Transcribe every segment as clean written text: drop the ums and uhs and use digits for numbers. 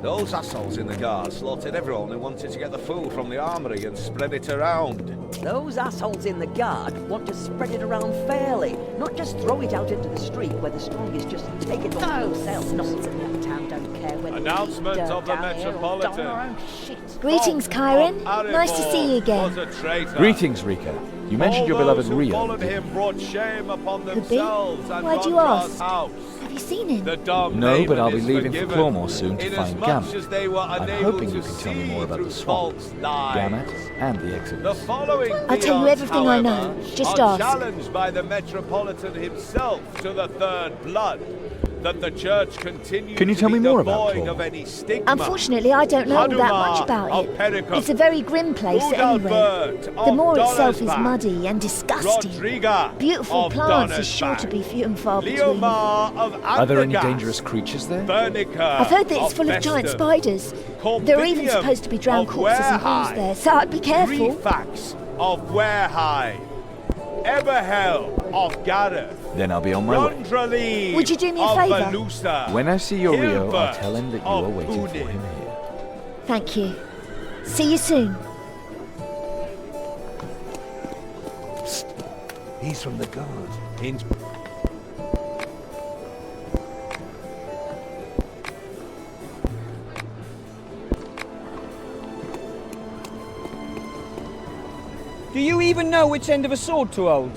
Those assholes in the guard slaughtered everyone who wanted to get the food from the armory and spread it around. Those assholes in the guard want to spread it around fairly, not just throw it out into the street where the strongest just take it all themselves. Nonsense, the town don't care whether Announcement of the Metropolitan. Greetings, Kyron. Nice to see you again. Greetings, Rika. You mentioned your beloved Rio. Followed him brought shame upon Could be. themselves and Why'd you Mondra's ask? house. Have you seen him? The dumb No, but I'll be is leaving for forgiven, Clormore soon to find inasmuch Gamut. as they were I'm unable hoping to you can tell me see more about through the swamp, false lies. Gamut, and the The Exodus. following I'll tell you peons, everything I know. however, Just are ask. challenged by the Metropolitan himself to the third blood, that the church continues Can you to tell be me more about devoid Clormore? of any stigma. Unfortunately, I don't know all that much about it. It's a very grim place anyway. The moor itself is muddy and disgusting. Rodriga Beautiful of plants are sure to Donnersbach, be few and far between. Leomar of Are there any Andergast, dangerous creatures there? Bernica I've heard that it's of full of giant Vestum, spiders. There are even Corbidium supposed to be drowned of corpses and ghouls Warehigh, there, so I'd be careful. Refax of Warehigh, Eberhel of Gareth, Then I'll be on my way. Rondralee Would you do me a of favour? Valusa, When I see your Rio, I'll Hilbert tell him that you of are waiting for Unin. him here. Thank you. See you soon. He's from the guard. Do you even know which end of a sword to hold?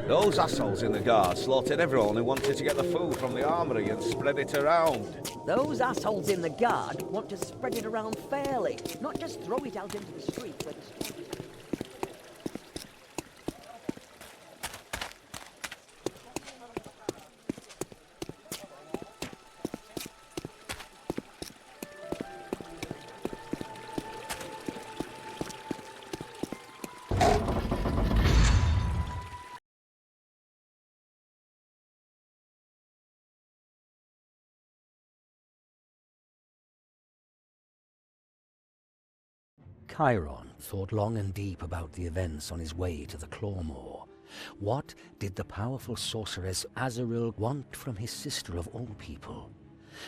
Those assholes in the guard slaughtered everyone who wanted to get the food from the armory and spread it around. Those assholes in the guard want to spread it around fairly, not just throw it out into the street where the strongest... Chiron thought long and deep about the events on his way to the Clormore. What did the powerful sorceress Azaril want from his sister of all people?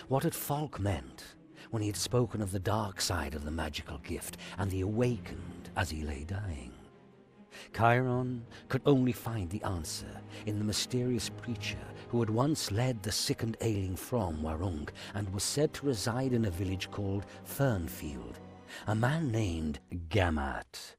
What had Falk meant when he had spoken of the dark side of the magical gift and the awakened as he lay dying? Chiron could only find the answer in the mysterious preacher who had once led the sick and ailing from Warung and was said to reside in a village called Fernfield. A man named Gamut.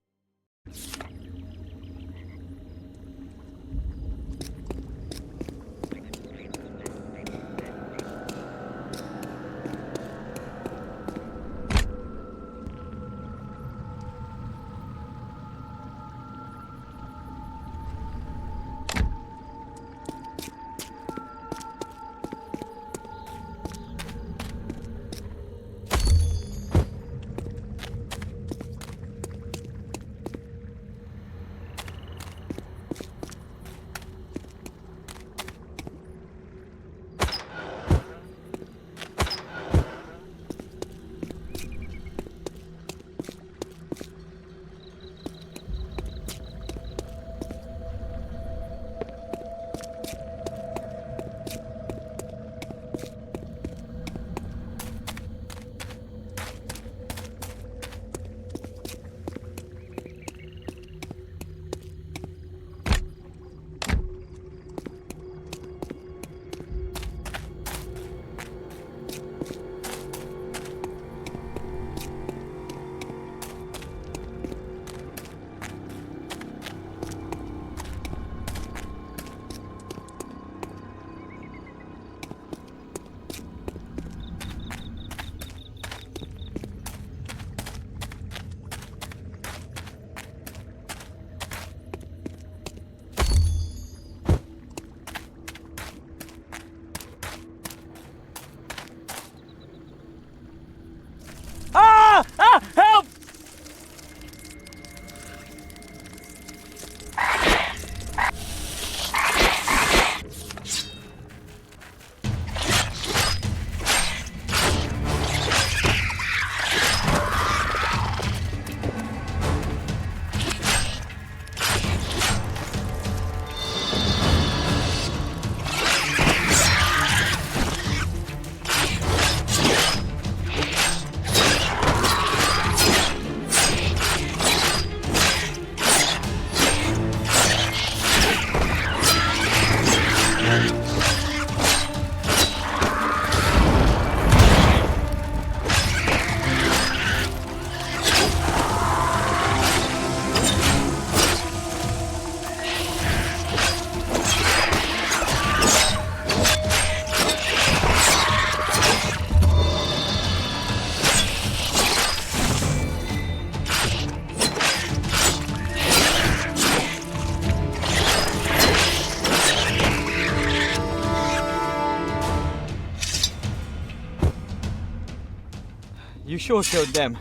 sure showed them.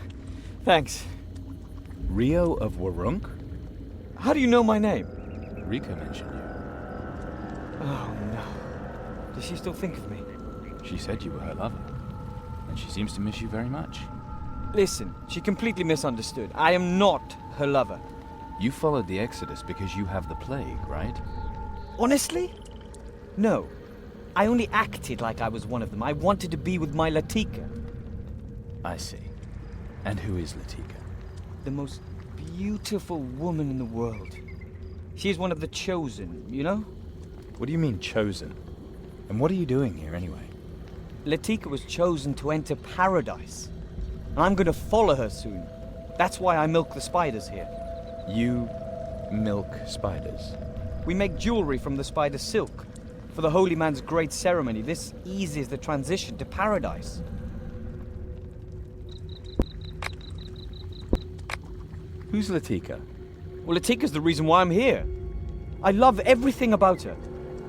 Thanks. Rio of Warunk? How do you know my name? Rika mentioned you. Oh no. Does she still think of me? She said you were her lover. And she seems to miss you very much. Listen, she completely misunderstood. I am not her lover. You followed the Exodus because you have the plague, right? Honestly? No. I only acted like I was one of them. I wanted to be with my Latika. I see. And who is Latika? The most beautiful woman in the world. She is one of the chosen, you know? What do you mean, chosen? And what are you doing here, anyway? Latika was chosen to enter paradise. And I'm gonna follow her soon. That's why I milk the spiders here. You milk spiders? We make jewelry from the spider silk. For the holy man's great ceremony, this eases the transition to paradise. Who's Latika? Well, Latika's the reason why I'm here. I love everything about her.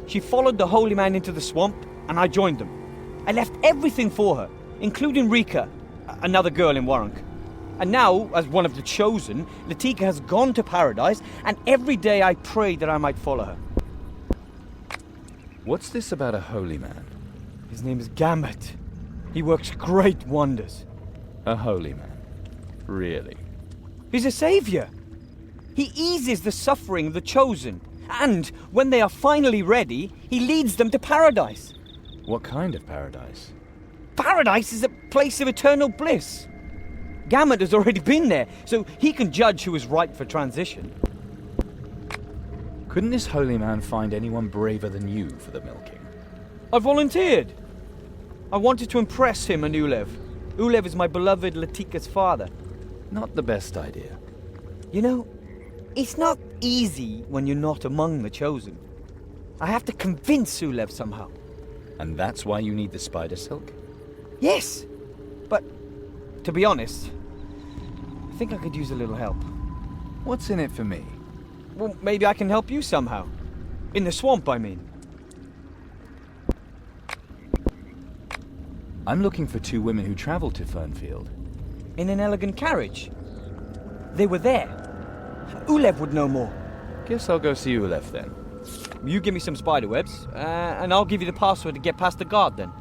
She followed the holy man into the swamp, and I joined them. I left everything for her, including Rika, another girl in Warunk. And now, as one of the chosen, Latika has gone to paradise, and every day I pray that I might follow her. What's this about a holy man? His name is Gamut. He works great wonders. A holy man? Really? He's a savior. He eases the suffering of the chosen. And when they are finally ready, he leads them to paradise. What kind of paradise? Paradise is a place of eternal bliss. Gamut has already been there, so he can judge who is ripe for transition. Couldn't this holy man find anyone braver than you for the milking? I volunteered. I wanted to impress him and Ulev. Ulev is my beloved Latika's father. Not the best idea. You know, it's not easy when you're not among the chosen. I have to convince Ulev somehow. And that's why you need the spider silk? Yes, but to be honest, I think I could use a little help. What's in it for me? Well, maybe I can help you somehow. In the swamp, I mean. I'm looking for 2 women who traveled to Fernfield. In an elegant carriage. They were there. Ulev would know more. Guess I'll go see Ulev then. You give me some spiderwebs, and I'll give you the password to get past the guard then.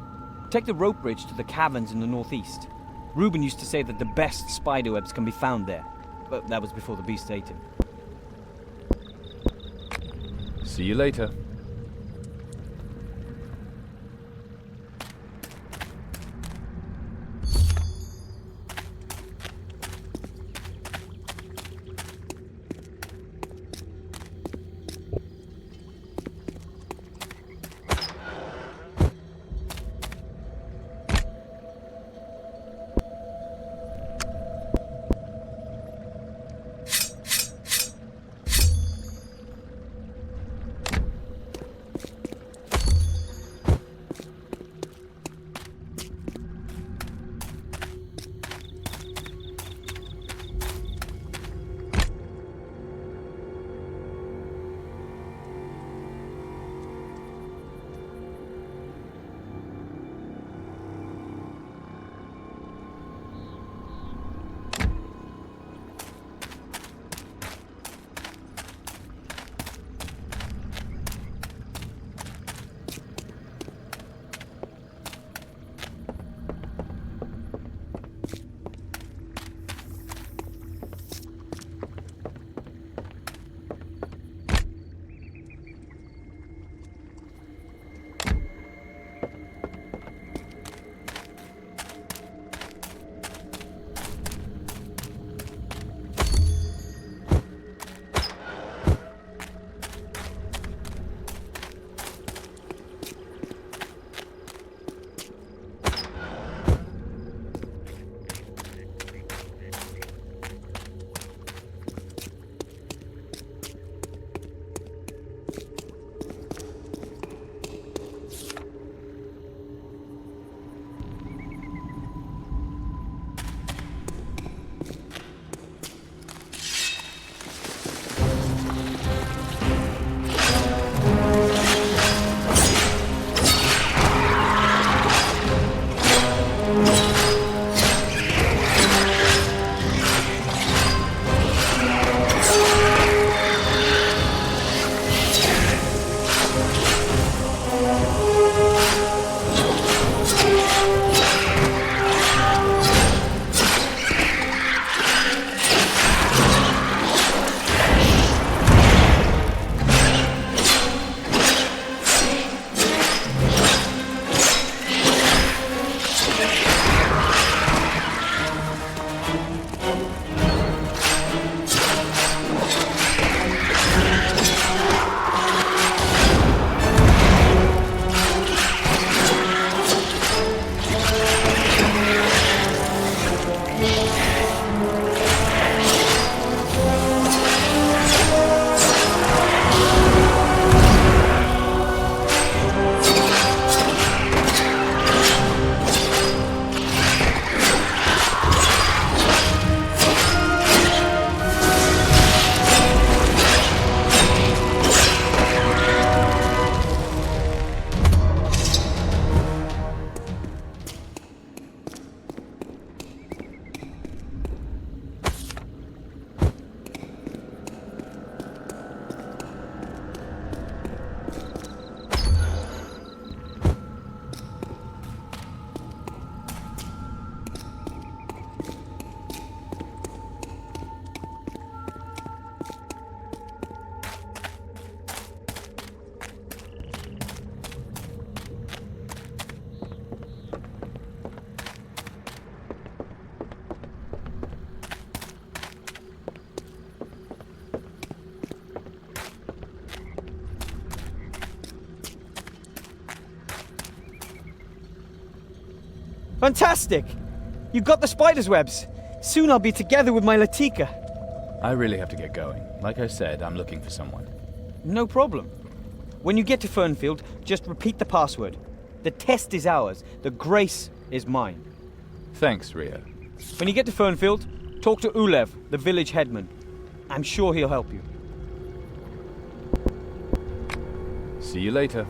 Take the rope bridge to the caverns in the northeast. Reuben used to say that the best spiderwebs can be found there. But that was before the beast ate him. See you later. Fantastic! You got the spider's webs. Soon I'll be together with my Latika. I really have to get going. Like I said, I'm looking for someone. No problem. When you get to Fernfield, just repeat the password. The test is ours. The grace is mine. Thanks, Rio. When you get to Fernfield, talk to Ulev, the village headman. I'm sure he'll help you. See you later.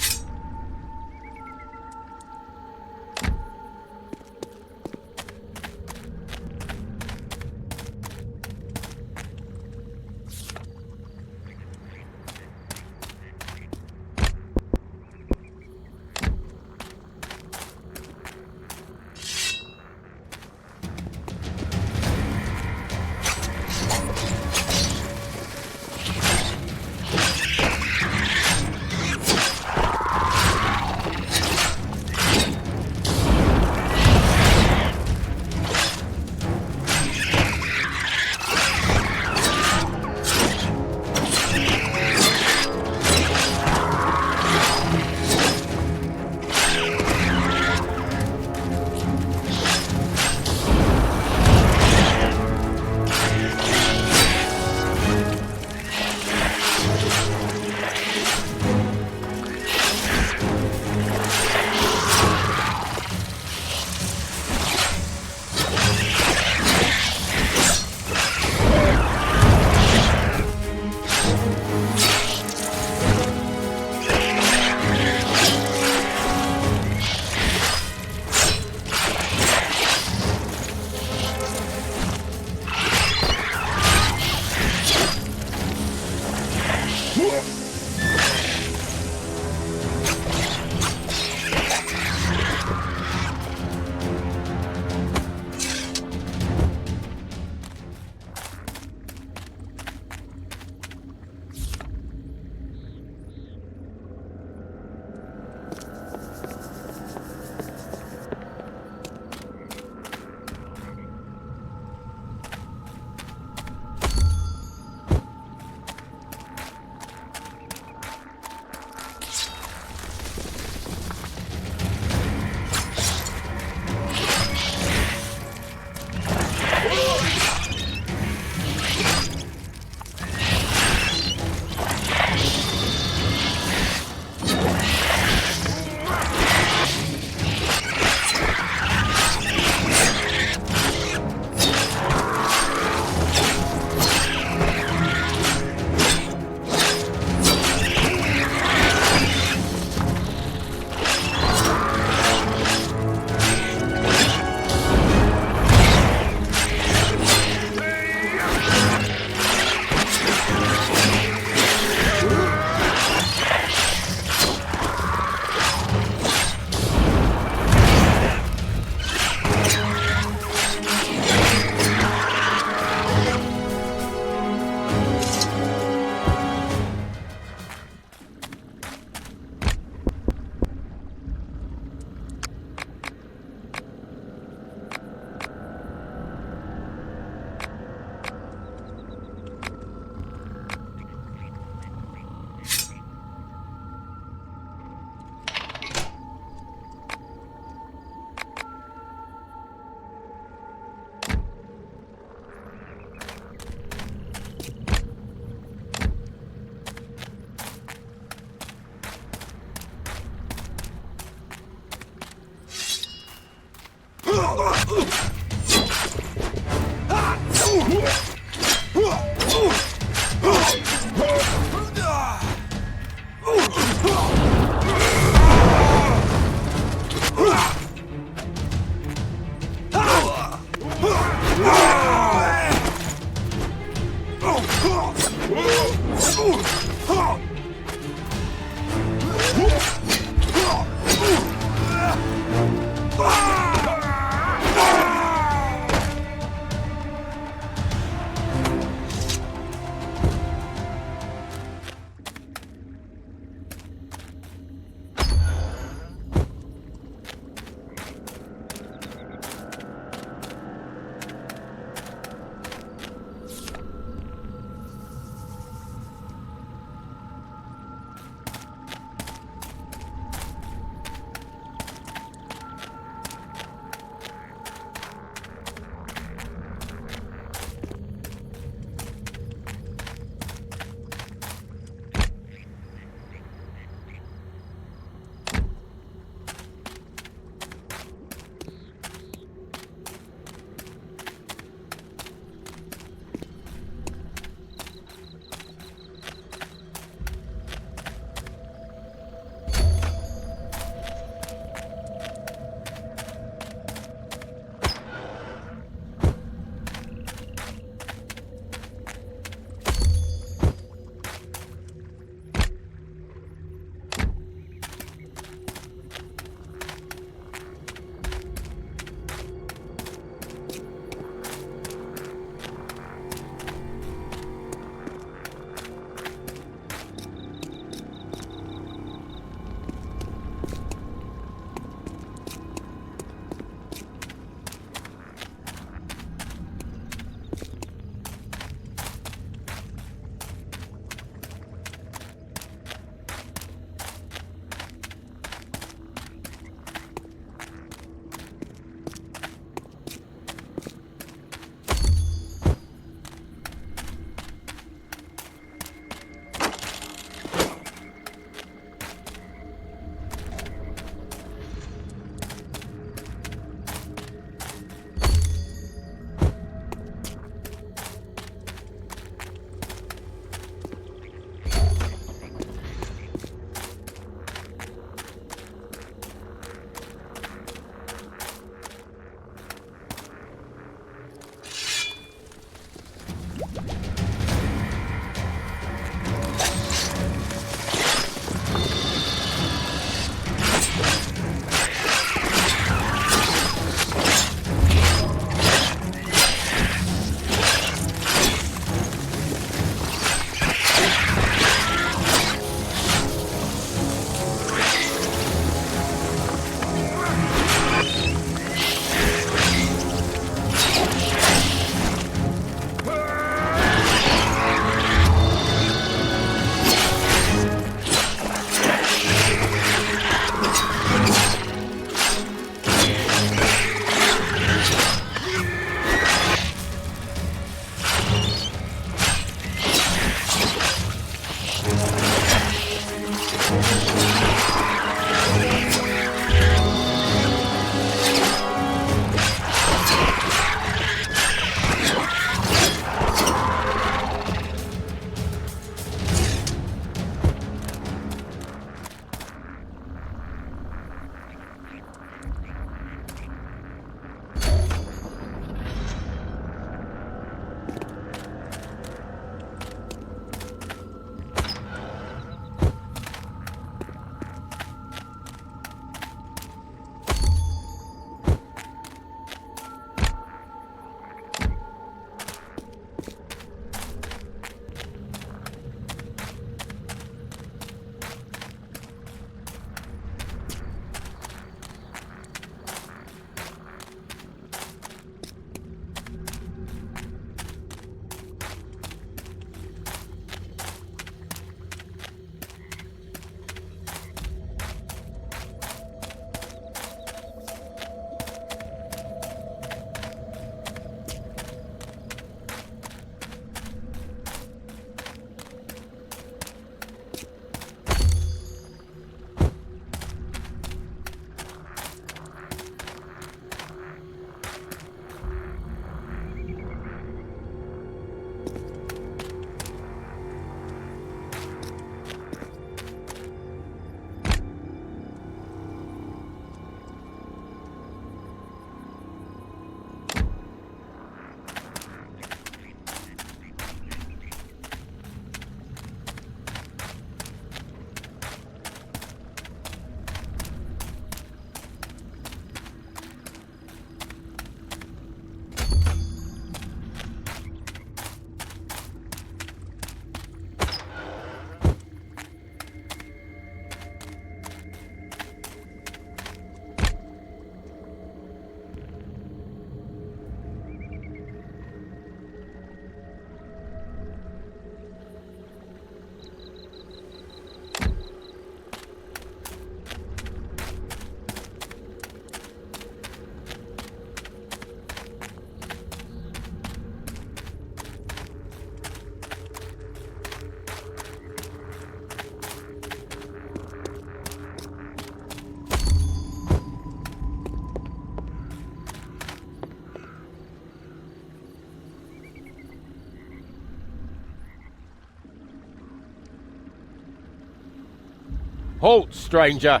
Halt, stranger!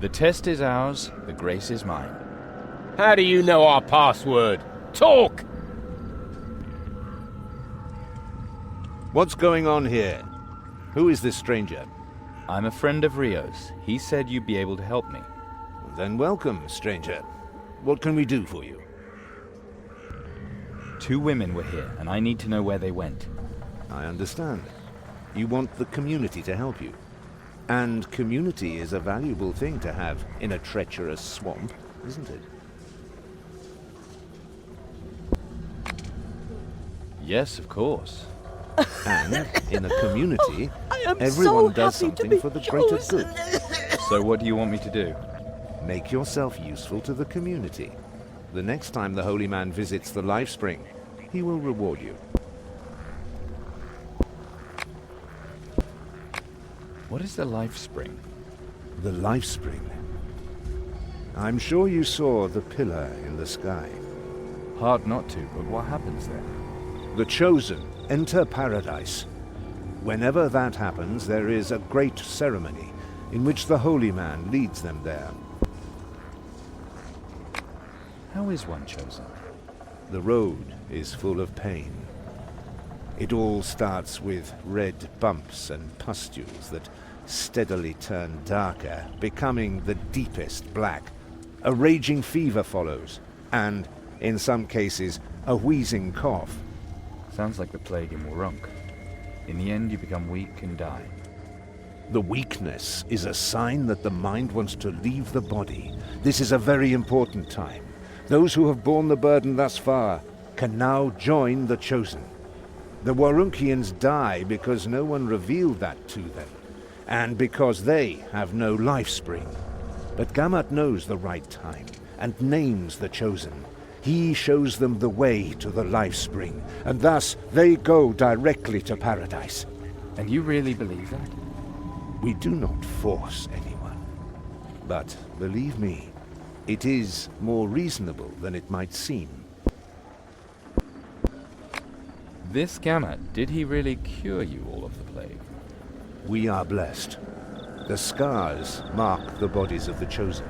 The test is ours, the grace is mine. How do you know our password? Talk! What's going on here? Who is this stranger? I'm a friend of Rio's. He said you'd be able to help me. Then welcome, stranger. What can we do for you? 2 women were here, and I need to know where they went. I understand. You want the community to help you. And community is a valuable thing to have in a treacherous swamp, isn't it? Yes, of course. And in a community, am everyone so does happy to something be for the greater chosen. good. So what do you want me to do? Make yourself useful to the community. The next time the Holy Man visits the Life Spring, he will reward you. What is the Life Spring? The Life Spring. I'm sure you saw the pillar in the sky. Hard not to, but what happens there? The Chosen enter paradise. Whenever that happens, there is a great ceremony in which the Holy Man leads them there. How is one chosen? The road is full of pain. It all starts with red bumps and pustules that steadily turn darker, becoming the deepest black. A raging fever follows, and, in some cases, a wheezing cough. Sounds like the plague in Warunk. In the end, you become weak and die. The weakness is a sign that the mind wants to leave the body. This is a very important time. Those who have borne the burden thus far can now join the Chosen. The Warunkians die because no one revealed that to them, and because they have no life spring. But Gamat knows the right time, and names the Chosen. He shows them the way to the life spring, and thus they go directly to paradise. And you really believe that? We do not force anyone. But believe me, it is more reasonable than it might seem. This Gamat, did he really cure you all of the plague? We are blessed. The scars mark the bodies of the Chosen.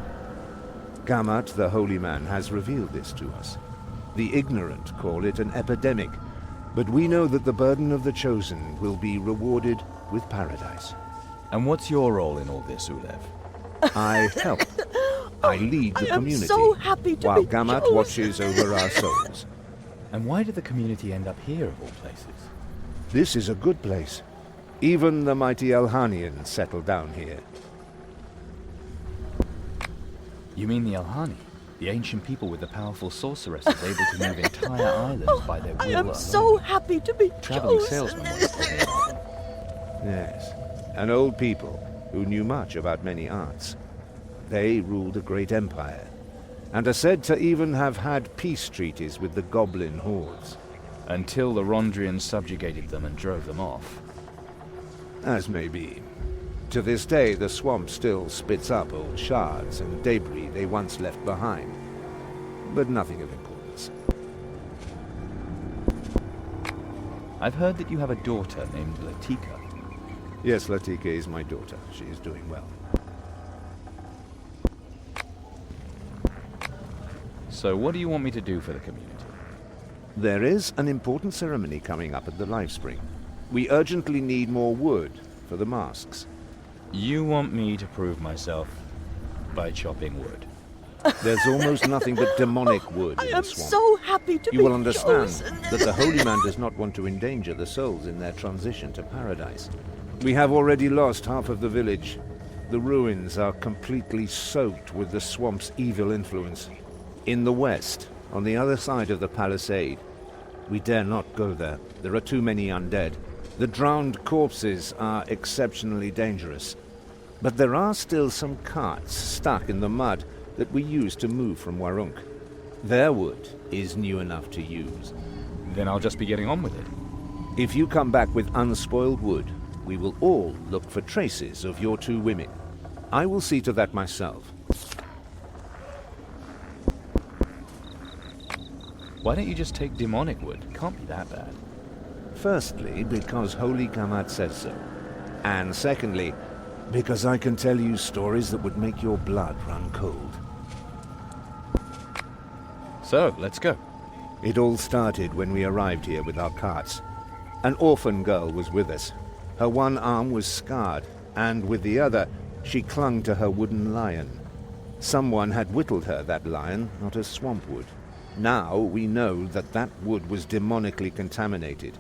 Gamat, the Holy Man, has revealed this to us. The ignorant call it an epidemic, but we know that the burden of the Chosen will be rewarded with paradise. And what's your role in all this, Ulev? I help. I lead the community, so happy to while be Gamat chosen. watches over our souls. And why did the community end up here, of all places? This is a good place. Even the mighty Elhanians settled down here. You mean the Elhani? The ancient people with the powerful sorceresses able to move entire islands by their will I am alone. so happy to be Traveling chosen. salesman once told me about them. Yes, an old people who knew much about many arts. They ruled a great empire, and are said to even have had peace treaties with the goblin hordes. Until the Rondrians subjugated them and drove them off. As may be. To this day, the swamp still spits up old shards and debris they once left behind, but nothing of importance. I've heard that you have a daughter named Latika. Yes, Latika is my daughter. She is doing well. So what do you want me to do for the community? There is an important ceremony coming up at the Life Spring. We urgently need more wood for the masks. You want me to prove myself by chopping wood. There's almost nothing but demonic wood I in am the swamp. so happy to be You will understand chosen. that the Holy Man does not want to endanger the souls in their transition to paradise. We have already lost half of the village. The ruins are completely soaked with the swamp's evil influence. In the west, on the other side of the palisade, we dare not go there. There are too many undead. The drowned corpses are exceptionally dangerous. But there are still some carts stuck in the mud that we use to move from Warunk. Their wood is new enough to use. Then I'll just be getting on with it. If you come back with unspoiled wood, we will all look for traces of your 2 women. I will see to that myself. Why don't you just take demonic wood? Can't be that bad. Firstly, because Holy Gamat says so. And secondly, Because I can tell you stories that would make your blood run cold. So, let's go. It all started when we arrived here with our carts. An orphan girl was with us. Her one arm was scarred, and with the other, she clung to her wooden lion. Someone had whittled her that lion, not as swamp wood. Now we know that that wood was demonically contaminated.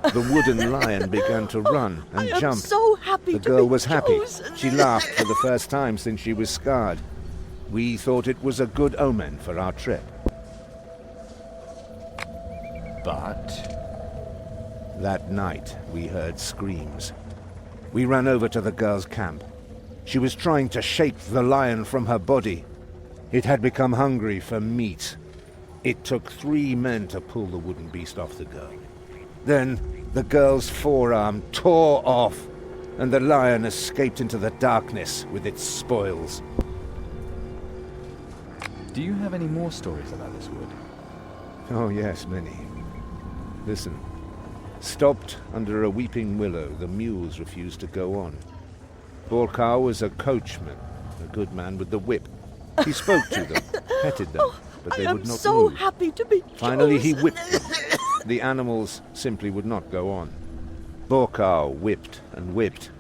The wooden lion began to run and I am jump. so happy The to girl be was happy. chosen. She laughed for the first time since she was scarred. We thought it was a good omen for our trip. But... That night, we heard screams. We ran over to the girl's camp. She was trying to shake the lion from her body. It had become hungry for meat. It took 3 men to pull the wooden beast off the girl. Then, the girl's forearm tore off, and the lion escaped into the darkness with its spoils. do you have any more stories about this wood? Oh yes, many. Listen. Stopped under a weeping willow, the mules refused to go on. Borkar was a coachman, a good man with the whip. He spoke to them, petted them, but they would not I am so move. happy to be chosen. Finally he whipped them. The animals simply would not go on. Borkar whipped and whipped.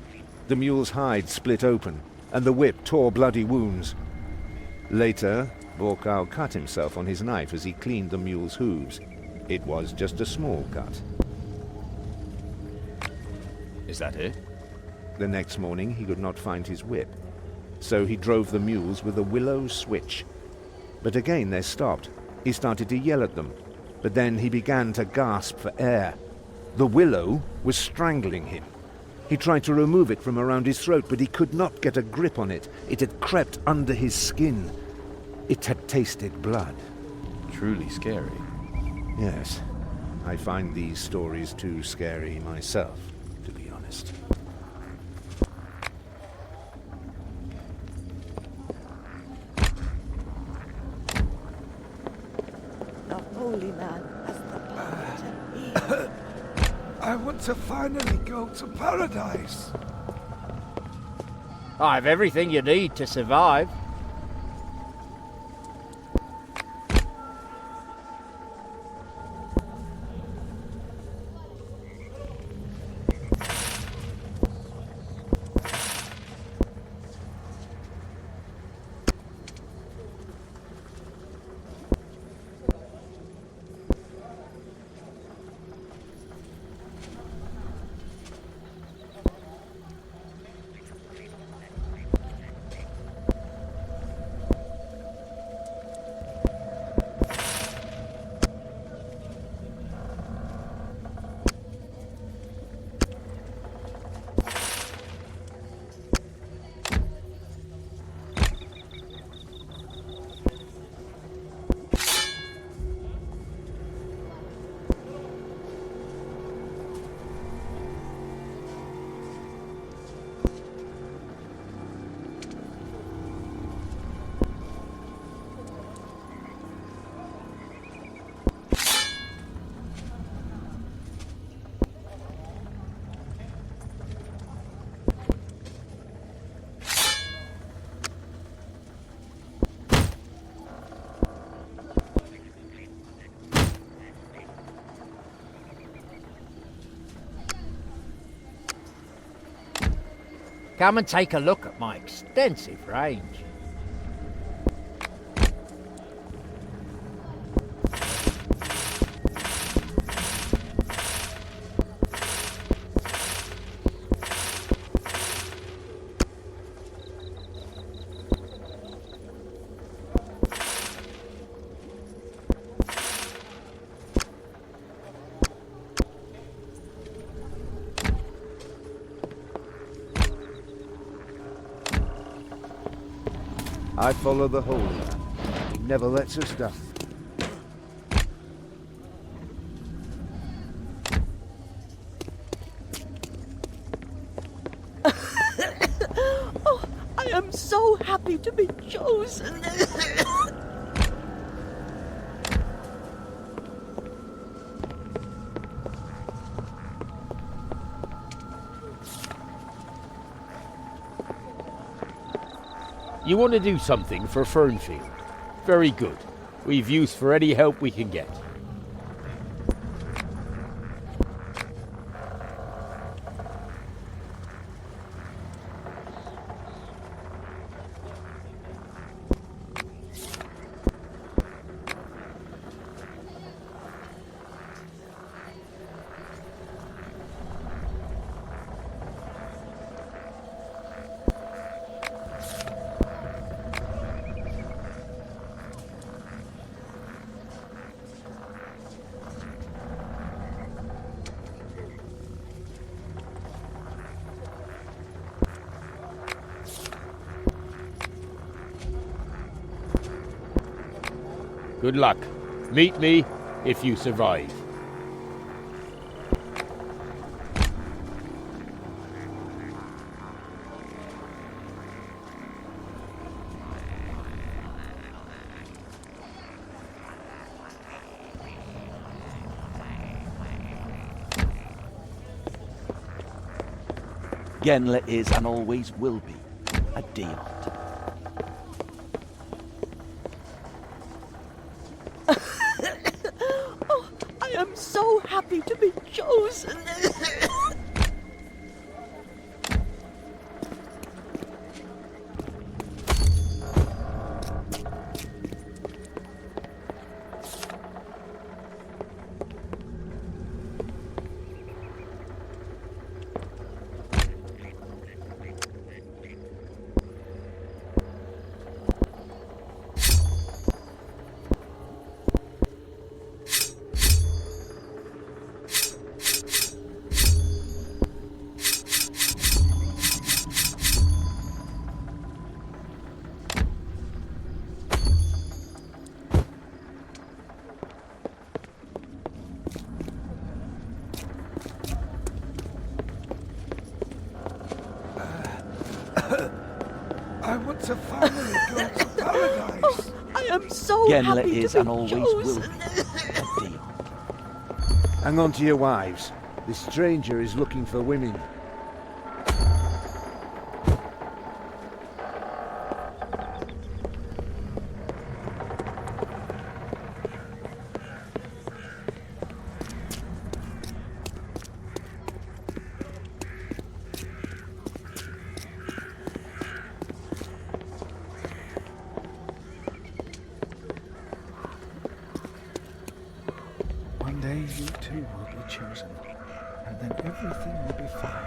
The mule's hide split open, and the whip tore bloody wounds. Later, Borkar cut himself on his knife as he cleaned the mule's hooves. It was just a small cut. Is that it? The next morning he could not find his whip, so he drove the mules with a willow switch. But again they stopped. He started to yell at them, but then he began to gasp for air. The willow was strangling him. He tried to remove it from around his throat, but he could not get a grip on it. It had crept under his skin. It had tasted blood. Truly scary. Yes, I find these stories too scary myself, to be honest. The holy man has the power to heal. I want to finally go to paradise. I have everything you need to survive. Come and take a look at my extensive range. I follow the Holy Man. He never lets us down. Oh, I am so happy to be chosen. You want to do something for Fernfield? Very good. We've use for any help we can get. Good luck. Meet me if you survive. Genla is and always will be a demon. Oh, I am so happy to be chosen. I want to finally go to paradise. Oh, I am so Genla happy is to be and always will chosen. be a demon. Hang on to your wives. This stranger is looking for women. One day you too will be chosen, and then everything will be fine.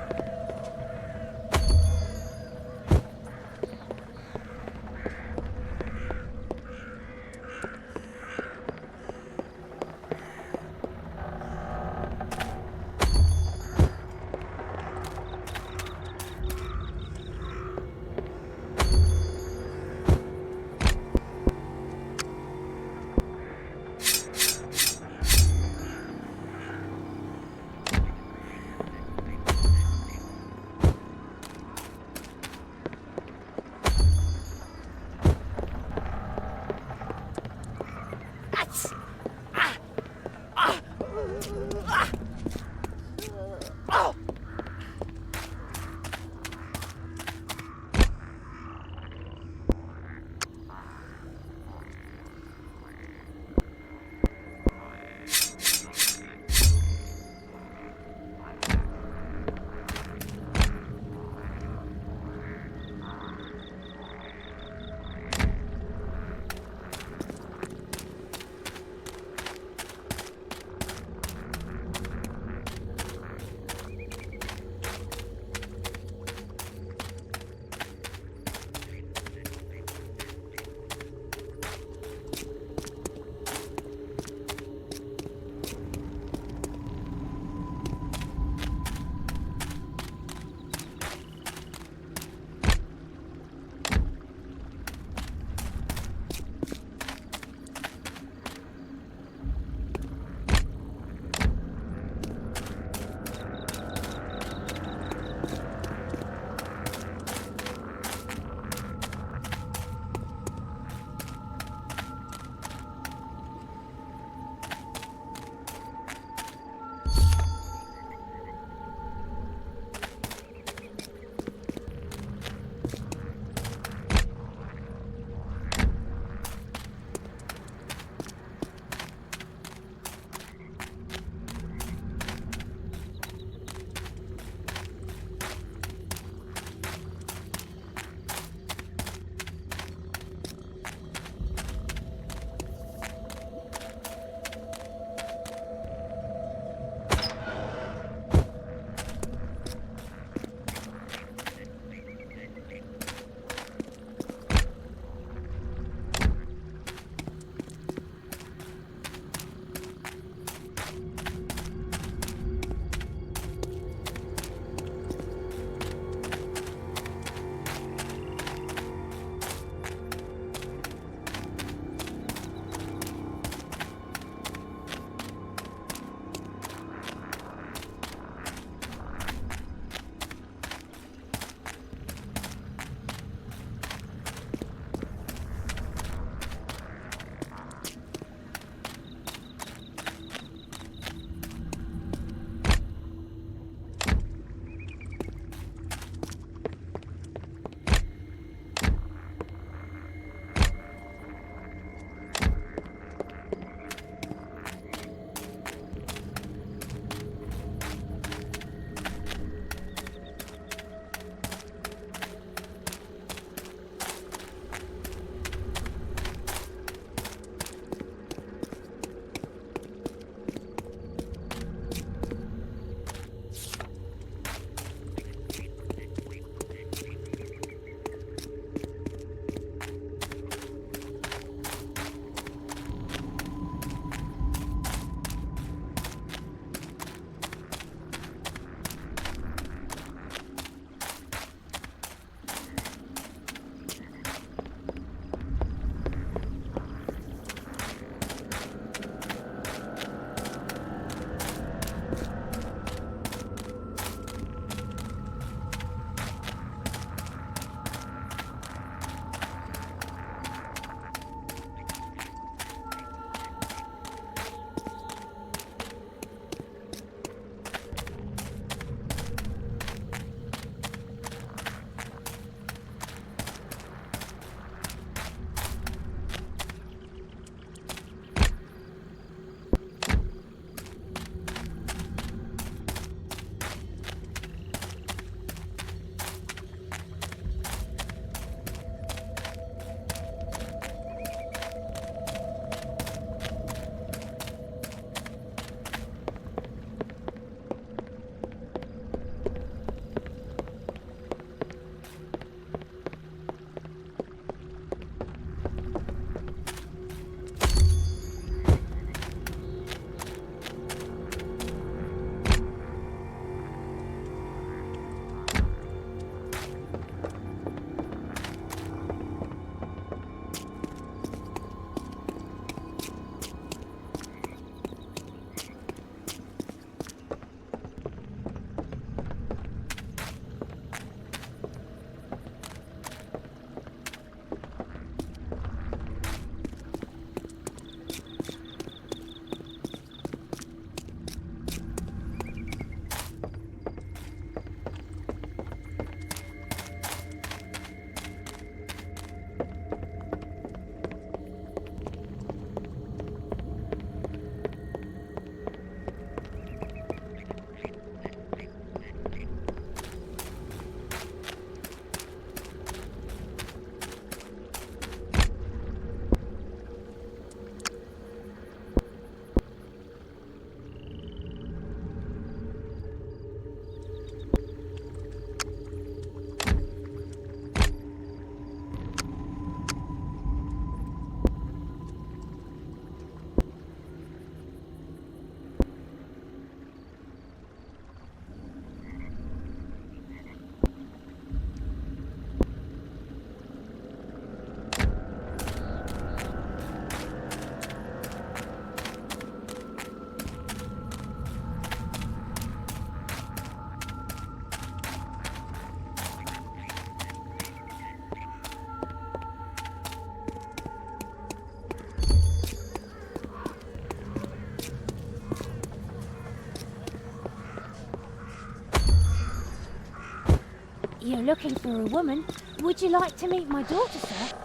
You're looking for a woman. Would you like to meet my daughter, sir?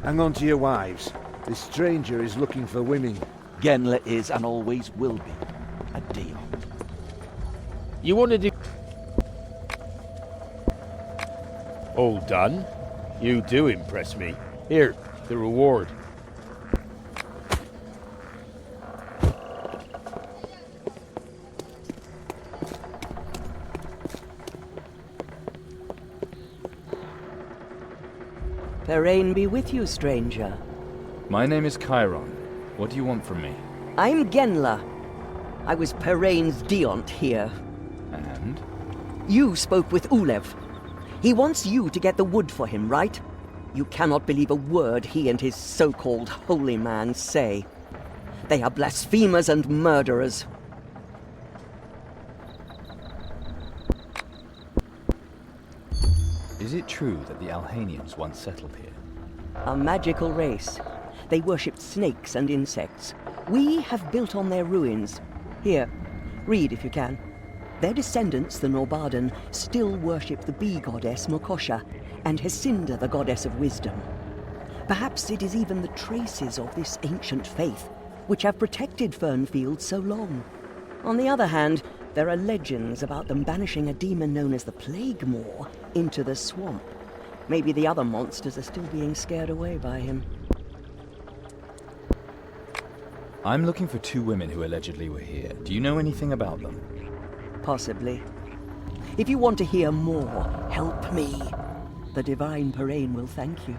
Hang on to your wives. This stranger is looking for women. Genla is and always will be a deal. You want to do... All done? You do impress me. Here, the reward. Perrain be with you, stranger. My name is Chiron. What do you want from me? I'm Genla. I was Perrain's Deont here. And? You spoke with Ulev. He wants you to get the wood for him, right? You cannot believe a word he and his so-called holy man say. They are blasphemers and murderers. Is it true that the Alhanians once settled here? A magical race. They worshipped snakes and insects. We have built on their ruins. Here, read if you can. Their descendants, the Norbaden, still worship the bee goddess Mokosha and Hesinda, the goddess of wisdom. Perhaps it is even the traces of this ancient faith which have protected Fernfield so long. On the other hand, there are legends about them banishing a demon known as the Plague Maw into the swamp. Maybe the other monsters are still being scared away by him. I'm looking for 2 women who allegedly were here. Do you know anything about them? Possibly. If you want to hear more, help me. The divine Perrain will thank you.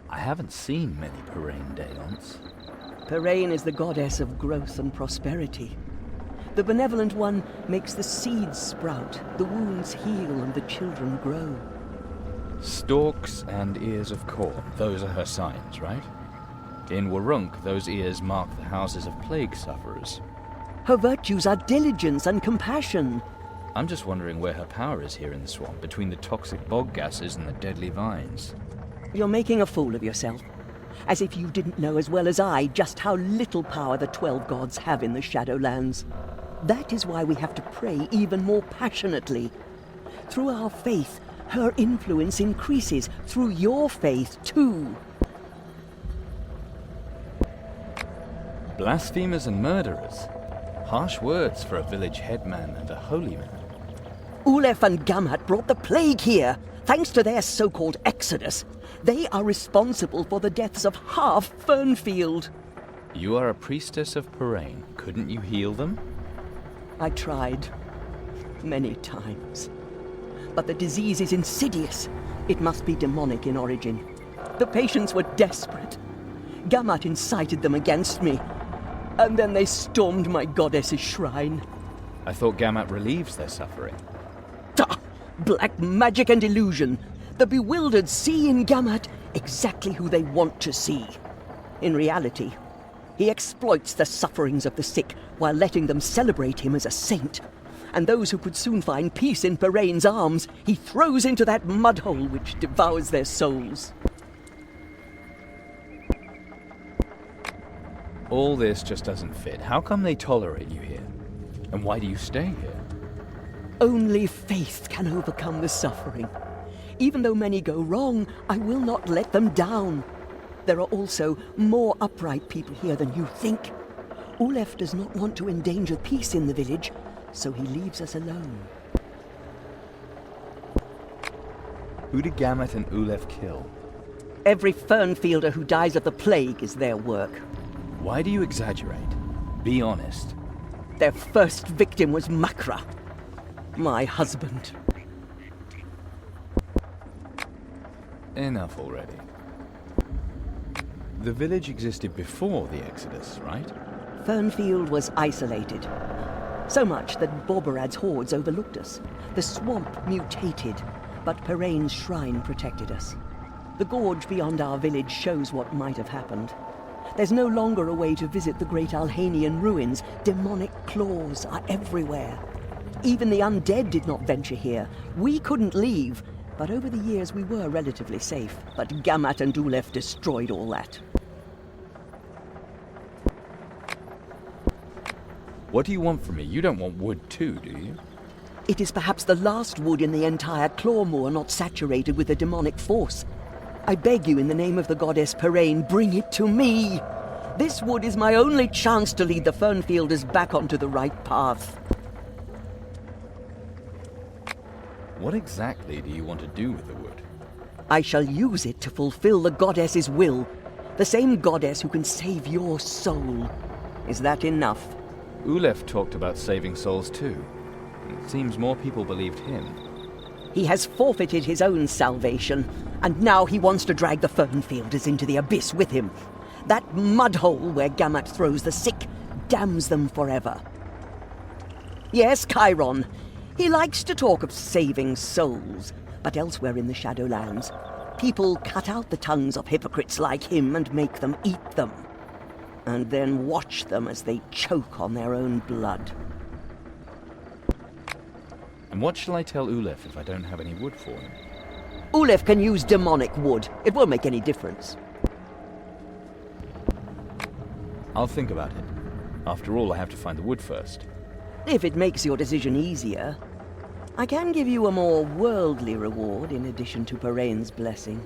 I haven't seen many Perrain Deonts. Perrain is the goddess of growth and prosperity. The benevolent one makes the seeds sprout, the wounds heal, and the children grow. Stalks and ears of corn, those are her signs, right? In Warunk, those ears mark the houses of plague sufferers. Her virtues are diligence and compassion. I'm just wondering where her power is here in the swamp, between the toxic bog gases and the deadly vines. You're making a fool of yourself. As if you didn't know as well as I just how little power the 12 gods have in the Shadowlands. That is why we have to pray even more passionately. Through our faith, her influence increases. Through your faith, too. Blasphemers and murderers. Harsh words for a village headman and a holy man. Ulef and Gamat brought the plague here. Thanks to their so-called exodus, they are responsible for the deaths of half Fernfield. You are a priestess of Perrain. Couldn't you heal them? I tried. Many times. But the disease is insidious. It must be demonic in origin. The patients were desperate. Gamat incited them against me. And then they stormed my goddess's shrine. I thought Gamat relieves their suffering. Black magic and illusion. The bewildered see in Gamat exactly who they want to see. In reality, he exploits the sufferings of the sick while letting them celebrate him as a saint. And those who could soon find peace in Perrain's arms, he throws into that mudhole which devours their souls. All this just doesn't fit. How come they tolerate you here? And why do you stay here? Only faith can overcome the suffering. Even though many go wrong, I will not let them down. There are also more upright people here than you think. Ulef does not want to endanger peace in the village, so he leaves us alone. Who did Gamat and Ulef kill? Every Fernfielder who dies of the plague is their work. Why do you exaggerate? Be honest. Their first victim was Makra, my husband. Enough already. The village existed before the Exodus, right? Fernfield was isolated. So much that Borberad's hordes overlooked us. The swamp mutated, but Perrain's shrine protected us. The gorge beyond our village shows what might have happened. There's no longer a way to visit the great Alhanian ruins. Demonic claws are everywhere. Even the undead did not venture here. We couldn't leave, but over the years we were relatively safe. But Gamat and Ulef destroyed all that. What do you want from me? You don't want wood too, do you? It is perhaps the last wood in the entire Clawmoor not saturated with the demonic force. I beg you in the name of the goddess Parain, bring it to me! This wood is my only chance to lead the Fernfielders back onto the right path. What exactly do you want to do with the wood? I shall use it to fulfill the goddess's will. The same goddess who can save your soul. Is that enough? Ulef talked about saving souls too. It seems more people believed him. He has forfeited his own salvation, and now he wants to drag the Fernfielders into the abyss with him. That mudhole where Gamut throws the sick damns them forever. Yes, Chiron. He likes to talk of saving souls, but elsewhere in the Shadowlands, people cut out the tongues of hypocrites like him and make them eat them, and then watch them as they choke on their own blood. And what shall I tell Ulef if I don't have any wood for him? Ulef can use demonic wood. It won't make any difference. I'll think about it. After all, I have to find the wood first. If it makes your decision easier, I can give you a more worldly reward in addition to Parain's blessing.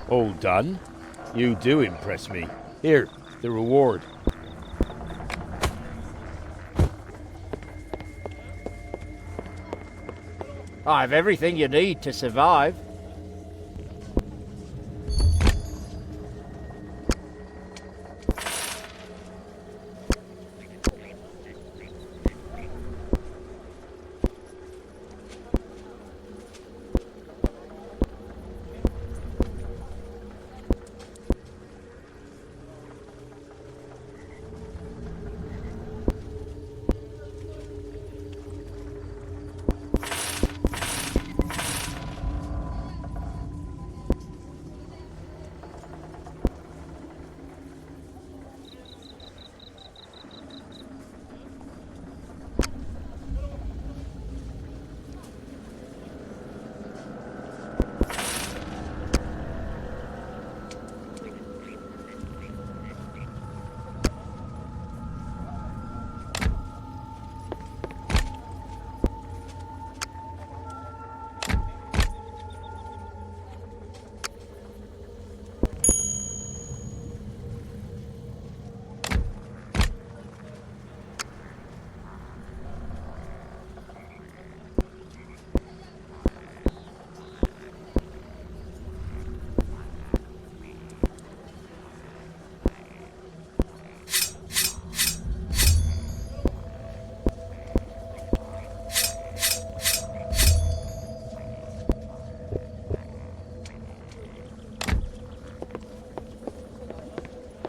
All done? You do impress me. Here, the reward. I've everything you need to survive.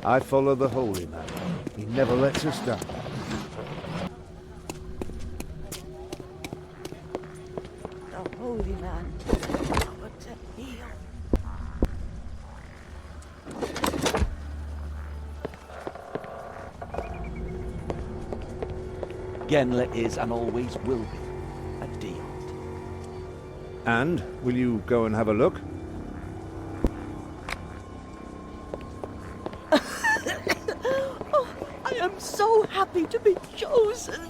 I follow the holy man. He never lets us down. The holy man. Power to heal. Genle is and always will be a Deont. And, will you go and have a look? I am so happy to be chosen.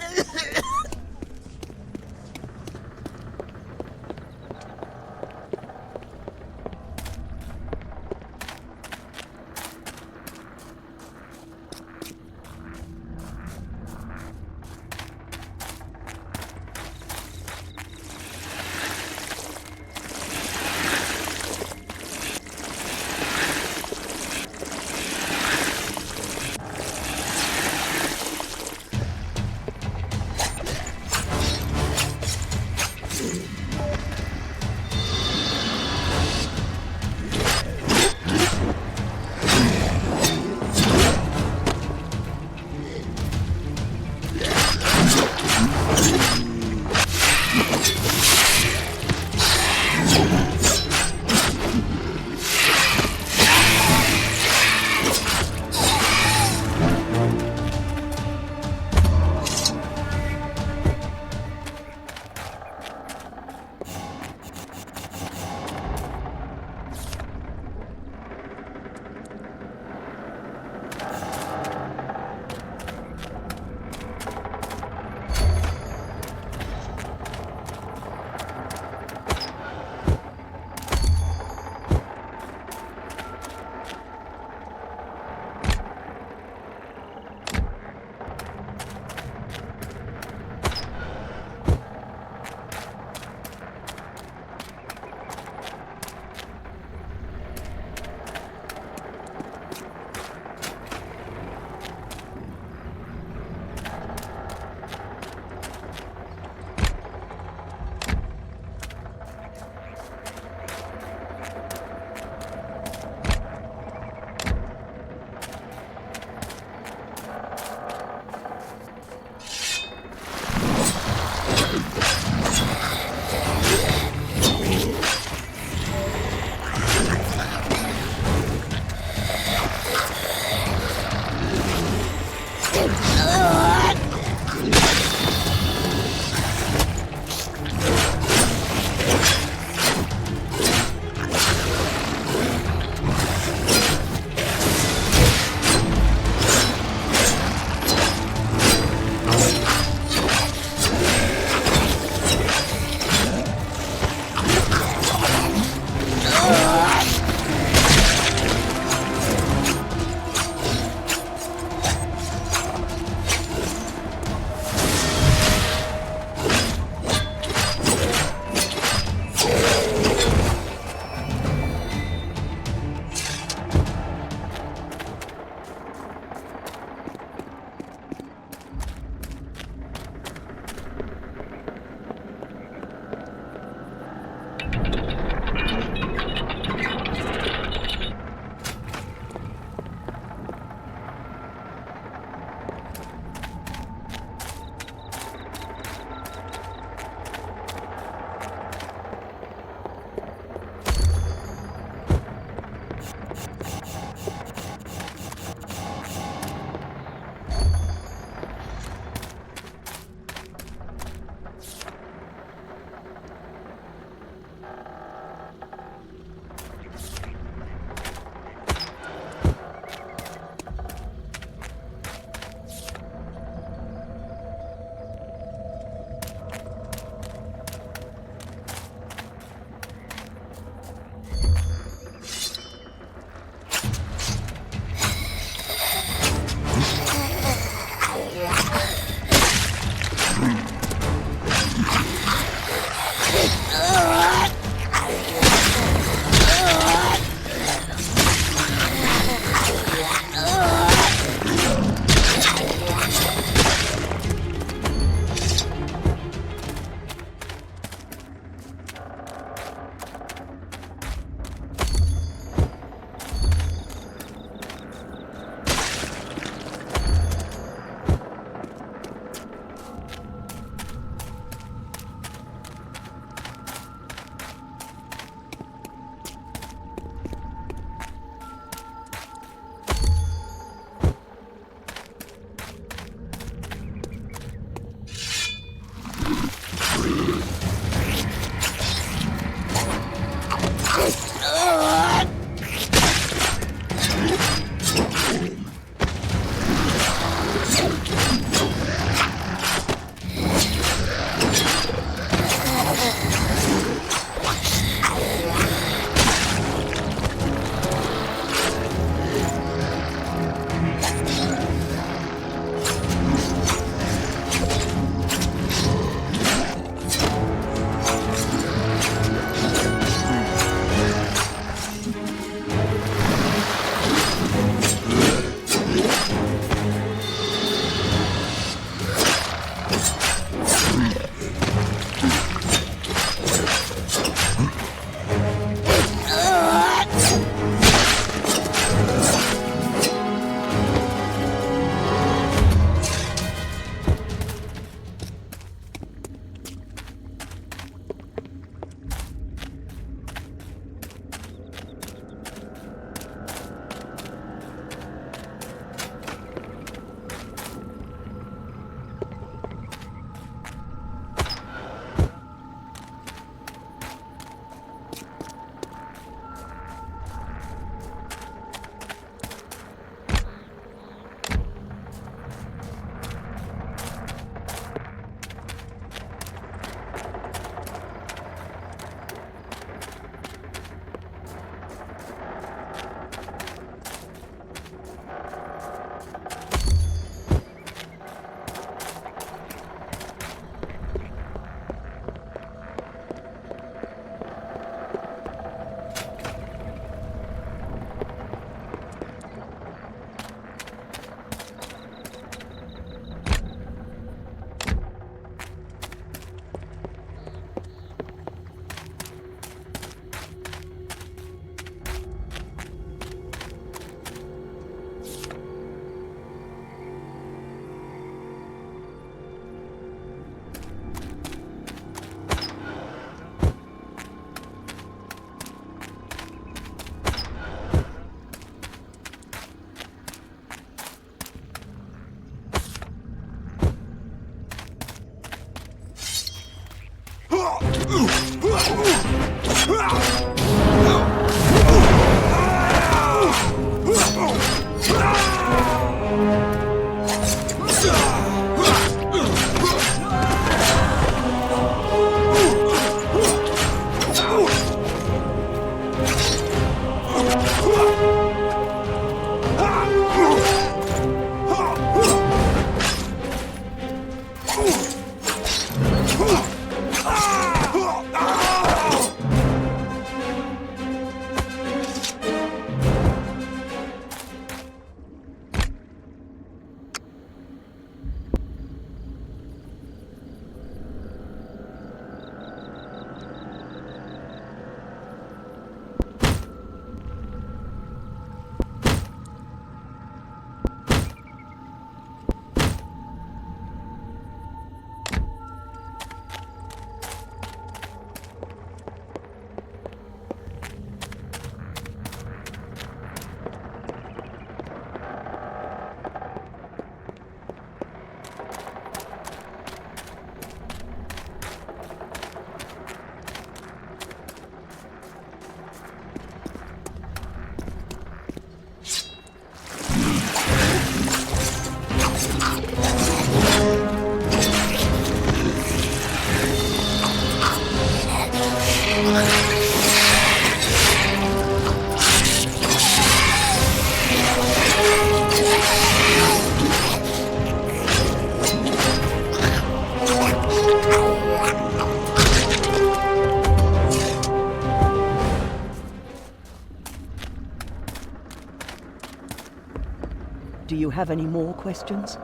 Do you have any more questions?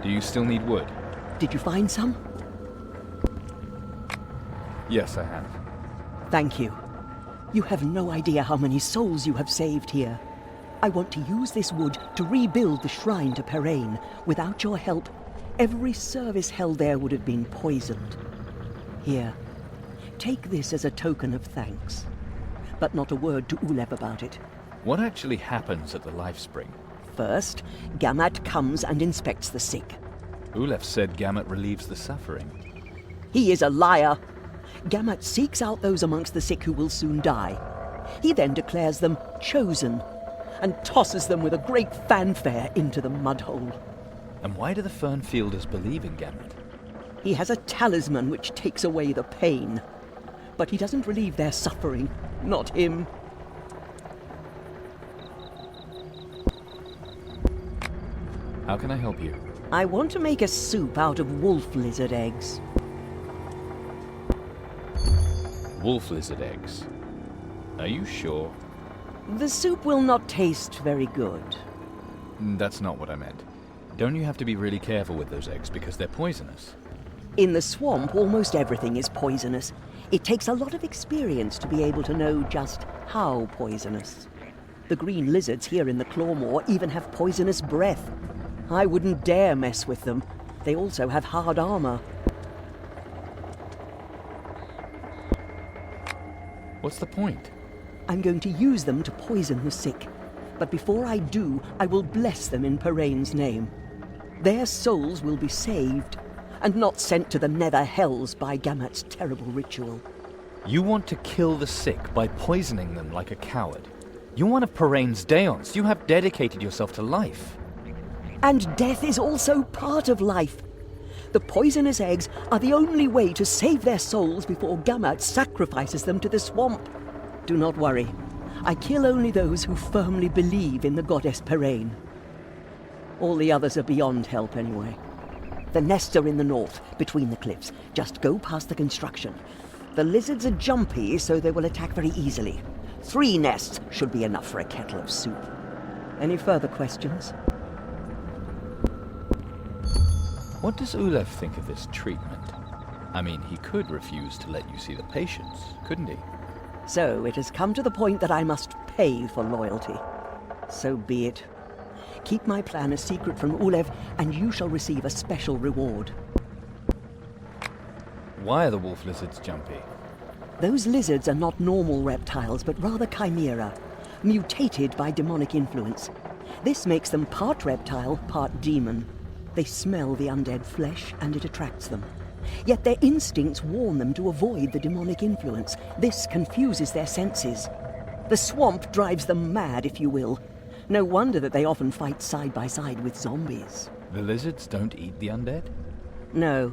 Do you still need wood? Did you find some? Yes, I have. Thank you. You have no idea how many souls you have saved here. I want to use this wood to rebuild the shrine to Perrain. Without your help, every service held there would have been poisoned. Here, take this as a token of thanks. But not a word to Ulev about it. What actually happens at the Life Spring? First, Gammat comes and inspects the sick. Ulev said Gammat relieves the suffering. He is a liar. Gammat seeks out those amongst the sick who will soon die. He then declares them chosen and tosses them with a great fanfare into the mudhole. And why do the Fernfielders believe in Gammat? He has a talisman which takes away the pain. But he doesn't relieve their suffering, not him. How can I help you? I want to make a soup out of wolf lizard eggs. Wolf lizard eggs. Are you sure? The soup will not taste very good. That's not what I meant. Don't you have to be really careful with those eggs because they're poisonous? In the swamp, almost everything is poisonous. It takes a lot of experience to be able to know just how poisonous. The green lizards here in the Clawmore even have poisonous breath. I wouldn't dare mess with them. They also have hard armor. What's the point? I'm going to use them to poison the sick. But before I do, I will bless them in Perrain's name. Their souls will be saved, and not sent to the nether hells by Gammat's terrible ritual. You want to kill the sick by poisoning them like a coward. You're one of Perrain's Daons. You have dedicated yourself to life. And death is also part of life. The poisonous eggs are the only way to save their souls before Gammat sacrifices them to the swamp. Do not worry. I kill only those who firmly believe in the goddess Perrain. All the others are beyond help anyway. The nests are in the north, between the cliffs. Just go past the construction. The lizards are jumpy, so they will attack very easily. 3 nests should be enough for a kettle of soup. Any further questions? What does Ulev think of this treatment? I mean, he could refuse to let you see the patients, couldn't he? So it has come to the point that I must pay for loyalty. So be it. Keep my plan a secret from Ulev, and you shall receive a special reward. Why are the wolf lizards jumpy? Those lizards are not normal reptiles, but rather chimera, mutated by demonic influence. This makes them part reptile, part demon. They smell the undead flesh and it attracts them. Yet their instincts warn them to avoid the demonic influence. This confuses their senses. The swamp drives them mad, if you will. No wonder that they often fight side by side with zombies. The lizards don't eat the undead? No.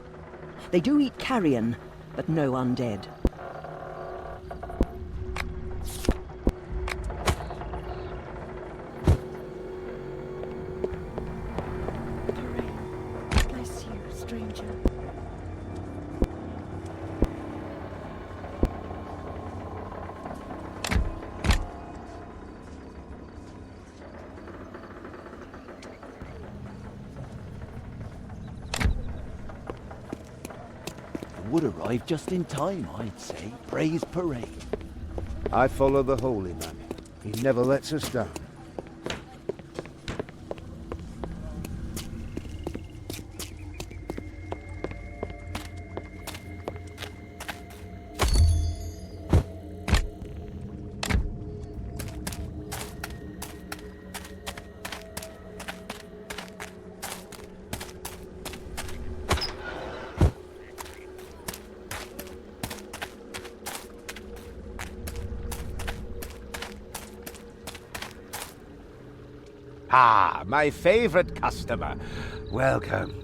They do eat carrion, but no undead. Bless you, stranger. Would arrive just in time, I'd say. Praise parade. I follow the holy man. He never lets us down. Ah, my favorite customer. Welcome.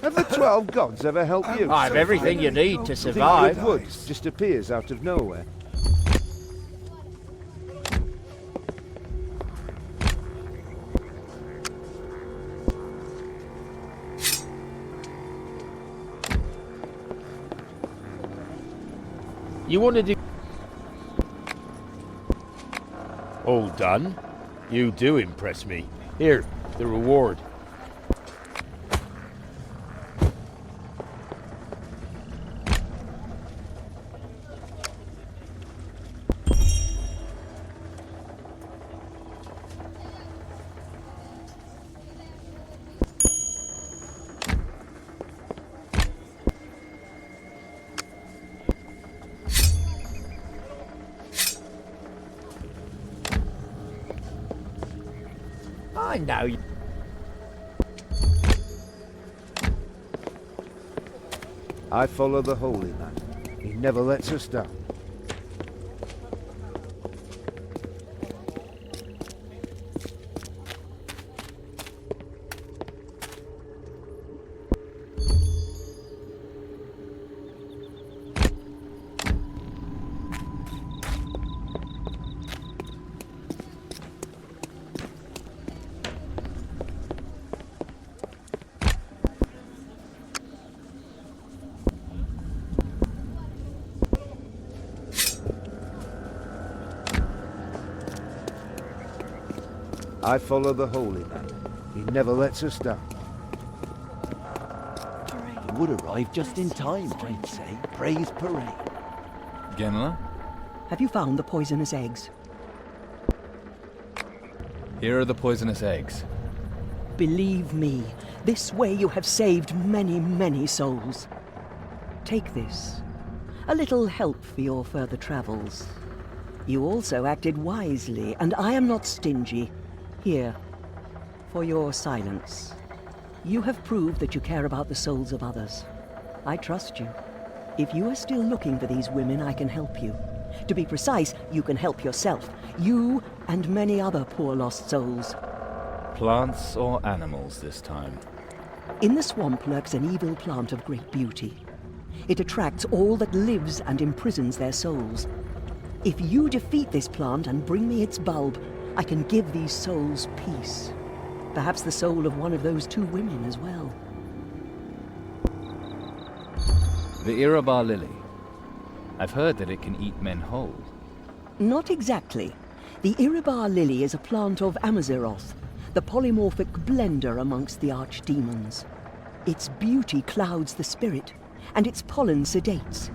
Have the 12 gods ever helped you? I have everything you need to The survive. woods just appears out of nowhere. You want to do... All done? You do impress me. Here, the reward. I know you. I follow the holy man. He never lets us down. I follow the holy man. He never lets us down. He would arrive just in time, I'd say. Praise parade. Genla, Have you found the poisonous eggs? here are the poisonous eggs. Believe me, this way you have saved many, many souls. Take this. A little help for your further travels. You also acted wisely, and I am not stingy. Here, for your silence. You have proved that you care about the souls of others. I trust you. If you are still looking for these women, I can help you. To be precise, you can help yourself. You and many other poor lost souls. Plants or animals this time? In the swamp lurks an evil plant of great beauty. It attracts all that lives and imprisons their souls. If you defeat this plant and bring me its bulb, I can give these souls peace. Perhaps the soul of one of those two women as well. The Irabar lily. I've heard that it can eat men whole. Not exactly. The Irabar lily is a plant of Amaziroth, the polymorphic blender amongst the archdemons. Its beauty clouds the spirit, and its pollen sedates.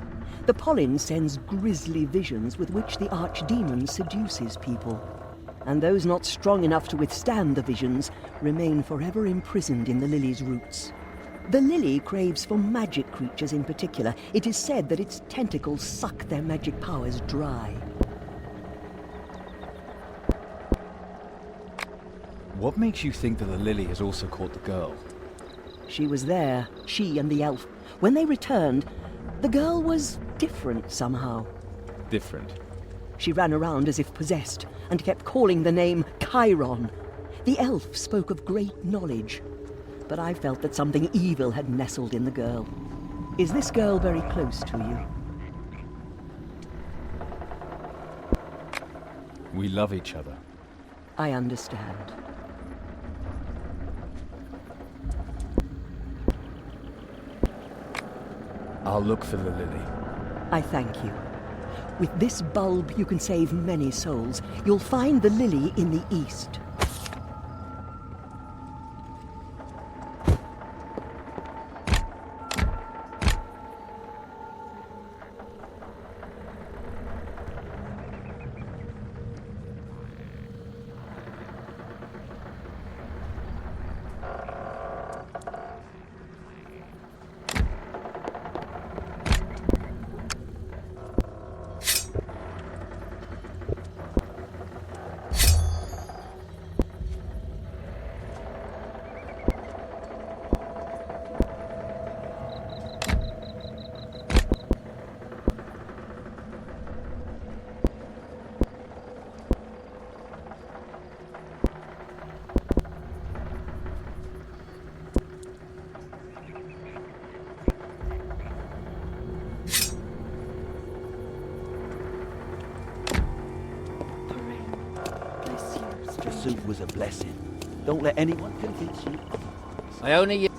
The pollen sends grisly visions with which the archdemon seduces people. And those not strong enough to withstand the visions remain forever imprisoned in the lily's roots. The lily craves for magic creatures in particular. It is said that its tentacles suck their magic powers dry. What makes you think that the lily has also caught the girl? She was there, she and the elf. When they returned, the girl was different somehow. Different. She ran around as if possessed and kept calling the name Chiron. The elf spoke of great knowledge, but I felt that something evil had nestled in the girl. Is this girl very close to you? We love each other. I understand. I'll look for the lily. I thank you. With this bulb, you can save many souls. You'll find the lily in the east. suit was a blessing. Don't let anyone convince you. I only...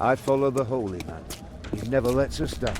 I follow the Holy Man. He never lets us down.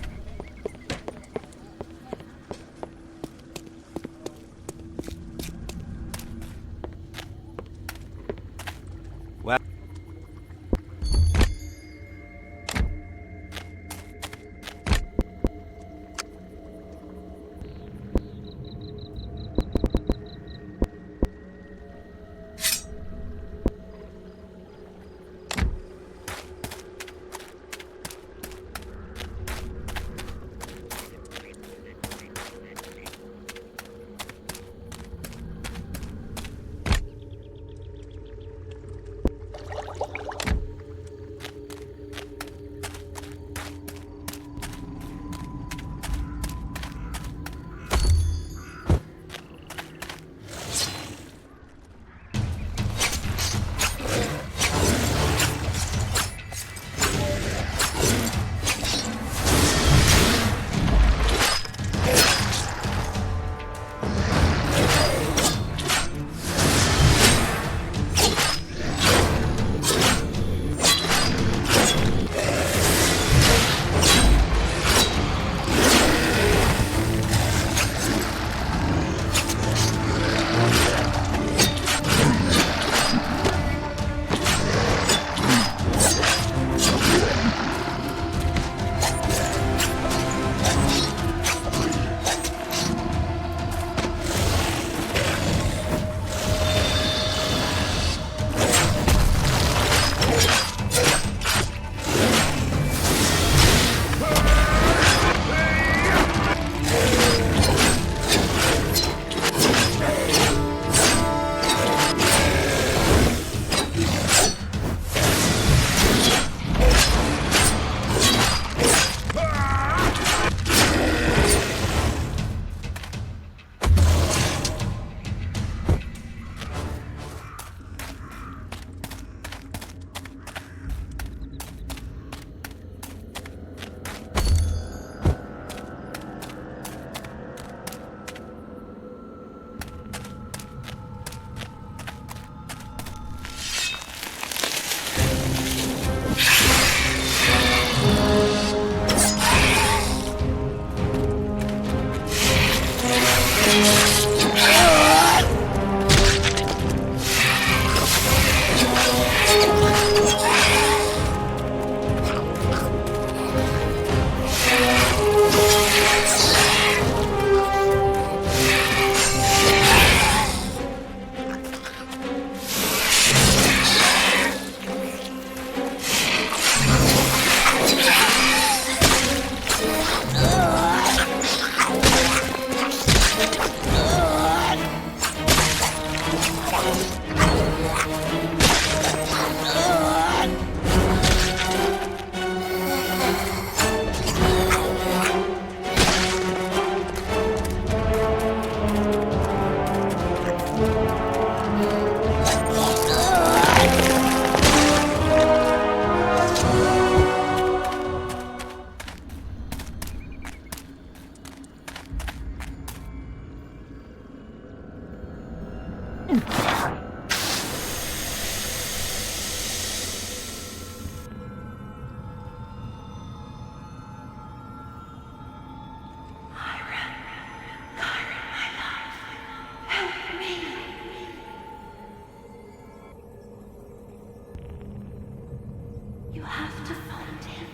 You have to find him.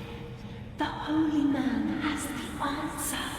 The Holy Man has the answer.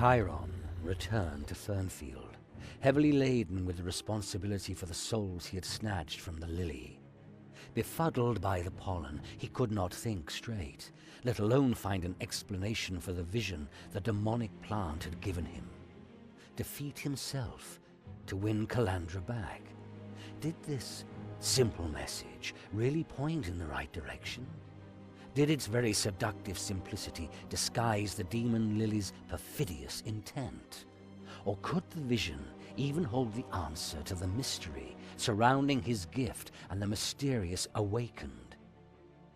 Chiron returned to Fernfield, heavily laden with the responsibility for the souls he had snatched from the lily. Befuddled by the pollen, he could not think straight, let alone find an explanation for the vision the demonic plant had given him. Defeat himself to win Calandra back. Did this simple message really point in the right direction? Did its very seductive simplicity disguise the demon lily's perfidious intent? Or could the vision even hold the answer to the mystery surrounding his gift and the mysterious awakened?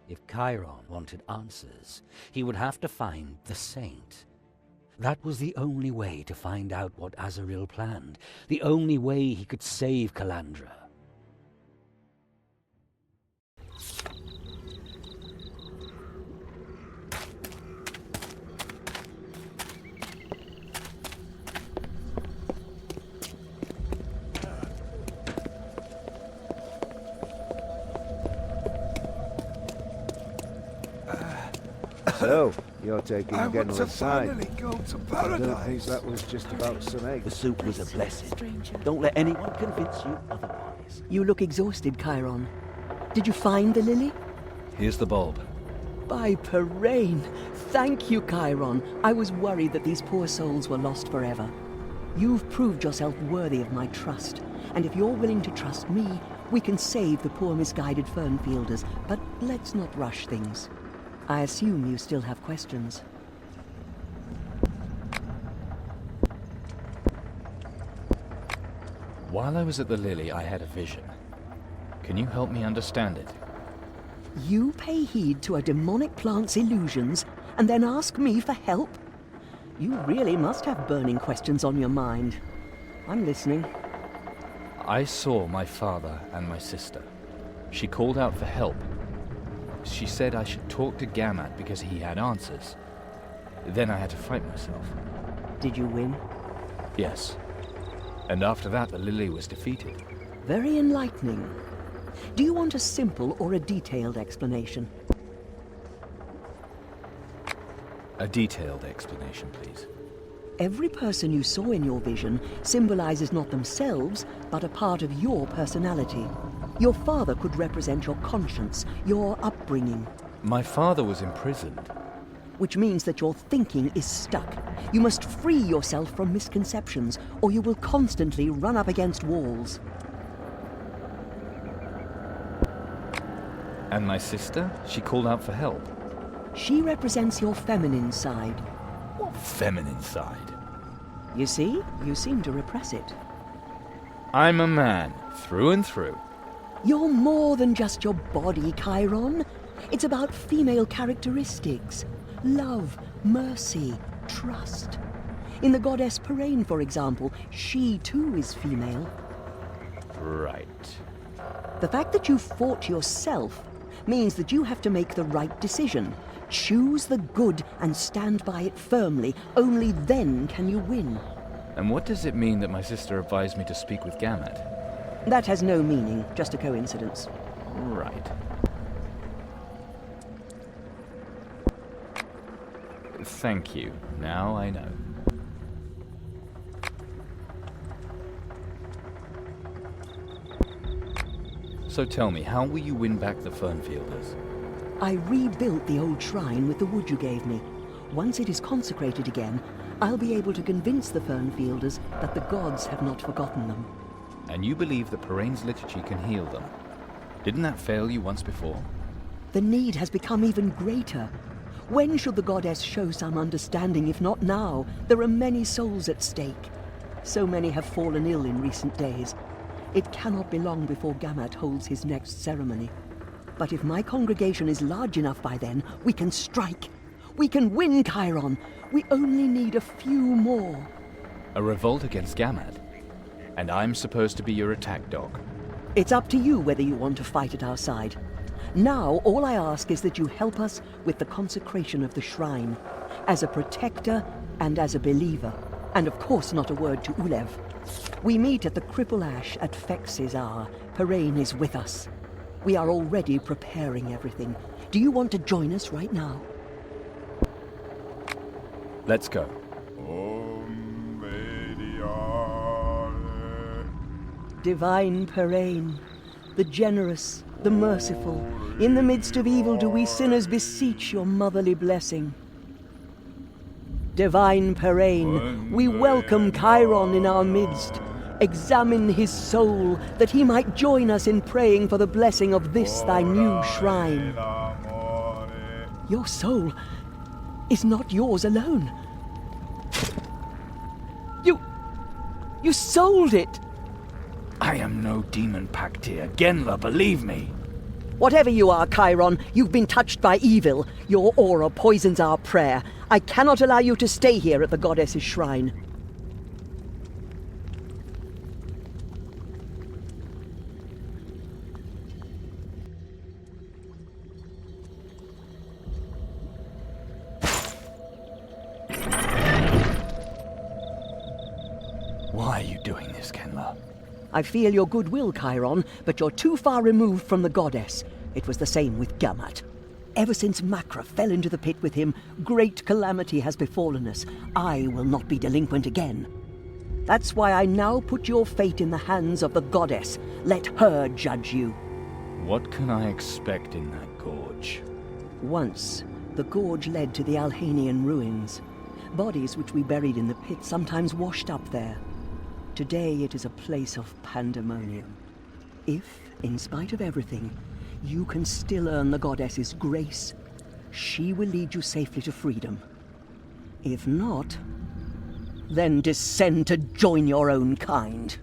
If Chiron wanted answers, he would have to find the saint. That was the only way to find out what Azaril planned, the only way he could save Calandra. So, you're taking I want to Genra's side. finally go to I don't think paradise. that was just about some eggs. The soup was a blessing. Don't let anyone convince you otherwise. You look exhausted, Chiron. Did you find the lily? Here's the bulb. By Parain! Thank you, Chiron. I was worried that these poor souls were lost forever. You've proved yourself worthy of my trust, and if you're willing to trust me, we can save the poor misguided Fernfielders, but let's not rush things. I assume you still have questions. While I was at the Lily, I had a vision. Can you help me understand it? You pay heed to a demonic plant's illusions, and then ask me for help? You really must have burning questions on your mind. I'm listening. I saw my father and my sister. She called out for help. She said I should talk to Gamat because he had answers. Then I had to fight myself. Did you win? Yes. And after that, the Lily was defeated. Very enlightening. Do you want a simple or a detailed explanation? A detailed explanation, please. Every person you saw in your vision symbolizes not themselves, but a part of your personality. Your father could represent your conscience, your upbringing. My father was imprisoned. Which means that your thinking is stuck. You must free yourself from misconceptions, or you will constantly run up against walls. And my sister? She called out for help. She represents your feminine side. What feminine side? You see? You seem to repress it. I'm a man, through and through. You're more than just your body, Chiron. It's about female characteristics. Love, mercy, trust. In the goddess Parain, for example, she too is female. Right. The fact that you fought yourself means that you have to make the right decision. Choose the good and stand by it firmly. Only then can you win. And what does it mean that my sister advised me to speak with Gamat? That has no meaning, just a coincidence. Right. Thank you. Now I know. So tell me, how will you win back the Fernfielders? I rebuilt the old shrine with the wood you gave me. Once it is consecrated again, I'll be able to convince the Fernfielders that the gods have not forgotten them. And you believe that Parain's liturgy can heal them. Didn't that fail you once before? The need has become even greater. When should the goddess show some understanding, if not now? There are many souls at stake. So many have fallen ill in recent days. It cannot be long before Gamat holds his next ceremony. But if my congregation is large enough by then, we can strike. We can win, Chiron. We only need a few more. A revolt against Gamat? And I'm supposed to be your attack dog? It's up to you whether you want to fight at our side. Now, all I ask is that you help us with the consecration of the shrine, as a protector and as a believer. And of course not a word to Ulev. We meet at the Cripple Ash at Fex's hour. Parain is with us. We are already preparing everything. Do you want to join us right now? Let's go. Om Divine Parain, the generous, the merciful, in the midst of evil do we sinners beseech your motherly blessing. Divine Parain, we welcome Chiron in our midst. Examine his soul, that he might join us in praying for the blessing of this thy new shrine. Your soul is not yours alone. You sold it! I am no demon Pactyr. Genla, believe me. Whatever you are, Chiron, you've been touched by evil. Your aura poisons our prayer. I cannot allow you to stay here at the goddess's shrine. Why are you doing this, Genla? I feel your goodwill, Chiron, but you're too far removed from the goddess. It was the same with Gamat. Ever since Macra fell into the pit with him, great calamity has befallen us. I will not be delinquent again. That's why I now put your fate in the hands of the goddess. Let her judge you. What can I expect in that gorge? Once, the gorge led to the Alhanian ruins. Bodies which we buried in the pit sometimes washed up there. Today it is a place of pandemonium. If, in spite of everything, you can still earn the goddess's grace, she will lead you safely to freedom. If not, then descend to join your own kind.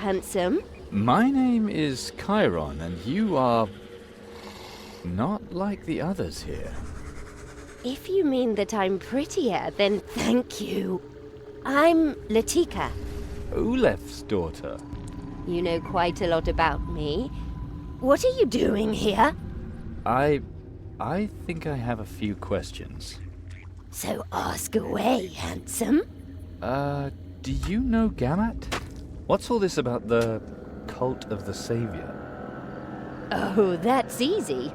handsome? My name is Chiron, and you are not like the others here. If you mean that I'm prettier, then thank you. I'm Latika. Ulef's daughter. You know quite a lot about me. What are you doing here? I think I have a few questions. So ask away, handsome. Do you know Gamat? What's all this about the cult of the Savior? Oh, that's easy.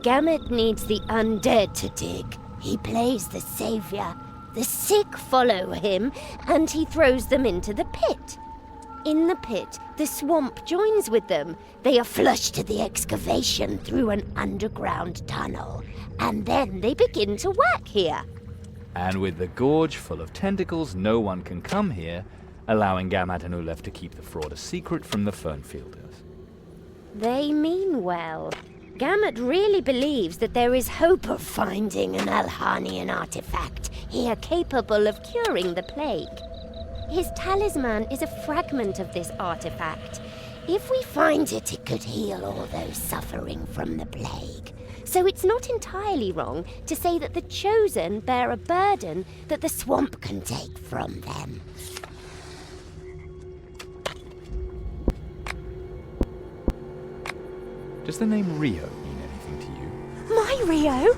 Gamet needs the undead to dig. He plays the savior. The sick follow him, and he throws them into the pit. In the pit, the swamp joins with them. They are flushed to the excavation through an underground tunnel, and then they begin to work here. And with the gorge full of tentacles, no one can come here, allowing Gamat and Ulef to keep the fraud a secret from the Fernfielders. They mean well. Gamet really believes that there is hope of finding an Alhanian artifact here capable of curing the plague. His talisman is a fragment of this artifact. If we find it, it could heal all those suffering from the plague. So it's not entirely wrong to say that the Chosen bear a burden that the swamp can take from them. Does the name Rio mean anything to you? My Rio?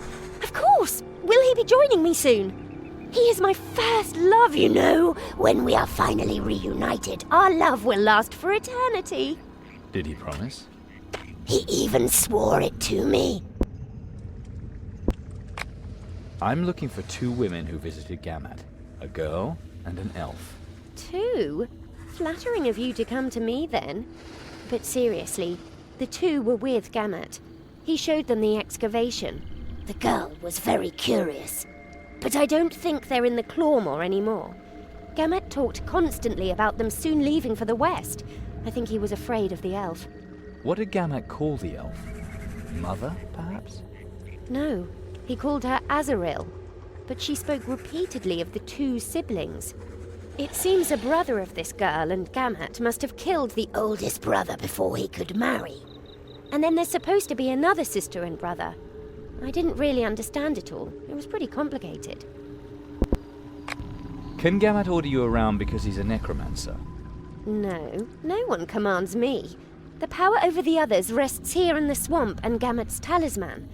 Of course! Will he be joining me soon? He is my first love, you know. When we are finally reunited, our love will last for eternity. Did he promise? He even swore it to me. I'm looking for 2 women who visited Gamat. A girl and an elf. 2? Flattering of you to come to me, then. But seriously, the 2 were with Gamat. He showed them the excavation. The girl was very curious. But I don't think they're in the Clawmore anymore. Gamet talked constantly about them soon leaving for the west. I think he was afraid of the elf. What did Gamat call the elf? Mother, perhaps? No, he called her Azaril. But she spoke repeatedly of the 2 siblings. It seems a brother of this girl and Gamat must have killed the oldest brother before he could marry. And then there's supposed to be another sister and brother. I didn't really understand it all. It was pretty complicated. Can Gamat order you around because he's a necromancer? No, no one commands me. The power over the others rests here in the swamp and Gamat's talisman.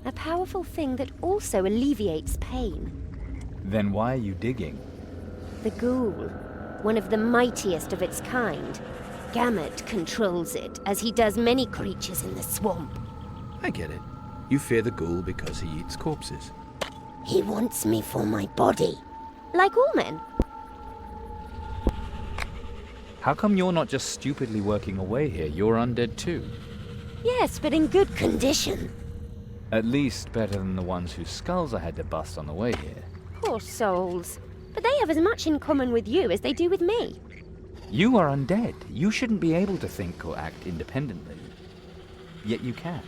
A powerful thing that also alleviates pain. Then why are you digging? The ghoul, one of the mightiest of its kind. Gamet controls it, as he does many creatures in the swamp. I get it. You fear the ghoul because he eats corpses. He wants me for my body. Like all men. How come you're not just stupidly working away here? You're undead too. Yes, but in good condition. At least better than the ones whose skulls I had to bust on the way here. Poor souls. But they have as much in common with you as they do with me. You are undead. You shouldn't be able to think or act independently. Yet you can.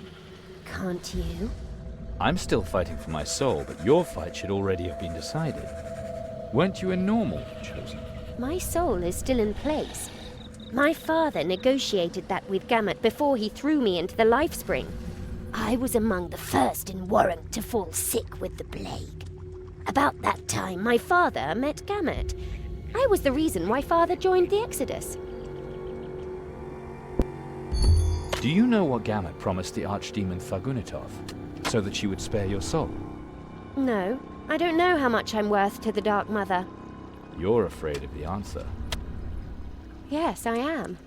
Can't you? I'm still fighting for my soul, but your fight should already have been decided. Weren't you a normal Chosen? My soul is still in place. My father negotiated that with Gamet before he threw me into the life spring. I was among the first in Warrant to fall sick with the plague. About that time, my father met Gamet. I was the reason why father joined the Exodus. Do you know what Gamet promised the Archdemon Thargunitov, so that she would spare your soul? No, I don't know how much I'm worth to the Dark Mother. You're afraid of the answer. Yes, I am.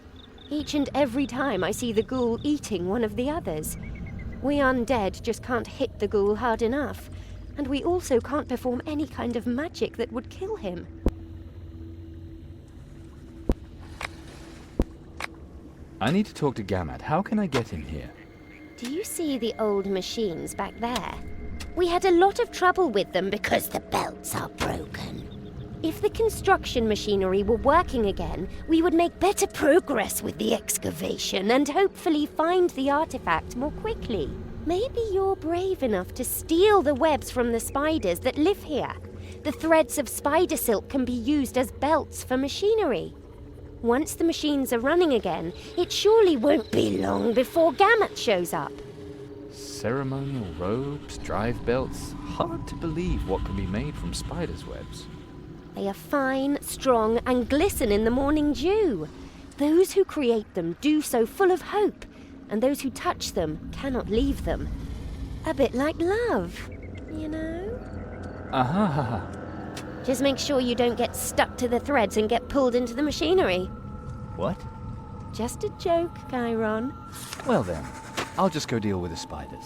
Each and every time I see the ghoul eating one of the others. We undead just can't hit the ghoul hard enough, and we also can't perform any kind of magic that would kill him. I need to talk to Gamat. How can I get in here? Do you see the old machines back there? We had a lot of trouble with them because the belts are broken. If the construction machinery were working again, we would make better progress with the excavation and hopefully find the artifact more quickly. Maybe you're brave enough to steal the webs from the spiders that live here. The threads of spider silk can be used as belts for machinery. Once the machines are running again, it surely won't be long before Gamut shows up. Ceremonial robes, drive belts. Hard to believe what can be made from spiders' webs. They are fine, strong, and glisten in the morning dew. Those who create them do so full of hope, and those who touch them cannot leave them. A bit like love, you know? Aha! Just make sure you don't get stuck to the threads and get pulled into the machinery. What? Just a joke, Chiron. Well then, I'll just go deal with the spiders.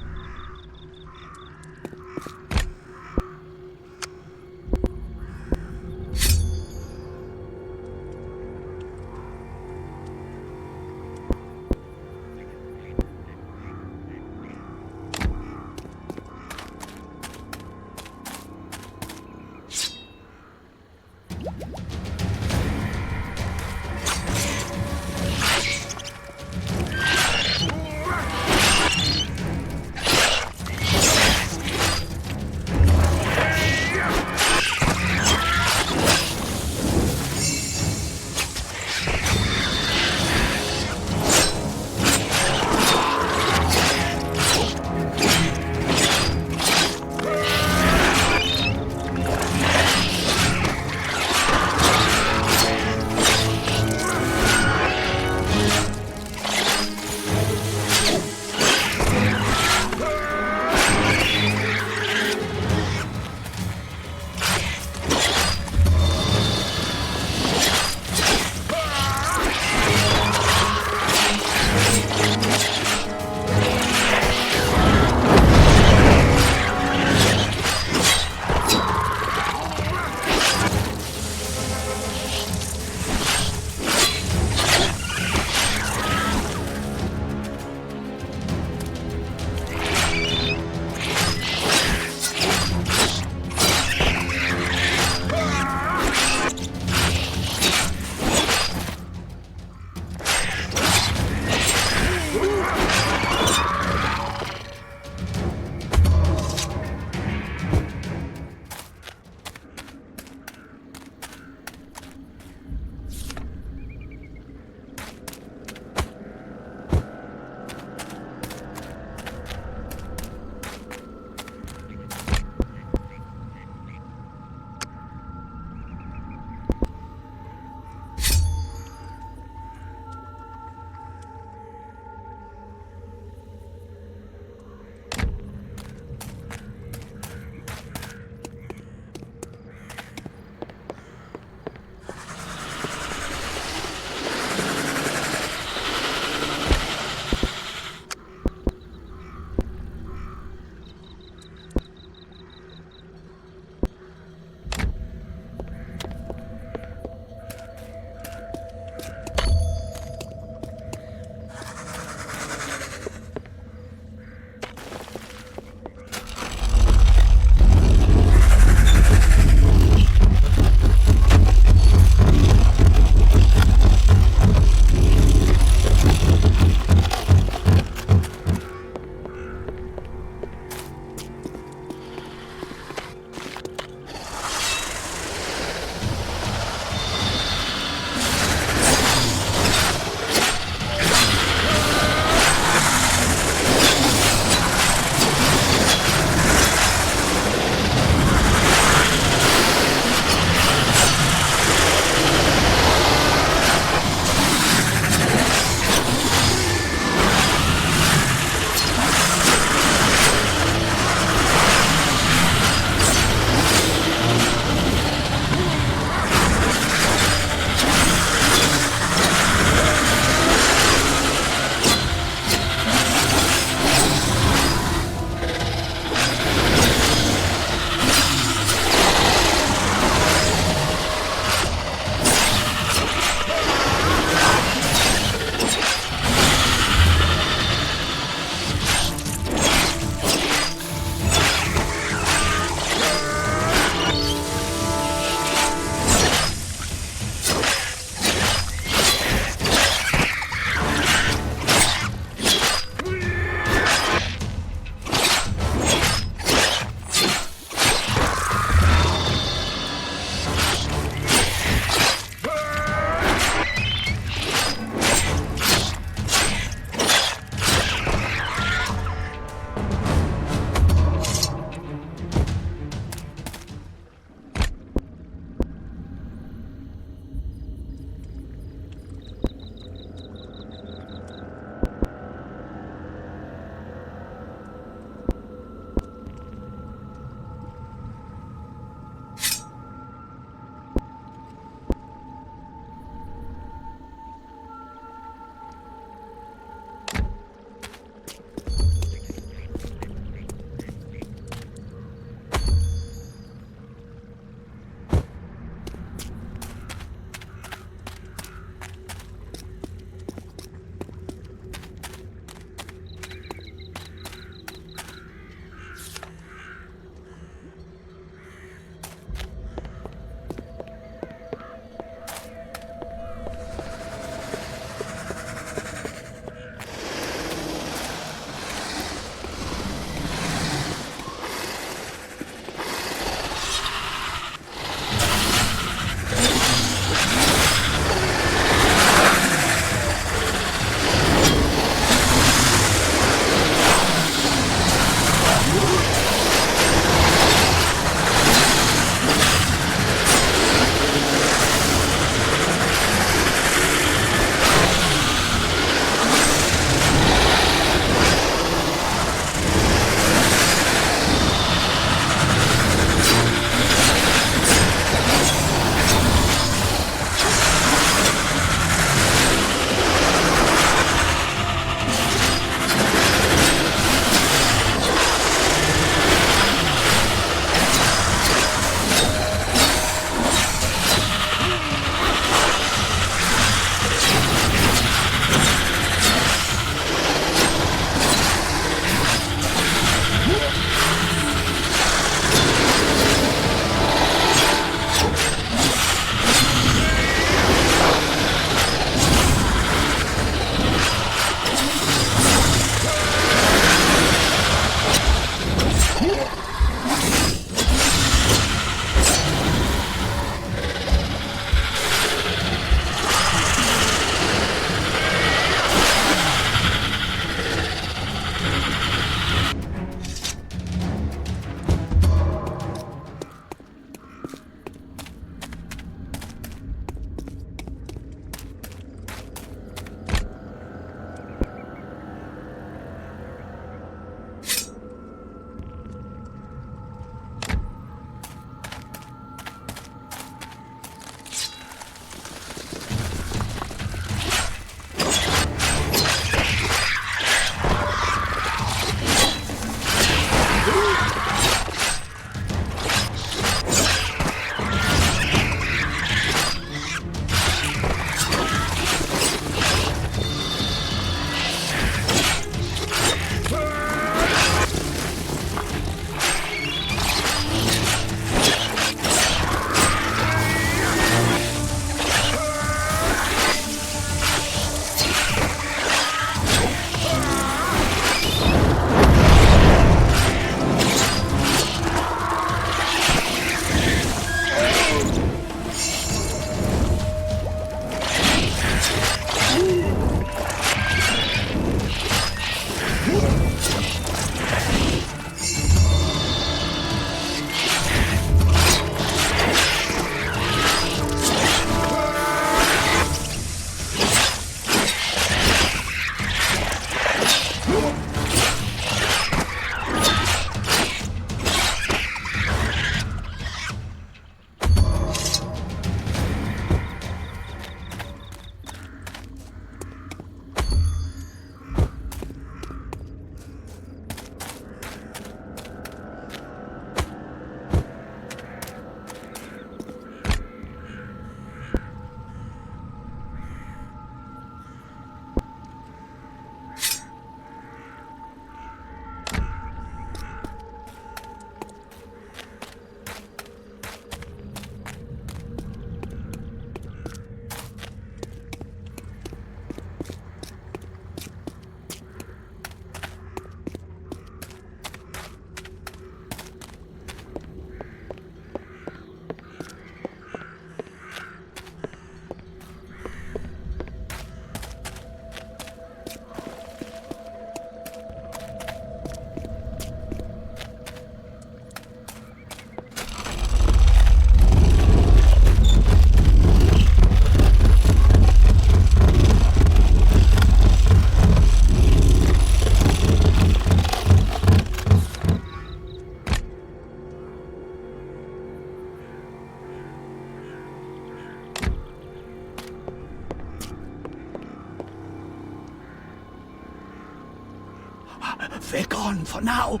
They're gone for now,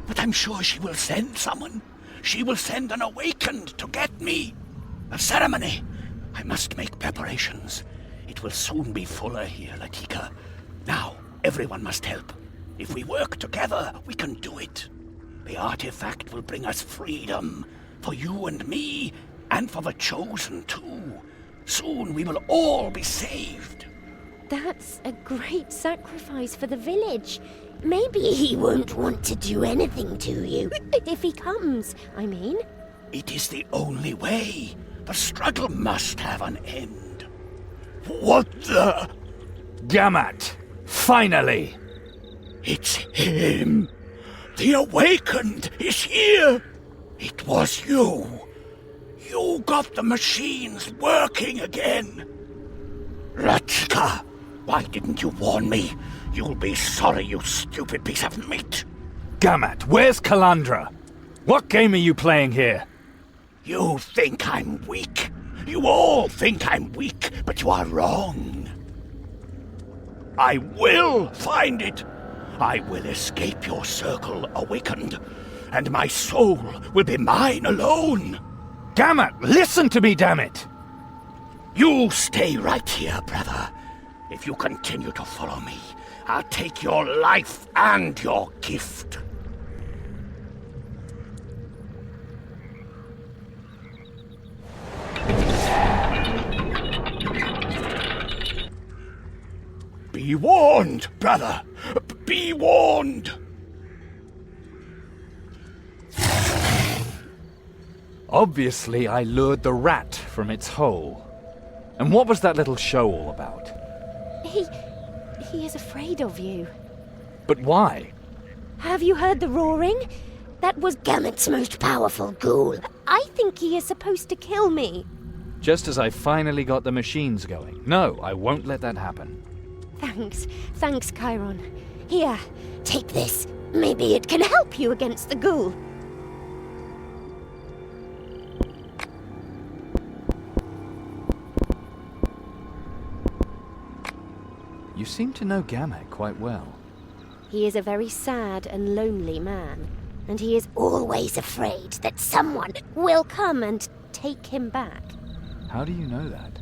but I'm sure she will send someone. She will send an awakened to get me. A ceremony. I must make preparations. It will soon be fuller here, Latika. Now, everyone must help. If we work together, we can do it. The artifact will bring us freedom. For you and me, and for the Chosen too. Soon we will all be saved. That's a great sacrifice for the village. Maybe he won't want to do anything to you. If he comes, I mean. It is the only way. The struggle must have an end. What the? Gamat! Finally! It's him. The Awakened is here. It was you. You got the machines working again. Latika, why didn't you warn me? You'll be sorry, you stupid piece of meat. Gamat, where's Kalandra? What game are you playing here? You think I'm weak. You all think I'm weak, but you are wrong. I will find it. I will escape your circle, Awakened, and my soul will be mine alone. Gamat, listen to me, damn it! You stay right here, brother. If you continue to follow me, I'll take your life and your gift. Be warned, brother. Be warned. Obviously, I lured the rat from its hole. And what was that little show all about? He is afraid of you. But why? Have you heard the roaring? That was Gamet's most powerful ghoul. I think he is supposed to kill me. Just as I finally got the machines going. No, I won't let that happen. Thanks, Chiron. Here, take this. Maybe it can help you against the ghoul. You seem to know Gamet quite well. He is a very sad and lonely man, and he is always afraid that someone will come and take him back. How do you know that?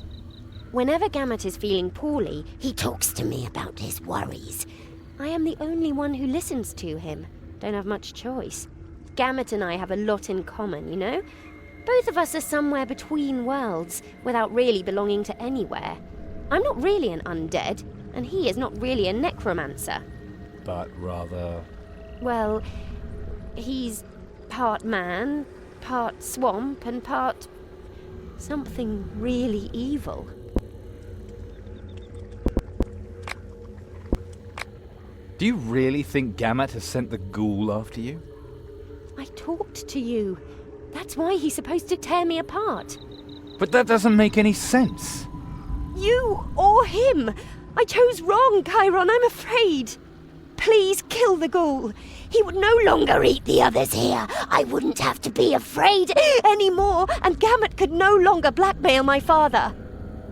Whenever Gamet is feeling poorly, he talks to me about his worries. I am the only one who listens to him. Don't have much choice. Gamet and I have a lot in common, you know? Both of us are somewhere between worlds, without really belonging to anywhere. I'm not really an undead, and he is not really a necromancer. But rather... Well, he's part man, part swamp, and part... something really evil. Do you really think Gamet has sent the ghoul after you? I talked to you. That's why he's supposed to tear me apart. But that doesn't make any sense. You or him. I chose wrong, Chiron, I'm afraid. Please kill the ghoul. He would no longer eat the others here. I wouldn't have to be afraid anymore, and Gamet could no longer blackmail my father.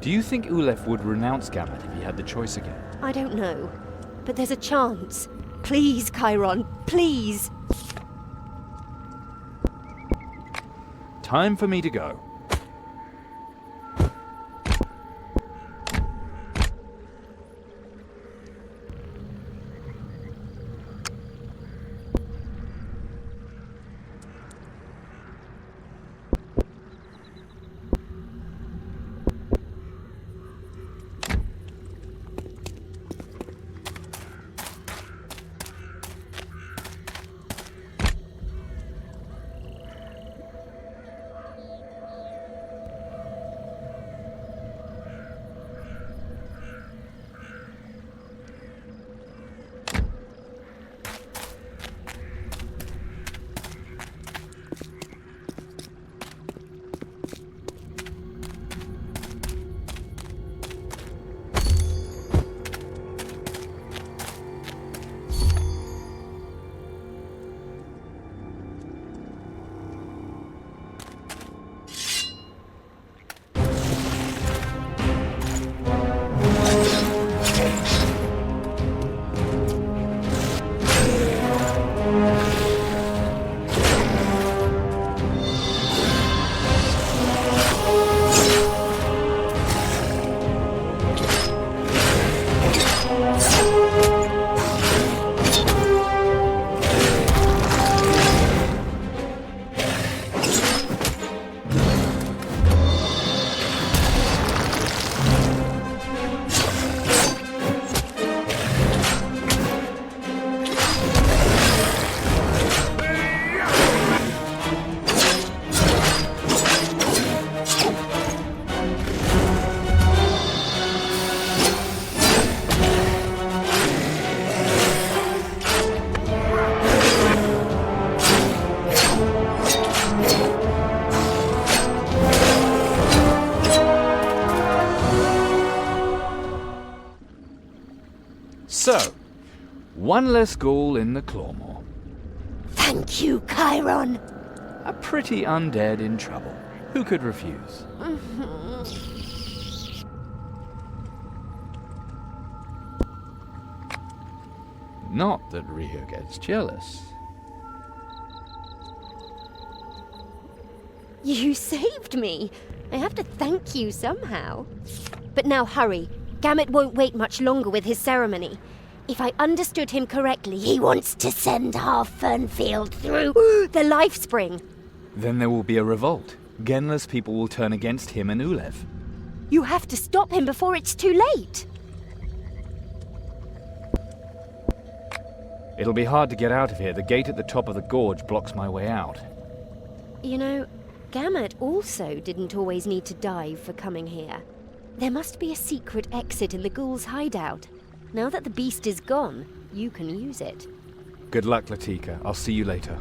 Do you think Ulef would renounce Gamet if he had the choice again? I don't know, but there's a chance. Please, Chiron, please. Time for me to go. So, one less ghoul in the Clawmore. Thank you, Chiron. A pretty undead in trouble. Who could refuse? Not that Rio gets jealous. You saved me. I have to thank you somehow. But now hurry. Gamut won't wait much longer with his ceremony. If I understood him correctly, he wants to send half Fernfield through the life spring. Then there will be a revolt. Genla's people will turn against him and Ulev. You have to stop him before it's too late. It'll be hard to get out of here. The gate at the top of the gorge blocks my way out. You know, Gamut also didn't always need to dive for coming here. There must be a secret exit in the ghoul's hideout. Now that the beast is gone, you can use it. Good luck, Latika. I'll see you later.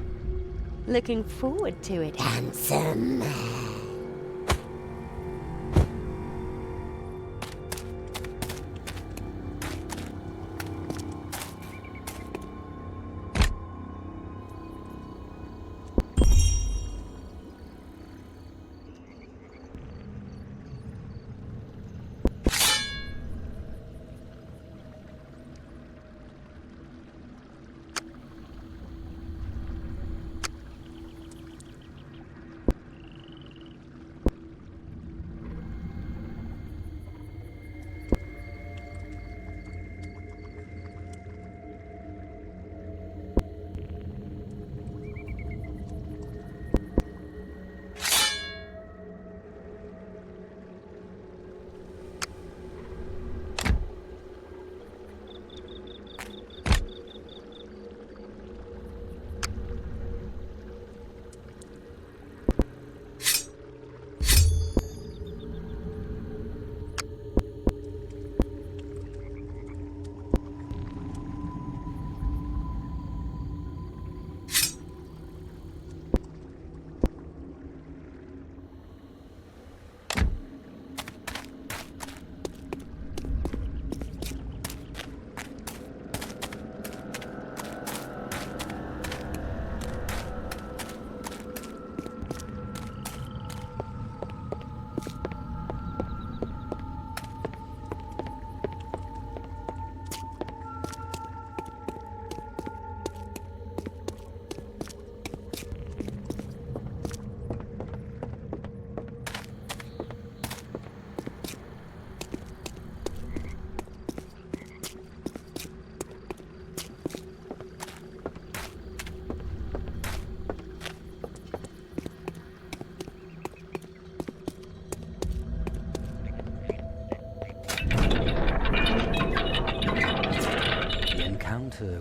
Looking forward to it, handsome.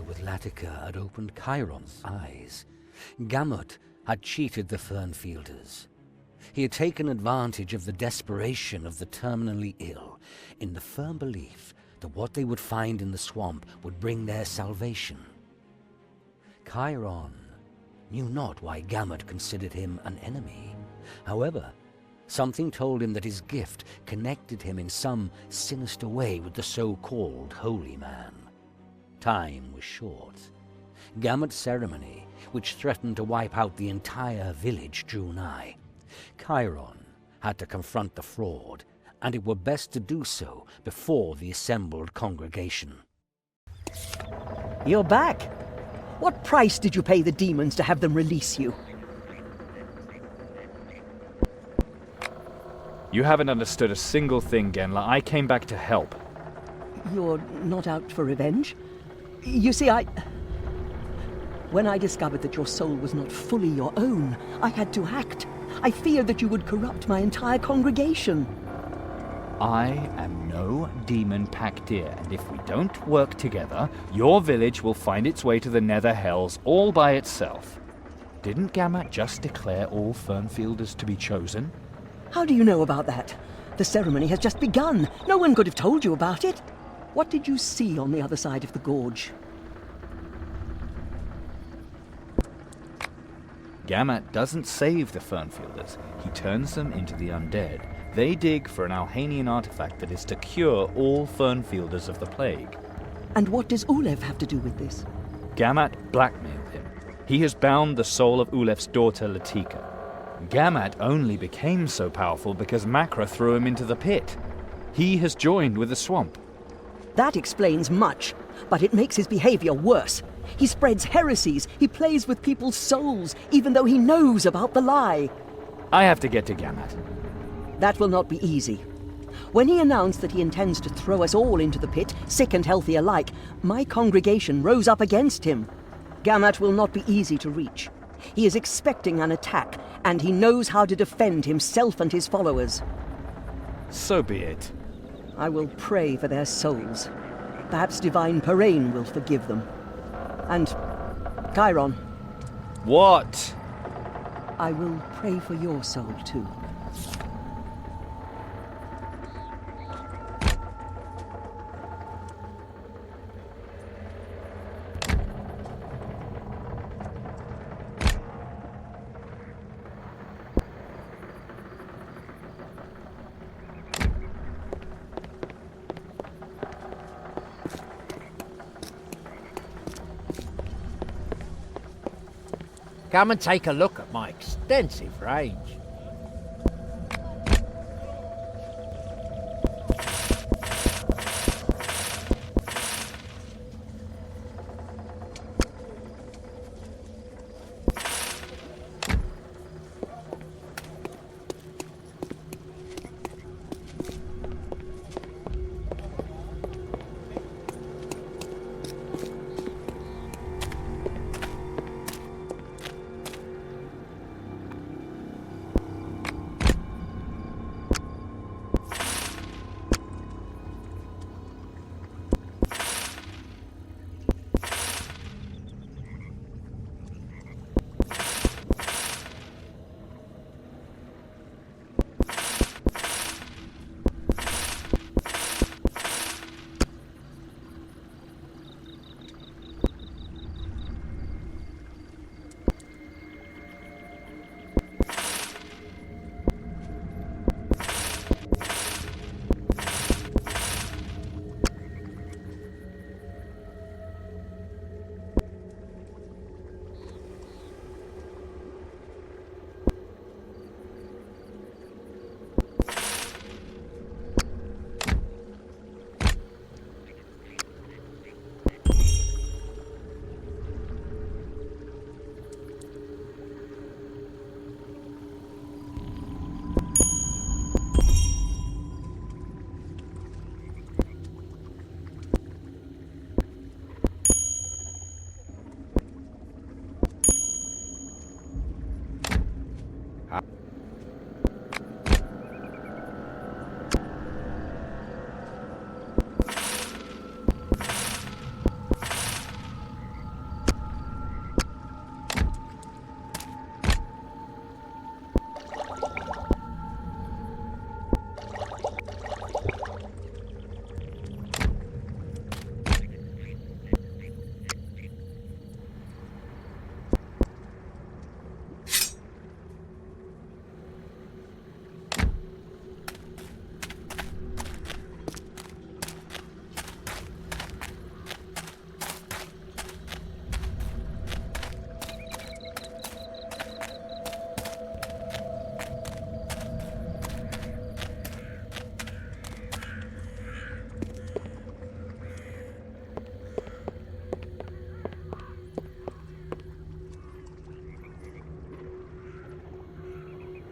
With Latika had opened Chiron's eyes. Gamut had cheated the Fernfielders. He had taken advantage of the desperation of the terminally ill, in the firm belief that what they would find in the swamp would bring their salvation. Chiron knew not why Gamut considered him an enemy. However, something told him that his gift connected him in some sinister way with the so-called Holy Man. Time was short. Gamut's ceremony, which threatened to wipe out the entire village, drew nigh. Chiron had to confront the fraud, and it were best to do so before the assembled congregation. You're back. What price did you pay the demons to have them release you? You haven't understood a single thing, Genla. I came back to help. You're not out for revenge? You see, when I discovered that your soul was not fully your own, I had to act. I feared that you would corrupt my entire congregation. I am no demon Pakdir, and if we don't work together, your village will find its way to the Nether Hells all by itself. Didn't Gamut just declare all Fernfielders to be chosen? How do you know about that? The ceremony has just begun. No one could have told you about it. What did you see on the other side of the gorge? Gamut doesn't save the Fernfielders. He turns them into the undead. They dig for an Alhanian artifact that is to cure all Fernfielders of the plague. And what does Ulev have to do with this? Gamat blackmailed him. He has bound the soul of Ulef's daughter, Latika. Gamat only became so powerful because Makra threw him into the pit. He has joined with the swamp. That explains much, but it makes his behavior worse. He spreads heresies, he plays with people's souls, even though he knows about the lie. I have to get to Gamat. That will not be easy. When he announced that he intends to throw us all into the pit, sick and healthy alike, my congregation rose up against him. Gamat will not be easy to reach. He is expecting an attack, and he knows how to defend himself and his followers. So be it. I will pray for their souls. Perhaps Divine Parain will forgive them. And Chiron. What? I will pray for your soul, too. Come and take a look at my extensive range.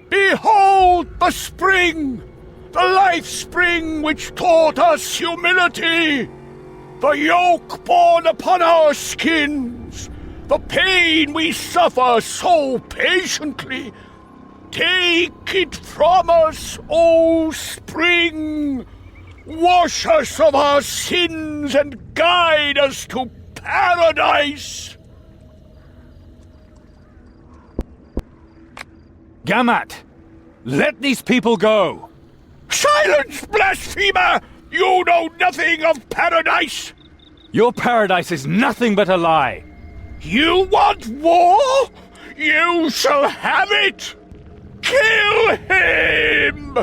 Behold the spring! The life spring which taught us humility! The yoke borne upon our skins! The pain we suffer so patiently! Take it from us, O spring! Wash us of our sins and guide us to paradise! Gamat! Let these people go! Silence, blasphemer! You know nothing of paradise! Your paradise is nothing but a lie! You want war? You shall have it! Kill him!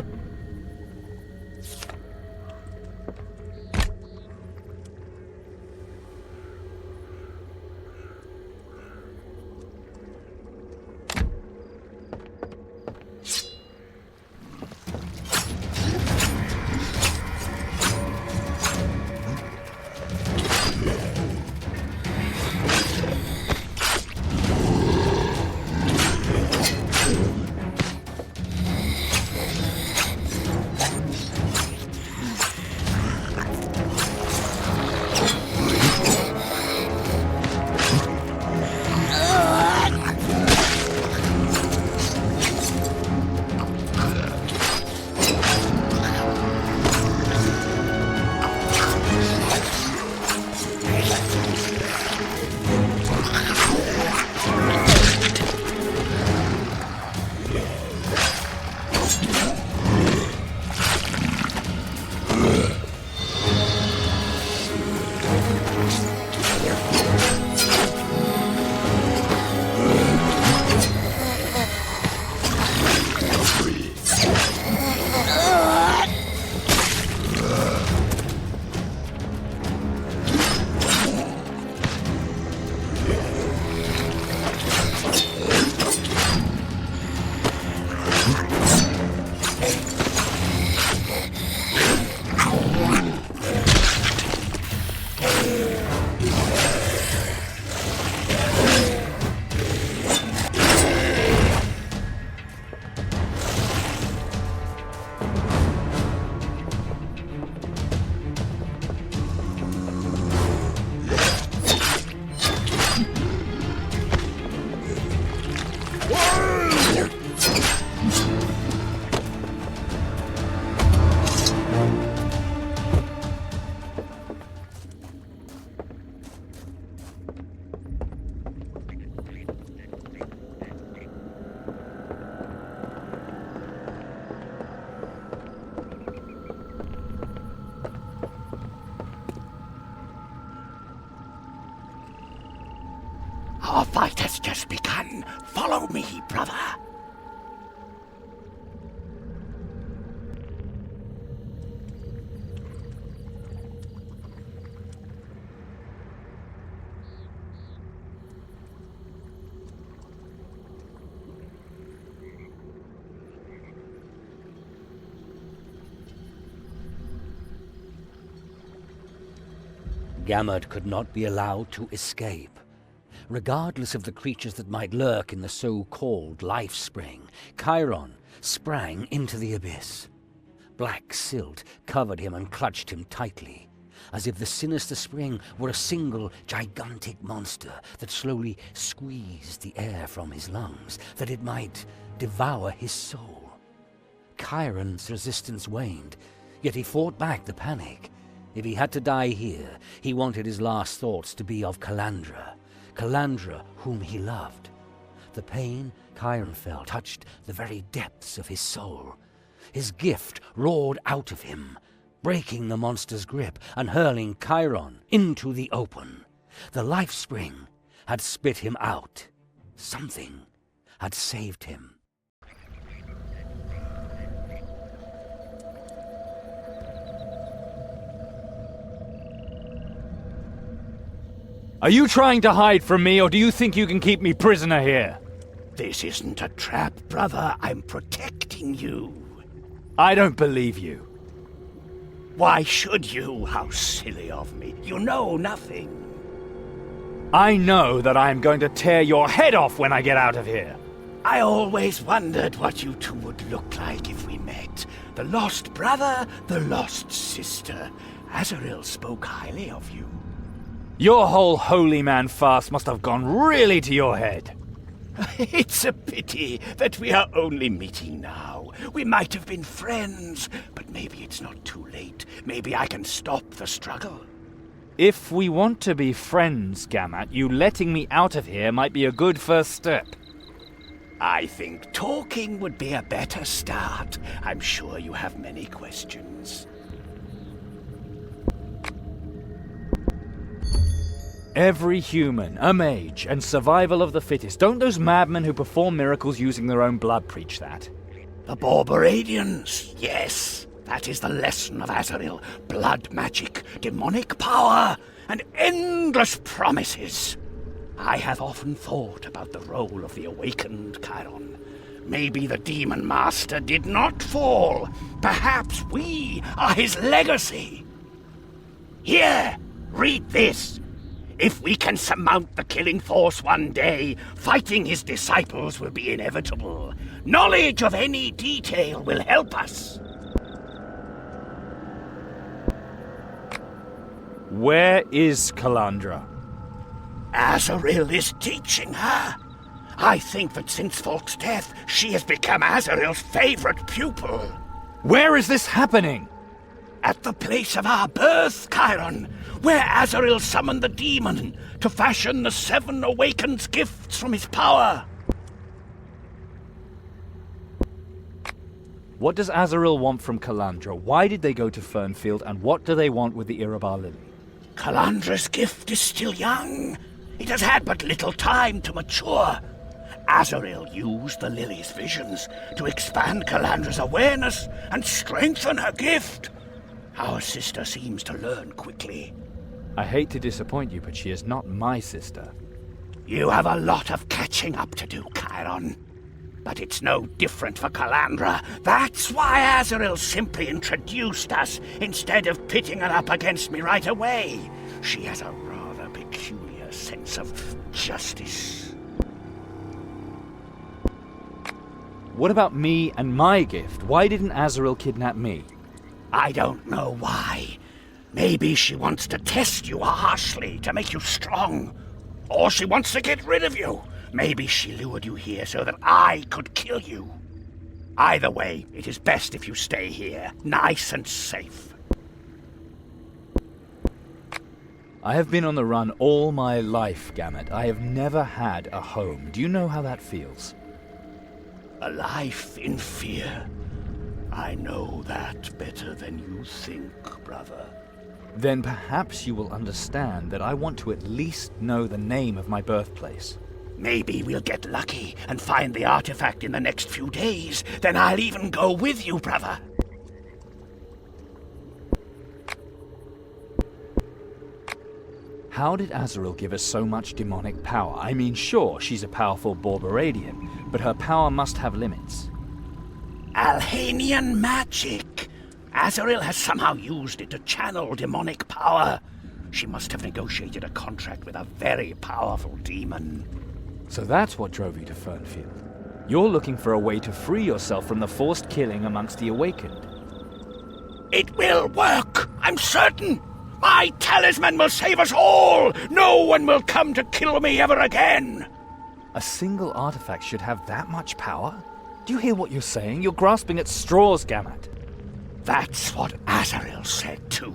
Our fight has just begun. Follow me, brother. Gamad could not be allowed to escape. Regardless of the creatures that might lurk in the so-called life spring, Chiron sprang into the abyss. Black silt covered him and clutched him tightly, as if the sinister spring were a single gigantic monster that slowly squeezed the air from his lungs, that it might devour his soul. Chiron's resistance waned, yet he fought back the panic. If he had to die here, he wanted his last thoughts to be of Calandra whom he loved. The pain Chiron felt touched the very depths of his soul. His gift roared out of him, breaking the monster's grip and hurling Chiron into the open. The life spring had spit him out. Something had saved him. Are you trying to hide from me, or do you think you can keep me prisoner here? This isn't a trap, brother. I'm protecting you. I don't believe you. Why should you? How silly of me. You know nothing. I know that I am going to tear your head off when I get out of here. I always wondered what you two would look like if we met. The lost brother, the lost sister. Azrael spoke highly of you. Your whole holy man farce must have gone really to your head. It's a pity that we are only meeting now. We might have been friends, but maybe it's not too late. Maybe I can stop the struggle. If we want to be friends, Gamat, you letting me out of here might be a good first step. I think talking would be a better start. I'm sure you have many questions. Every human, a mage, and survival of the fittest. Don't those madmen who perform miracles using their own blood preach that? The Borberadians, yes. That is the lesson of Azrael. Blood magic, demonic power, and endless promises. I have often thought about the role of the awakened Chiron. Maybe the demon master did not fall. Perhaps we are his legacy. Here, read this. If we can surmount the killing force one day, fighting his disciples will be inevitable. Knowledge of any detail will help us. Where is Calandra? Azrael is teaching her. I think that since Folk's death, she has become Azrael's favorite pupil. Where is this happening? At the place of our birth, Chiron, where Azrael summoned the demon to fashion the 7 awakened gifts from his power. What does Azrael want from Calandra? Why did they go to Fernfield, and what do they want with the Irabar Lily? Calandra's gift is still young. It has had but little time to mature. Azrael used the lily's visions to expand Calandra's awareness and strengthen her gift. Our sister seems to learn quickly. I hate to disappoint you, but she is not my sister. You have a lot of catching up to do, Chiron. But it's no different for Calandra. That's why Azrael simply introduced us instead of pitting her up against me right away. She has a rather peculiar sense of justice. What about me and my gift? Why didn't Azrael kidnap me? I don't know why. Maybe she wants to test you harshly to make you strong. Or she wants to get rid of you. Maybe she lured you here so that I could kill you. Either way, it is best if you stay here, nice and safe. I have been on the run all my life, Gamut. I have never had a home. Do you know how that feels? A life in fear. I know that better than you think, brother. Then perhaps you will understand that I want to at least know the name of my birthplace. Maybe we'll get lucky and find the artifact in the next few days. Then I'll even go with you, brother. How did Azrael give us so much demonic power? I mean, sure, she's a powerful Borberadian, but her power must have limits. Alhanian magic. Azrael has somehow used it to channel demonic power. She must have negotiated a contract with a very powerful demon. So that's what drove you to Fernfield. You're looking for a way to free yourself from the forced killing amongst the Awakened. It will work, I'm certain. My talisman will save us all! No one will come to kill me ever again! A single artifact should have that much power? Do you hear what you're saying? You're grasping at straws, Gammat. That's what Azrael said too.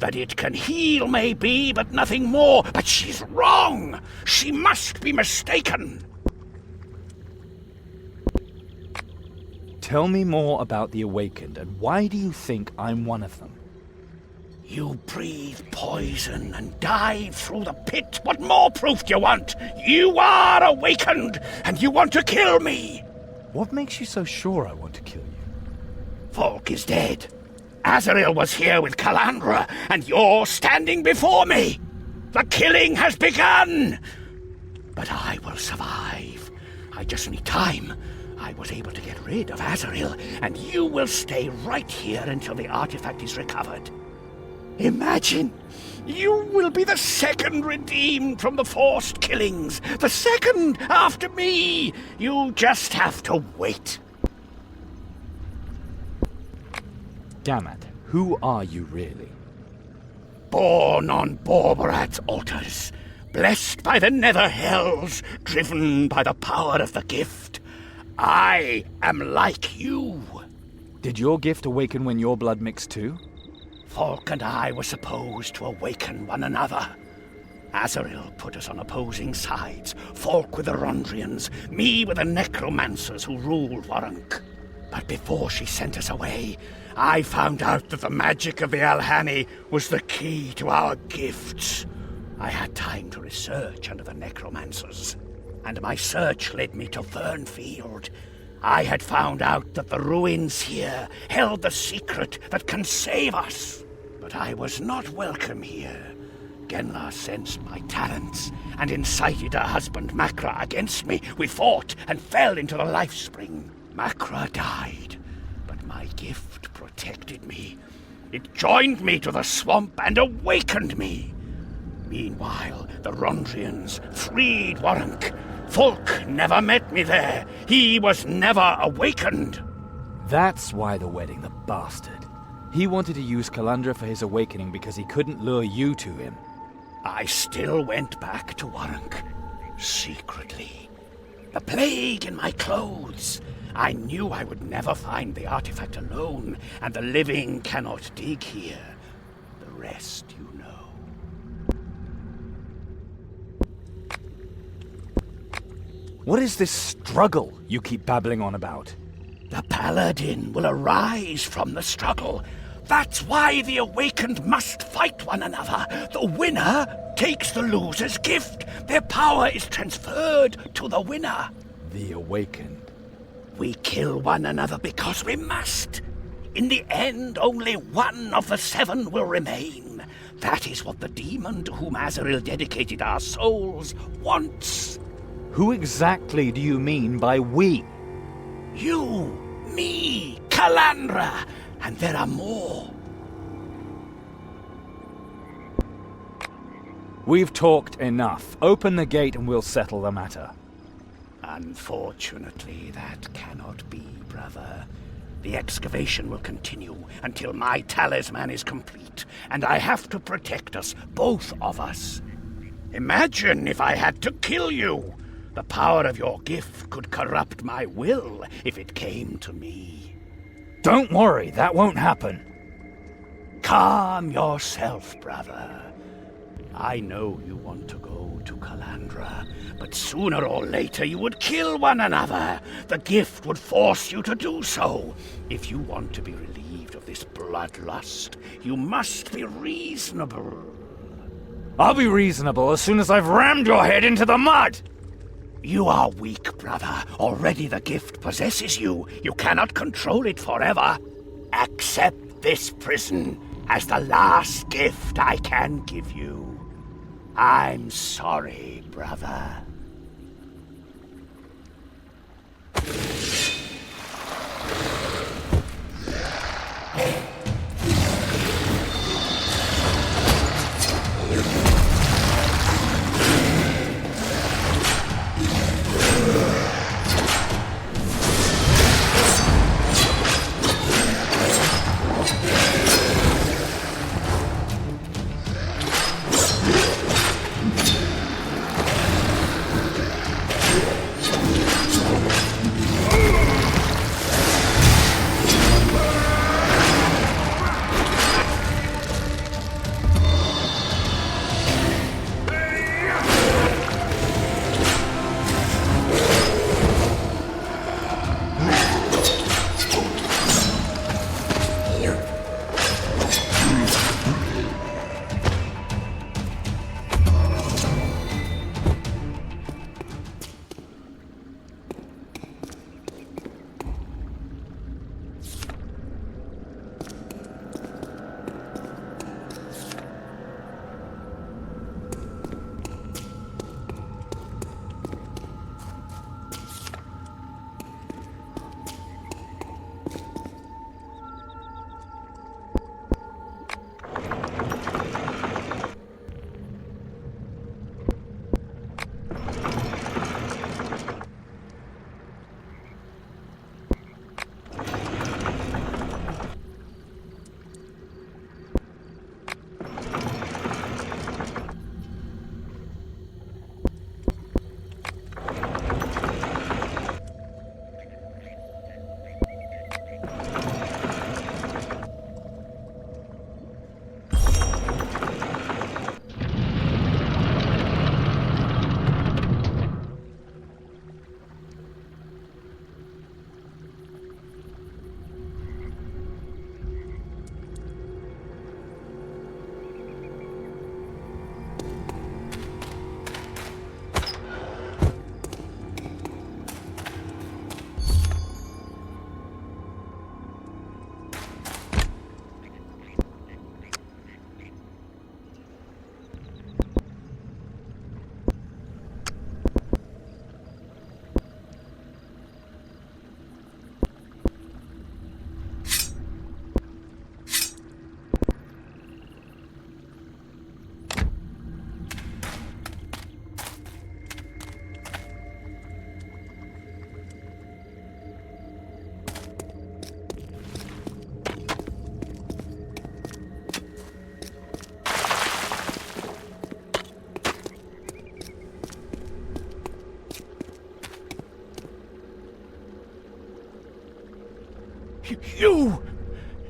That it can heal, maybe, but nothing more. But she's wrong! She must be mistaken! Tell me more about the Awakened, and why do you think I'm one of them? You breathe poison and dive through the pit. What more proof do you want? You are awakened, and you want to kill me! What makes you so sure I want to kill you? Volk is dead. Azrael was here with Calandra, and you're standing before me. The killing has begun! But I will survive. I just need time. I was able to get rid of Azrael, and you will stay right here until the artifact is recovered. Imagine, you will be the second redeemed from the forced killings. The second after me. You just have to wait. Gammat, who are you really? Born on Borberad's altars, blessed by the nether hells, driven by the power of the gift. I am like you. Did your gift awaken when your blood mixed too? Volk and I were supposed to awaken one another. Azrael put us on opposing sides, Volk with the Rondrians, me with the necromancers who ruled Warunk. But before she sent us away, I found out that the magic of the Alhani was the key to our gifts. I had time to research under the necromancers, and my search led me to Fernfield. I had found out that the ruins here held the secret that can save us. But I was not welcome here. Genla sensed my talents and incited her husband Makra against me. We fought and fell into the life spring. Makra died, but my gift protected me. It joined me to the swamp and awakened me. Meanwhile, the Rondrians freed Warunk. Volk never met me there. He was never awakened. That's why the wedding, the bastard. He wanted to use Calandra for his awakening because he couldn't lure you to him. I still went back to Warunk, secretly. The plague in my clothes. I knew I would never find the artifact alone, and the living cannot dig here. The rest you know. What is this struggle you keep babbling on about? The Paladin will arise from the struggle. That's why the Awakened must fight one another. The winner takes the loser's gift. Their power is transferred to the winner. The Awakened. We kill one another because we must. In the end, only one of the 7 will remain. That is what the demon to whom Azrael dedicated our souls wants. Who exactly do you mean by we? You, me, Calandra, and there are more. We've talked enough. Open the gate and we'll settle the matter. Unfortunately, that cannot be, brother. The excavation will continue until my talisman is complete, and I have to protect us, both of us. Imagine if I had to kill you. The power of your gift could corrupt my will if it came to me. Don't worry, that won't happen. Calm yourself, brother. I know you want to go to Calandra, but sooner or later you would kill one another. The gift would force you to do so. If you want to be relieved of this bloodlust, you must be reasonable. I'll be reasonable as soon as I've rammed your head into the mud! You are weak, brother. Already the gift possesses you. You cannot control it forever. Accept this prison as the last gift I can give you. I'm sorry, brother.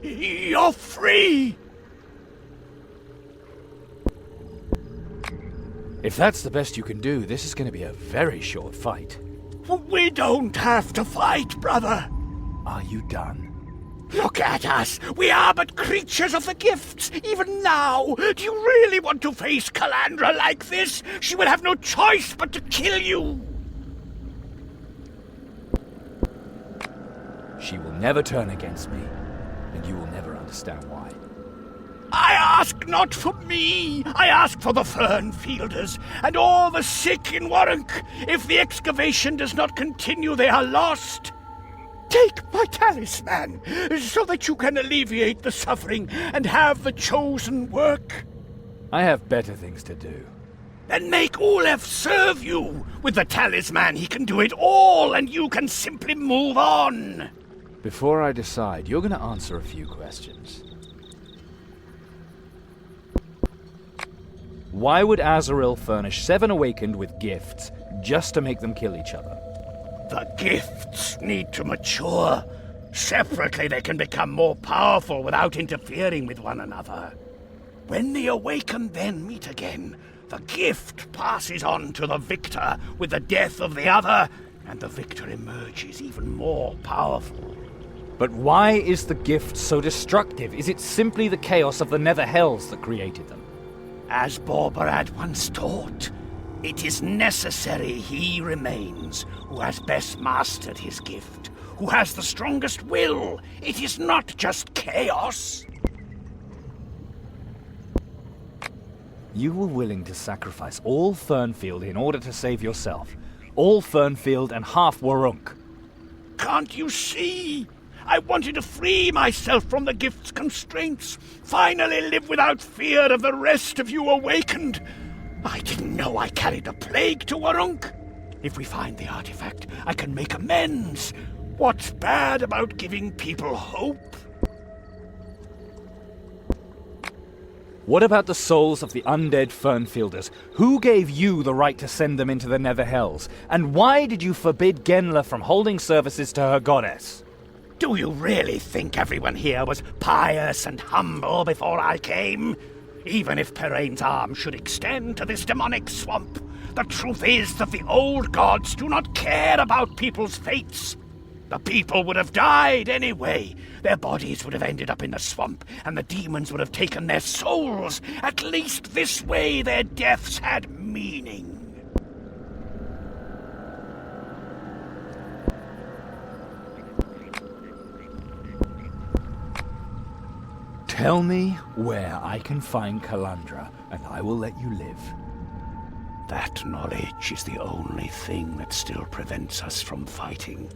You're free! If that's the best you can do, this is going to be a very short fight. We don't have to fight, brother. Are you done? Look at us! We are but creatures of the gifts, even now! Do you really want to face Calandra like this? She will have no choice but to kill you! She will never turn against me, and you will never understand why. I ask not for me! I ask for the Fernfielders, and all the sick in Warwick! If the excavation does not continue, they are lost! Take my talisman, so that you can alleviate the suffering and have the chosen work. I have better things to do. Then make Olaf serve you! With the talisman he can do it all, and you can simply move on! Before I decide, you're going to answer a few questions. Why would Azrael furnish 7 Awakened with gifts just to make them kill each other? The gifts need to mature. Separately, they can become more powerful without interfering with one another. When the Awakened then meet again, the gift passes on to the victor with the death of the other, and the victor emerges even more powerful. But why is the gift so destructive? Is it simply the chaos of the Nether Hells that created them? As Borbarad once taught, It is necessary he remains who has best mastered his gift, who has the strongest will. It is not just chaos. You were willing to sacrifice all Fernfield in order to save yourself. All Fernfield and half Warunk. Can't you see? I wanted to free myself from the gift's constraints. Finally live without fear of the rest of you awakened. I didn't know I carried the plague to Warunk. If we find the artifact, I can make amends. What's bad about giving people hope? What about the souls of the undead Fernfielders? Who gave you the right to send them into the Nether Hells? And why did you forbid Genla from holding services to her goddess? Do you really think everyone here was pious and humble before I came? Even if Peraine's arm should extend to this demonic swamp, the truth is that the old gods do not care about people's fates. The people would have died anyway. Their bodies would have ended up in the swamp, and the demons would have taken their souls. At least this way their deaths had meaning. Tell me where I can find Kalandra, and I will let you live. That knowledge is the only thing that still prevents us from fighting.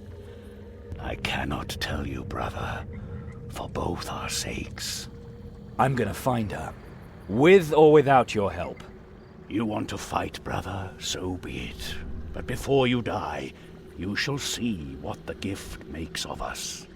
I cannot tell you, brother, for both our sakes. I'm gonna find her, with or without your help. You want to fight, brother, so be it. But before you die, you shall see what the gift makes of us.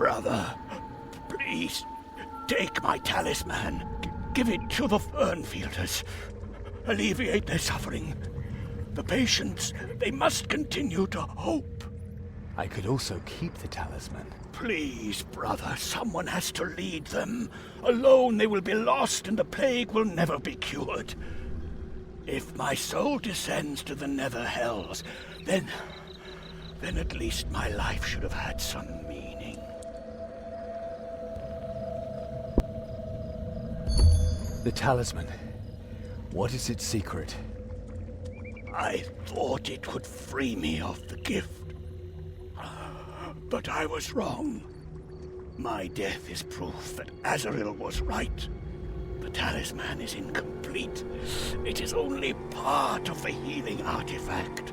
brother. Please, take my talisman. Give it to the Fernfielders. Alleviate their suffering. The patients, they must continue to hope. I could also keep the talisman. Please, brother, someone has to lead them. Alone they will be lost and the plague will never be cured. If my soul descends to the nether hells, then at least my life should have had some meaning. The talisman. What is its secret? I thought it would free me of the gift. But I was wrong. My death is proof that Azrael was right. The talisman is incomplete. It is only part of the healing artifact.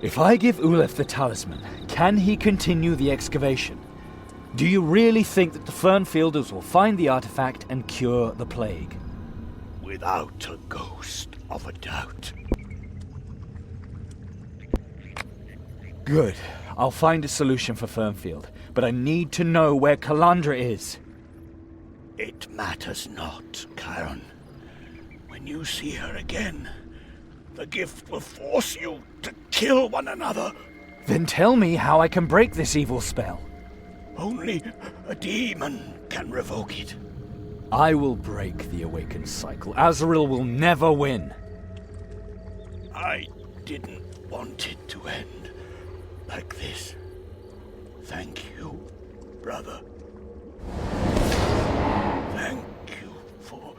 If I give Ulef the talisman, can he continue the excavation? Do you really think that the Fernfielders will find the artifact and cure the plague? Without a ghost of a doubt. Good. I'll find a solution for Fernfield, but I need to know where Calandra is. It matters not, Chiron. When you see her again, the gift will force you to kill one another. Then tell me how I can break this evil spell. Only a demon can revoke it. I will break the awakened cycle. Azrael will never win. I didn't want it to end like this. Thank you, brother. Thank you for...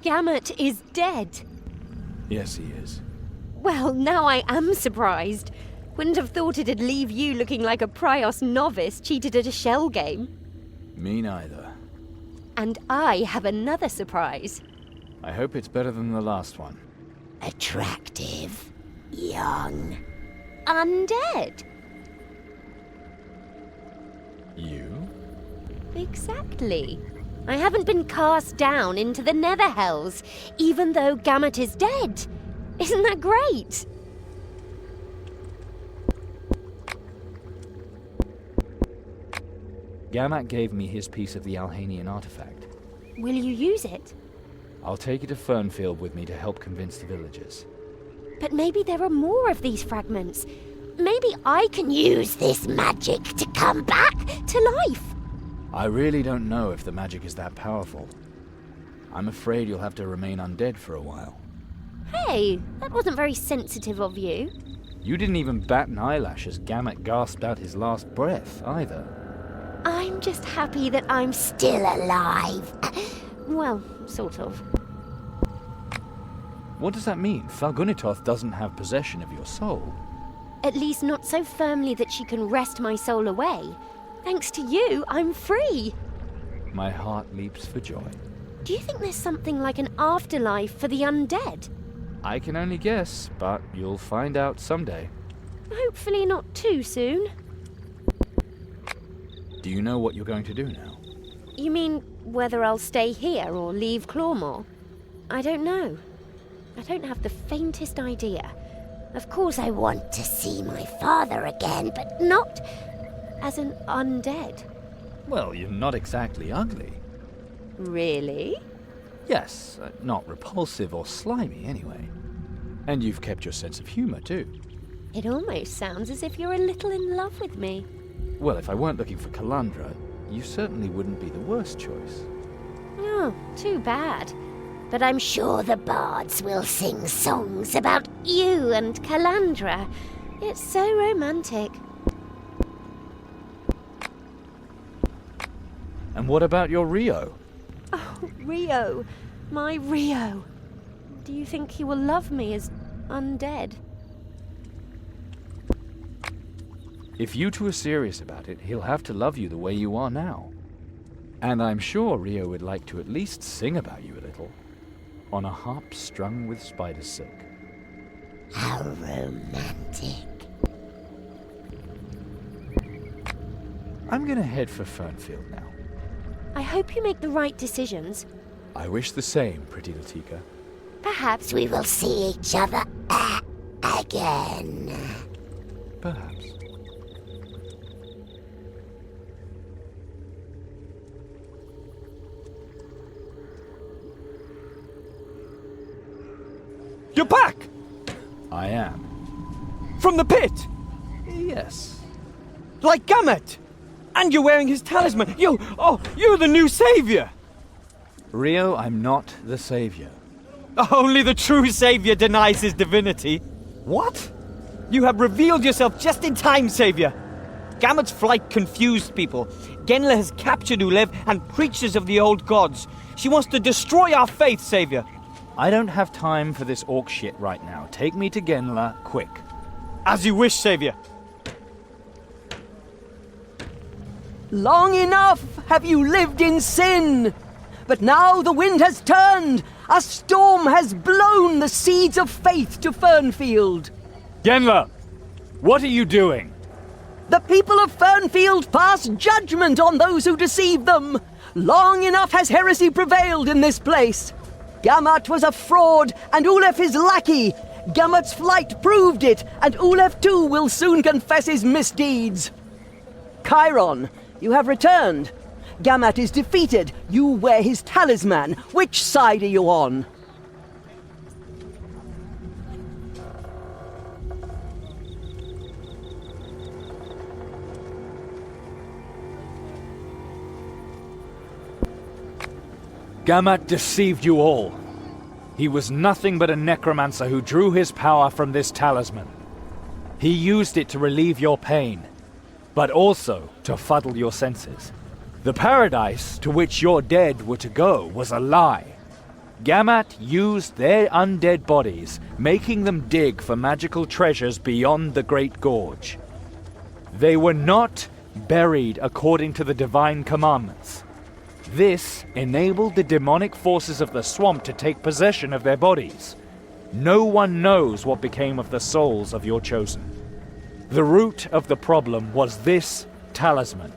Gamut is dead. Yes, he is. Well, now I am surprised. Wouldn't have thought it'd leave you looking like a Prios novice cheated at a shell game. Me neither. And I have another surprise. I hope it's better than the last one. Attractive. Young. Undead. You? Exactly. I haven't been cast down into the nether hells, even though Gamut is dead. Isn't that great? Gamat gave me his piece of the Alhanian artifact. Will you use it? I'll take it to Fernfield with me to help convince the villagers. But maybe there are more of these fragments. Maybe I can use this magic to come back to life. I really don't know if the magic is that powerful. I'm afraid you'll have to remain undead for a while. Hey, that wasn't very sensitive of you. You didn't even bat an eyelash as Gamet gasped out his last breath, either. I'm just happy that I'm still alive. Well, sort of. What does that mean? Falgunitoth doesn't have possession of your soul. At least not so firmly that she can wrest my soul away. Thanks to you, I'm free. my heart leaps for joy. Do you think there's something like an afterlife for the undead? I can only guess, but you'll find out someday. Hopefully not too soon. Do you know what you're going to do now? You mean whether I'll stay here or leave Clawmore? I don't know. I don't have the faintest idea. Of course I want to see my father again, but not as an undead. Well, you're not exactly ugly. Really? Yes, not repulsive or slimy anyway. And you've kept your sense of humor too. It almost sounds as if you're a little in love with me. Well, if I weren't looking for Calandra, you certainly wouldn't be the worst choice. Oh, too bad. But I'm sure the bards will sing songs about you and Calandra. It's so romantic. And what about your Rio? Oh, Rio. My Rio. Do you think he will love me as undead? If you two are serious about it, he'll have to love you the way you are now. And I'm sure Rio would like to at least sing about you a little. On a harp strung with spider silk. How romantic. I'm gonna head for Fernfield now. I hope you make the right decisions. I wish the same, pretty Latika. Perhaps we will see each other again. Perhaps. You're back! I am. From the pit! Yes. Like Gamut! And you're wearing his talisman! You're the new savior! Rio, I'm not the savior. Only the true savior denies his divinity. What? You have revealed yourself just in time, savior. Gamut's flight confused people. Genla has captured Ulev and preachers of the old gods. She wants to destroy our faith, savior. I don't have time for this orc shit right now. Take me to Genla, quick. As you wish, savior. Long enough have you lived in sin. But now the wind has turned. A storm has blown the seeds of faith to Fernfield. Genla! What are you doing? The people of Fernfield pass judgment on those who deceive them. Long enough has heresy prevailed in this place. Gamut was a fraud, and Ulef his lackey. Gamut's flight proved it, and Ulef too will soon confess his misdeeds. Chiron, you have returned. Gamut is defeated. You wear his talisman. Which side are you on? Gamut deceived you all. He was nothing but a necromancer who drew his power from this talisman. He used it to relieve your pain, but also to fuddle your senses. The paradise to which your dead were to go was a lie. Gamut used their undead bodies, making them dig for magical treasures beyond the Great Gorge. They were not buried according to the divine commandments. This enabled the demonic forces of the swamp to take possession of their bodies. No one knows what became of the souls of your chosen. The root of the problem was this talisman.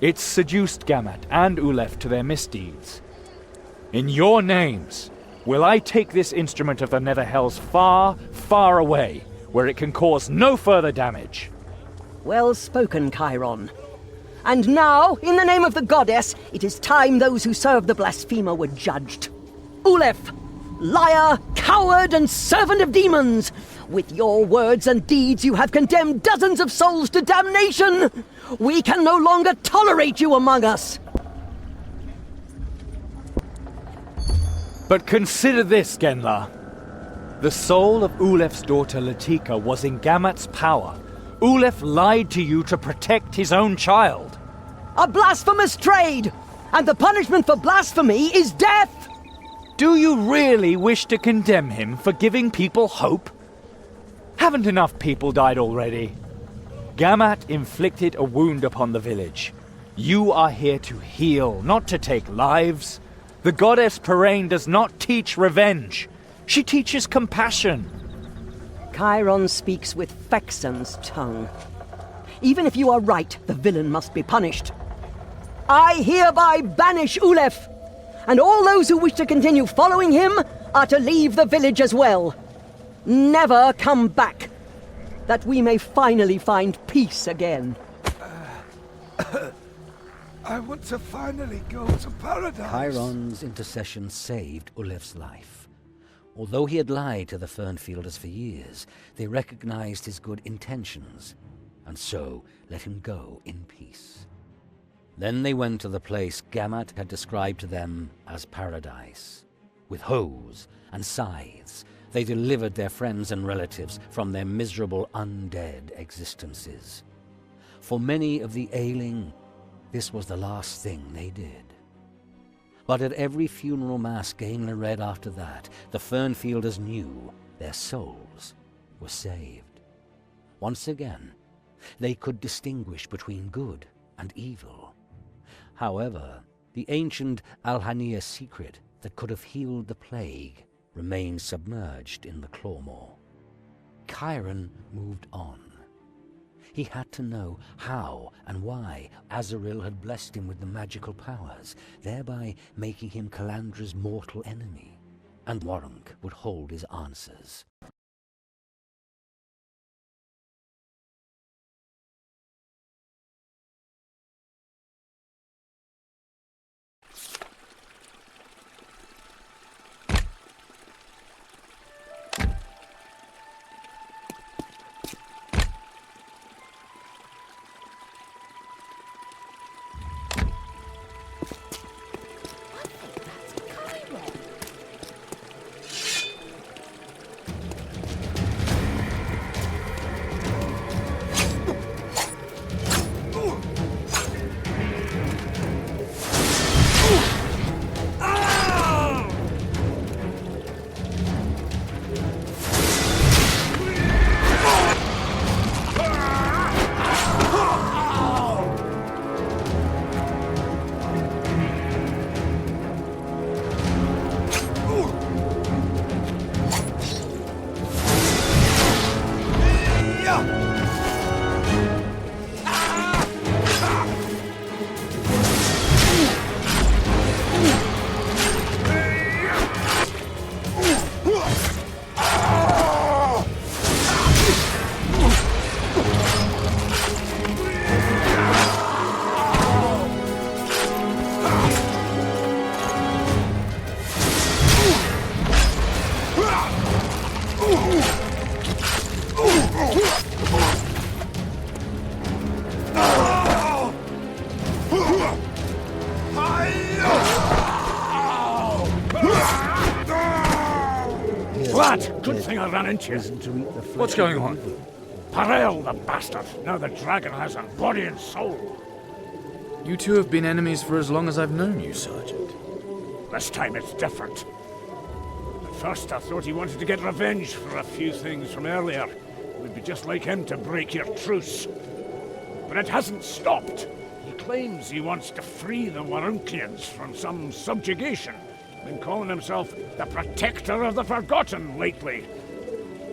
It seduced Gamut and Ulef to their misdeeds. In your names, will I take this instrument of the Nether Hells far, far away, where it can cause no further damage. Well spoken, Chiron. And now, in the name of the goddess, it is time those who serve the blasphemer were judged. Ulef, liar, coward, and servant of demons! With your words and deeds you have condemned dozens of souls to damnation! We can no longer tolerate you among us! But consider this, Genla. The soul of Ulef's daughter Latika was in Gamut's power. Ulef lied to you to protect his own child. A blasphemous trade! And the punishment for blasphemy is death! Do you really wish to condemn him for giving people hope? Haven't enough people died already? Gamut inflicted a wound upon the village. You are here to heal, not to take lives. The goddess Parain does not teach revenge. She teaches compassion. Chiron speaks with Faxon's tongue. Even if you are right, the villain must be punished. I hereby banish Ulef, and all those who wish to continue following him are to leave the village as well. Never come back, that we may finally find peace again. I want to finally go to paradise. Chiron's intercession saved Ulef's life. Although he had lied to the Fernfielders for years, they recognized his good intentions, and so let him go in peace. Then they went to the place Gammat had described to them as paradise. With hoes and scythes, they delivered their friends and relatives from their miserable undead existences. For many of the ailing, this was the last thing they did. But at every funeral mass Gainler read after that, the Fernfielders knew their souls were saved. Once again, they could distinguish between good and evil. However, the ancient Alhania secret that could have healed the plague remained submerged in the Clawmaw. Chiron moved on. He had to know how and why Azaril had blessed him with the magical powers, thereby making him Calandra's mortal enemy. And Warunk would hold his answers. Good thing I ran into you. What's going on? Parel, the bastard. Now the dragon has a body and soul. You two have been enemies for as long as I've known you, Sergeant. This time it's different. At first I thought he wanted to get revenge for a few things from earlier. It would be just like him to break your truce. But it hasn't stopped. He claims he wants to free the Warunkians from some subjugation. Been calling himself the Protector of the Forgotten lately.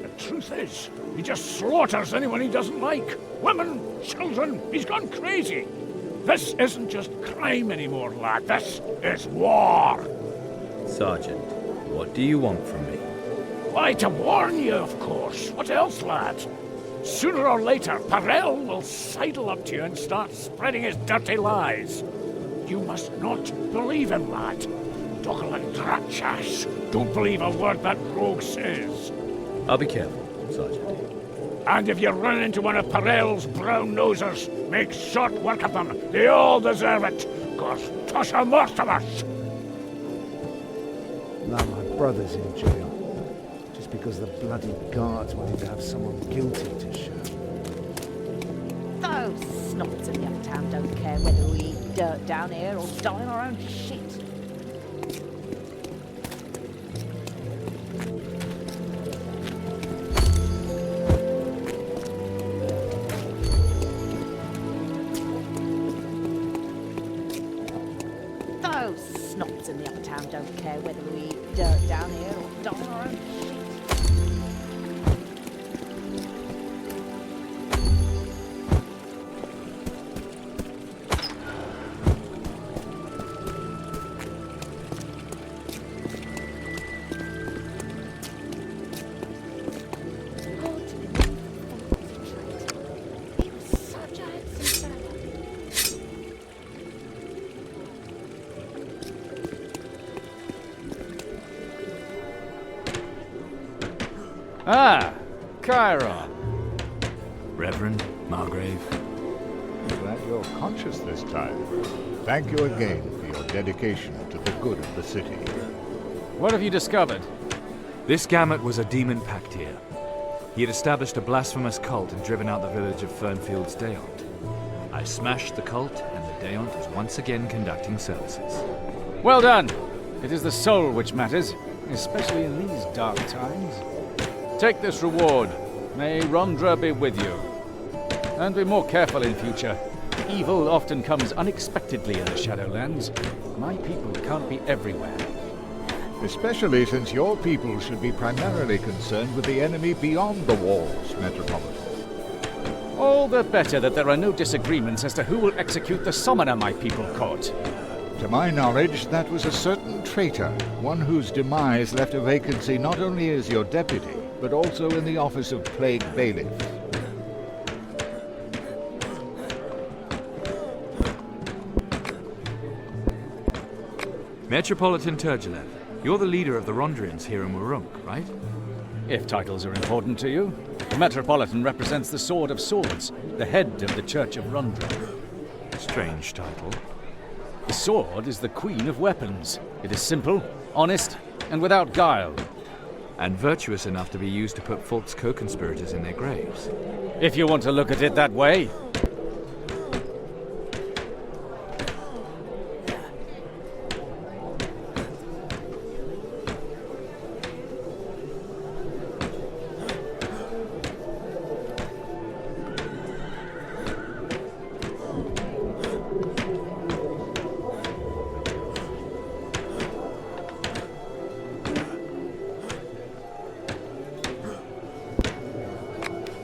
The truth is, he just slaughters anyone he doesn't like. Women, children, he's gone crazy. This isn't just crime anymore, lad. This is war. Sergeant, what do you want from me? Why, to warn you, of course. What else, lad? Sooner or later, Parel will sidle up to you and start spreading his dirty lies. You must not believe him, lad. Don't believe a word that rogue says. I'll be careful, Sergeant. And if you run into one of Parel's brown nosers, make short work of them. They all deserve it. Cause Tosha Mortimus. Now my brother's in jail. Just because the bloody guards wanted to have someone guilty to show. Those snobs in young town don't care whether we eat dirt down here or die in our own shit. don't care whether we eat dirt down here or die our own shit. Ah, Chiron. Reverend, Margrave. Glad you're conscious this time. Thank you again for your dedication to the good of the city. What have you discovered? This Gamut was a demon pact here. He had established a blasphemous cult and driven out the village of Fernfield's Deont. I smashed the cult, and the Deont is once again conducting services. Well done! It is the soul which matters, especially in these dark times. Take this reward. May Rondra be with you. And be more careful in future. Evil often comes unexpectedly in the Shadowlands. My people can't be everywhere. Especially since your people should be primarily concerned with the enemy beyond the walls, Metropolitan. All the better that there are no disagreements as to who will execute the summoner my people caught. To my knowledge, that was a certain traitor, one whose demise left a vacancy not only as your deputy, but also in the office of Plague Bailiff. Metropolitan Turgilev, you're the leader of the Rondrians here in Warunk, right? If titles are important to you, the Metropolitan represents the Sword of Swords, the head of the Church of Rondra. Strange title. The sword is the queen of weapons. It is simple, honest, and without guile. And virtuous enough to be used to put false co-conspirators in their graves. If you want to look at it that way.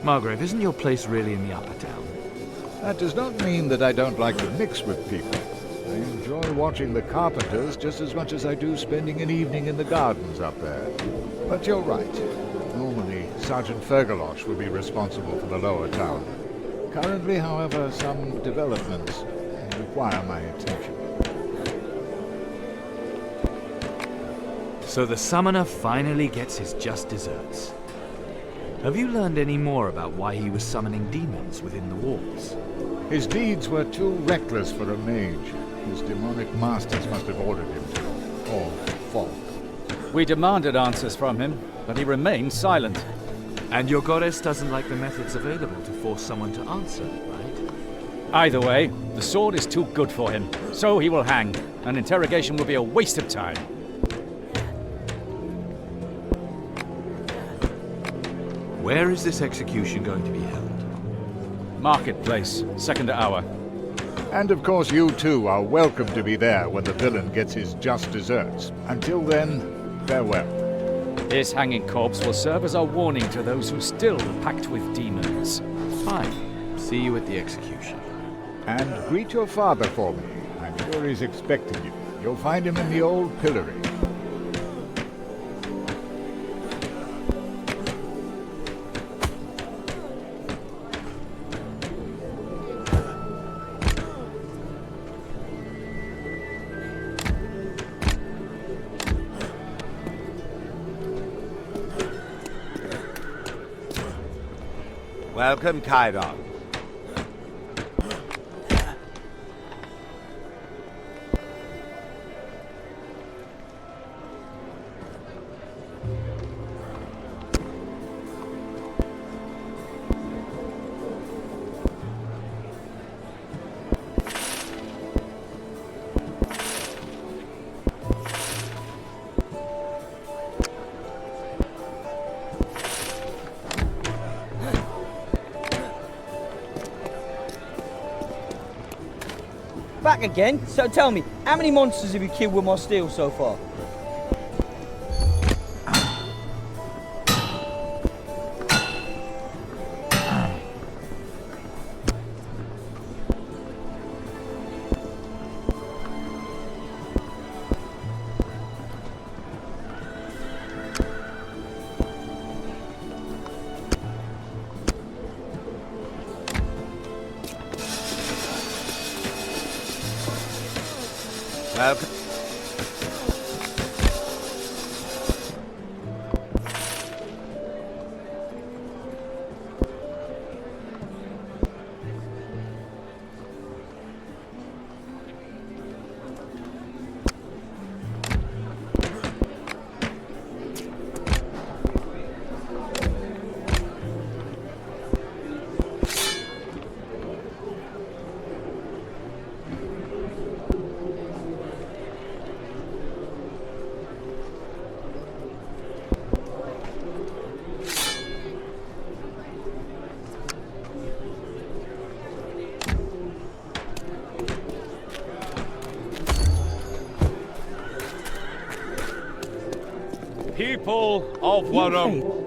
Margrave, isn't your place really in the Upper Town? That does not mean that I don't like to mix with people. I enjoy watching the carpenters just as much as I do spending an evening in the gardens up there. But you're right. Normally, Sergeant Fergalosh would be responsible for the lower town. Currently, however, some developments require my attention. So the summoner finally gets his just desserts. Have you learned any more about why he was summoning demons within the walls? His deeds were too reckless for a mage. His demonic masters must have ordered him to. Or fall. We demanded answers from him, but he remained silent. And your goddess doesn't like the methods available to force someone to answer, right? Either way, the sword is too good for him. So he will hang. An interrogation will be a waste of time. Where is this execution going to be held? Marketplace, second hour. And of course you too are welcome to be there when the villain gets his just desserts. Until then, farewell. His hanging corpse will serve as a warning to those who still pact with demons. Fine. See you at the execution. And greet your father for me. I'm sure he's expecting you. You'll find him in the old pillory. Welcome, Chiron. again? So tell me, how many monsters have you killed with my steel so far? Welcome. People of Warum.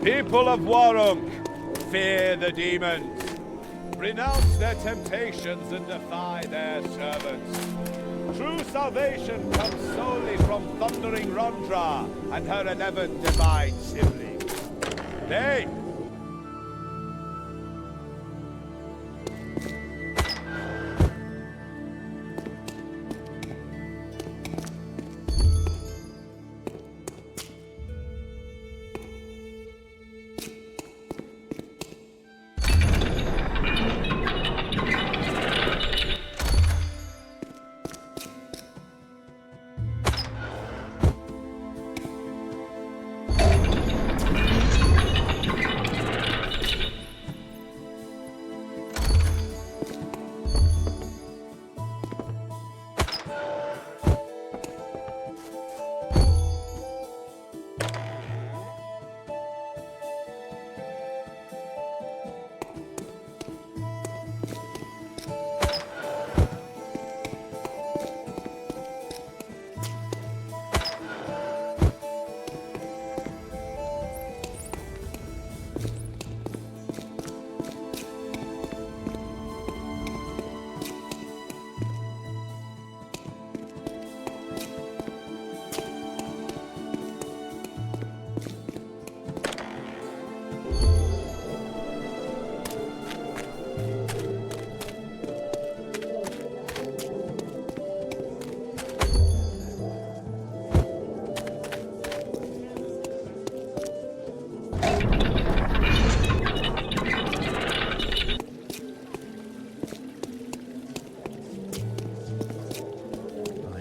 People of Warunk, fear the demons. Renounce their temptations and defy their servants. True salvation comes solely from thundering Rondra and her 11 divine siblings. They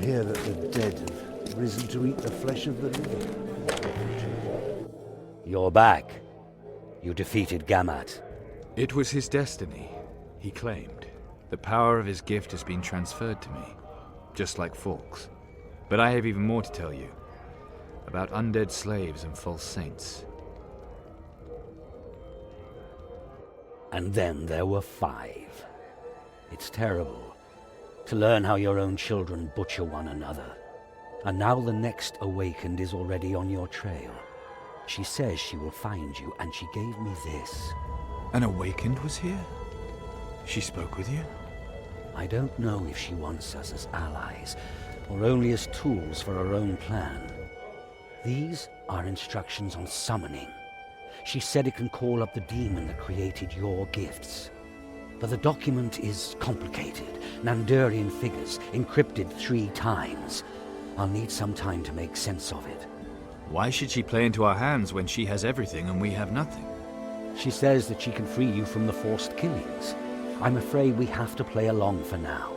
hear that the dead have risen to eat the flesh of the living. You're back. You defeated Gamat. It was his destiny, he claimed. The power of his gift has been transferred to me. just like folks. But I have even more to tell you. About undead slaves and false saints. And then there were 5. It's terrible to learn how your own children butcher one another. And now the next awakened is already on your trail. She says she will find you, and she gave me this. An awakened was here? She spoke with you? I don't know if she wants us as allies, or only as tools for her own plan. These are instructions on summoning. She said it can call up the demon that created your gifts. But the document is complicated. Nandurian figures, encrypted 3 times. I'll need some time to make sense of it. Why should she play into our hands when she has everything and we have nothing? She says that she can free you from the forced killings. I'm afraid we have to play along for now.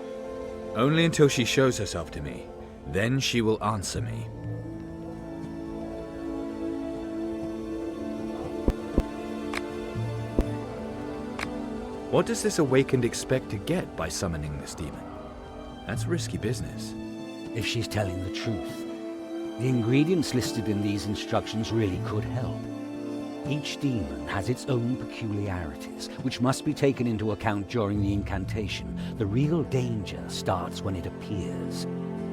Only until she shows herself to me. Then she will answer me. What does this awakened expect to get by summoning this demon? That's risky business. If she's telling the truth. The ingredients listed in these instructions really could help. Each demon has its own peculiarities, which must be taken into account during the incantation. The real danger starts when it appears.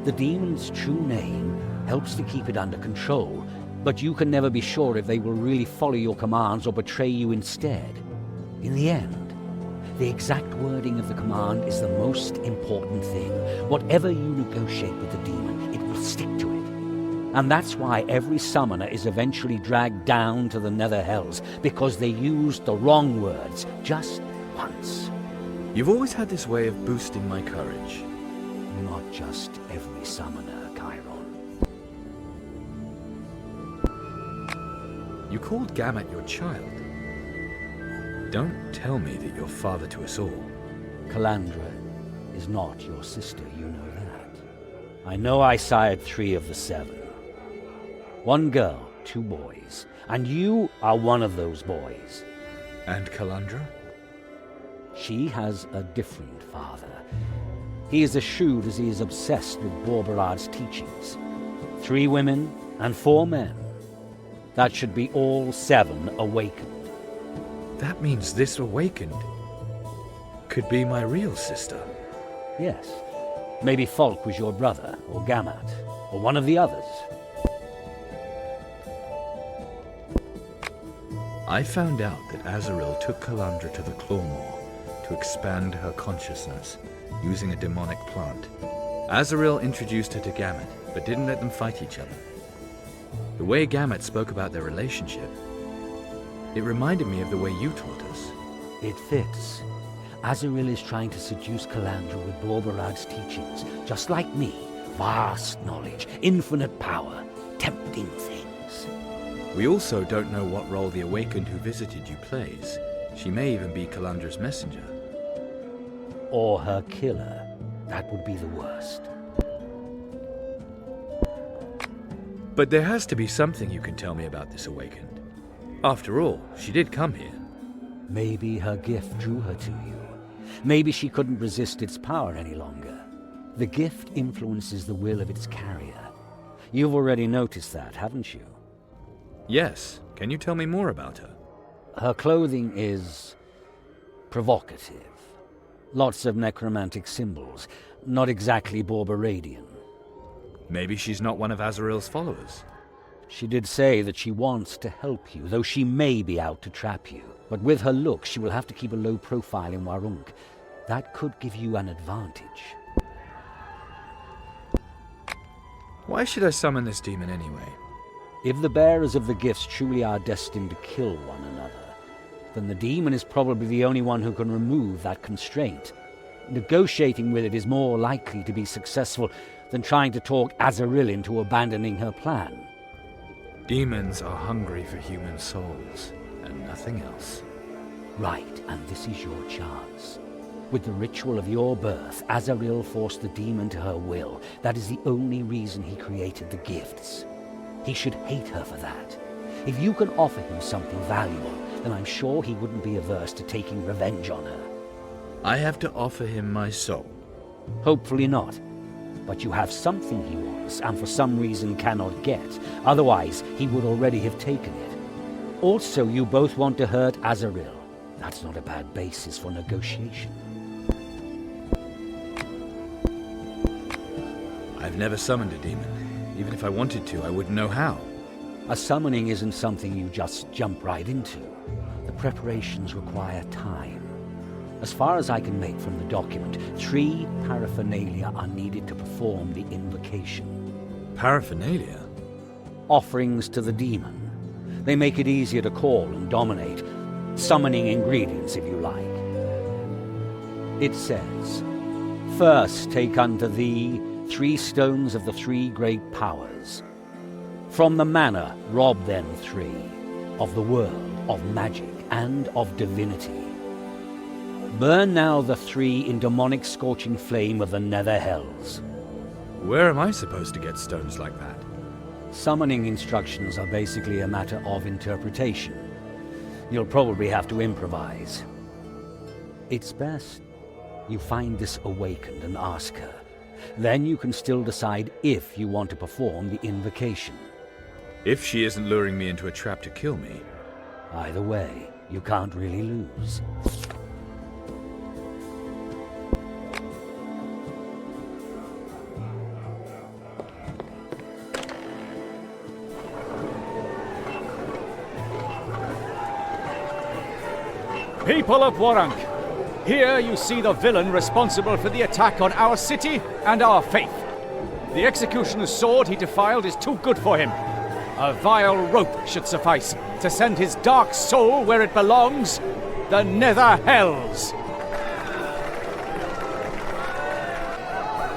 The demon's true name helps to keep it under control, but you can never be sure if they will really follow your commands or betray you instead. In the end, the exact wording of the command is the most important thing. Whatever you negotiate with the demon, it will stick to it. And that's why every summoner is eventually dragged down to the nether hells, because they used the wrong words just once. You've always had this way of boosting my courage. Not just every summoner, Chiron. You called Gamut your child. Don't tell me that you're father to us all. Calandra is not your sister, you know that. I know I sired 3 of the 7. 1 girl, 2 boys. And you are one of those boys. And Calandra? She has a different father. He is as shrewd as he is obsessed with Borberad's teachings. 3 women and 4 men. That should be all 7 awakened. That means this awakened could be my real sister. Yes. Maybe Falk was your brother, or Gamut, or one of the others. I found out that Azaril took Calandra to the Clawmore to expand her consciousness using a demonic plant. Azaril introduced her to Gamut, but didn't let them fight each other. The way Gamut spoke about their relationship, it reminded me of the way you taught us. It fits. Azaril is trying to seduce Calandra with Borberad's teachings, just like me. Vast knowledge, infinite power, tempting things. We also don't know what role the Awakened who visited you plays. She may even be Calandra's messenger. Or her killer. That would be the worst. But there has to be something you can tell me about this Awakened. After all, she did come here. Maybe her gift drew her to you. Maybe she couldn't resist its power any longer. The gift influences the will of its carrier. You've already noticed that, haven't you? Yes. Can you tell me more about her? Her clothing is provocative. Lots of necromantic symbols. Not exactly Borberadian. Maybe she's not one of Azaril's followers. She did say that she wants to help you, though she may be out to trap you. But with her look, she will have to keep a low profile in Warunk. That could give you an advantage. Why should I summon this demon anyway? If the bearers of the gifts truly are destined to kill one another, then the demon is probably the only one who can remove that constraint. Negotiating with it is more likely to be successful than trying to talk Azaril into abandoning her plan. Demons are hungry for human souls, and nothing else. Right, and this is your chance. With the ritual of your birth, Azaril forced the demon to her will. That is the only reason he created the gifts. He should hate her for that. If you can offer him something valuable, then I'm sure he wouldn't be averse to taking revenge on her. I have to offer him my soul. Hopefully not. But you have something he wants, and for some reason cannot get. Otherwise, he would already have taken it. Also, you both want to hurt Azaril. That's not a bad basis for negotiation. I've never summoned a demon. Even if I wanted to, I wouldn't know how. A summoning isn't something you just jump right into. The preparations require time. As far as I can make from the document, 3 paraphernalia are needed to perform the invocation. Paraphernalia? Offerings to the demon. They make it easier to call and dominate. Summoning ingredients, if you like. It says, "First take unto thee 3 stones of the 3 great powers. From the manor rob them 3, of the world, of magic, and of divinity. Burn now the 3 in demonic scorching flame of the nether hells." Where am I supposed to get stones like that? Summoning instructions are basically a matter of interpretation. You'll probably have to improvise. It's best you find this awakened and ask her. Then you can still decide if you want to perform the invocation. If she isn't luring me into a trap to kill me. Either way, you can't really lose. People of Warank, here you see the villain responsible for the attack on our city and our faith. The executioner's sword he defiled is too good for him. A vile rope should suffice to send his dark soul where it belongs, the nether hells.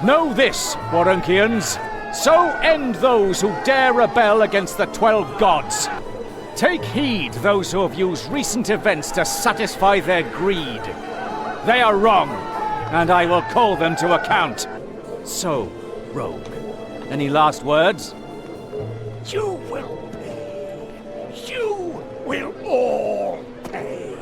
Know this, Warankians. So end those who dare rebel against the 12 gods. Take heed, those who have used recent events to satisfy their greed. They are wrong, and I will call them to account. So, Rogue, any last words? You will pay. You will all pay.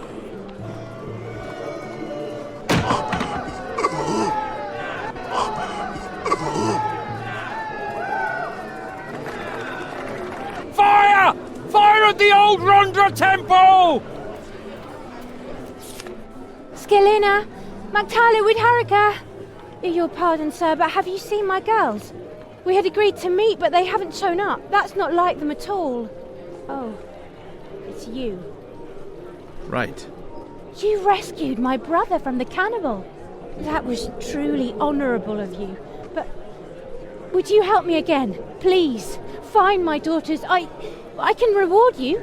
Fire! Fire at the old Rondra temple! Skelina, Magtala with Harika. Your pardon, sir, but have you seen my girls? We had agreed to meet, but they haven't shown up. That's not like them at all. Oh, it's you. Right. You rescued my brother from the cannibal. That was truly honourable of you. But would you help me again? Please, find my daughters. I can reward you.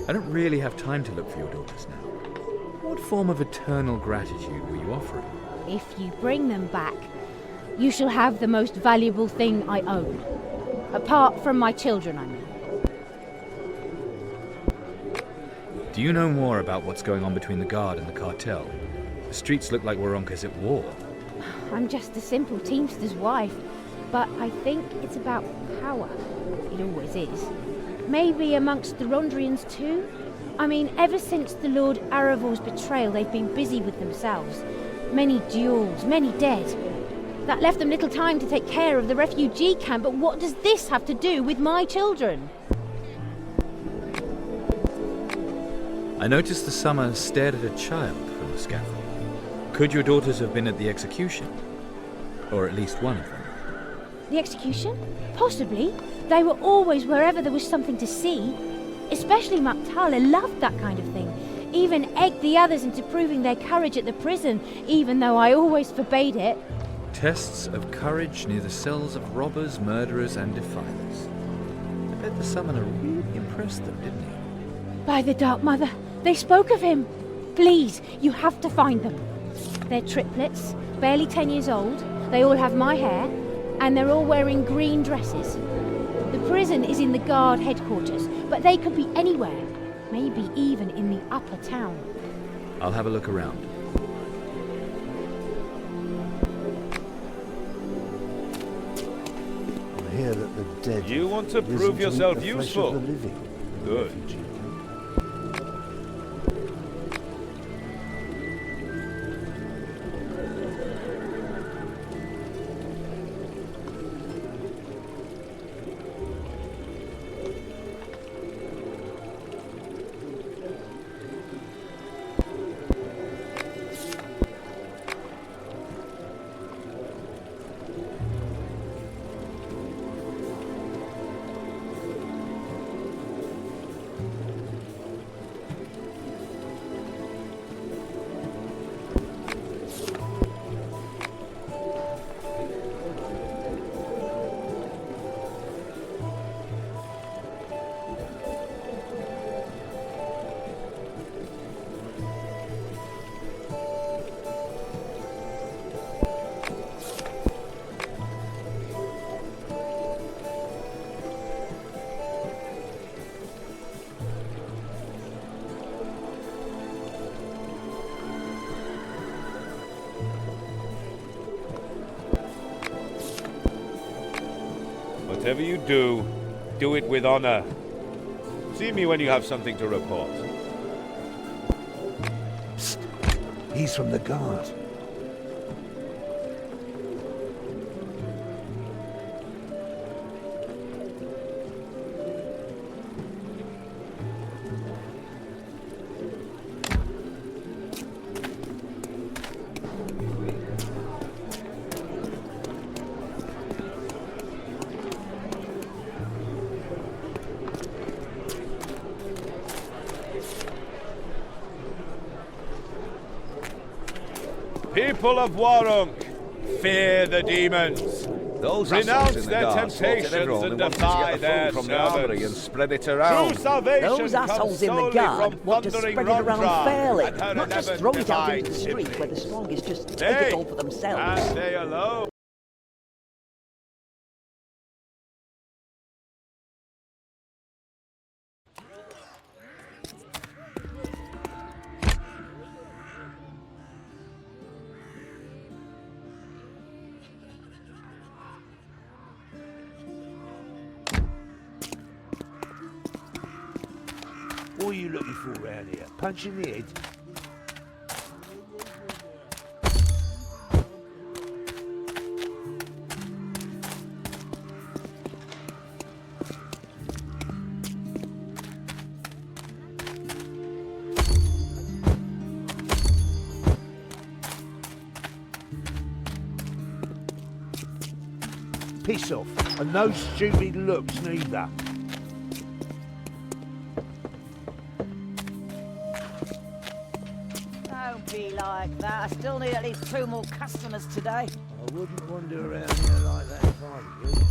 I don't really have time to look for your daughters now. What form of eternal gratitude were you offering? If you bring them back, you shall have the most valuable thing I own. Apart from my children, I mean. Do you know more about what's going on between the Guard and the cartel? The streets look like Warank is at war. I'm just a simple teamster's wife, but I think it's about power. It always is. Maybe amongst the Rondrians too? I mean, ever since the Lord Aravor's betrayal, they've been busy with themselves. Many duels, many dead. That left them little time to take care of the refugee camp, but what does this have to do with my children? I noticed the summer stared at a child from the scaffold. Could your daughters have been at the execution? Or at least one of them? The execution? Possibly. They were always wherever there was something to see. Especially Magtala loved that kind of thing. Even egged the others into proving their courage at the prison, even though I always forbade it. Tests of courage near the cells of robbers, murderers, and defilers. I bet the summoner really impressed them, didn't he? By the Dark Mother, they spoke of him. Please, you have to find them. They're triplets, barely 10 years old. They all have my hair, and they're all wearing green dresses. The prison is in the Guard headquarters, but they could be anywhere. Maybe even in the upper town. I'll have a look around. I hear that the dead. You want to risen prove eat yourself the flesh of useful? the living in the Good. refugee camp. Whatever you do, do it with honor. See me when you have something to report. Psst. He's from the guard. People of Warunk, fear the demons. Those renounce in the their guard temptations everyone and who wanted to defy get the their food from the armory and servants. spread it around. True salvation Those assholes comes in the solely guard from want to thundering spread it around Rondra fairly, and her not just 11 throw it out divine into the street siblings. where the strongest just take They, it all for themselves. and they alone. What are you looking for round here? Punch in the head? Piss off, and no stupid looks neither. Don't be like that. I still need at least 2 more customers today. I wouldn't wander around here like that if I were you.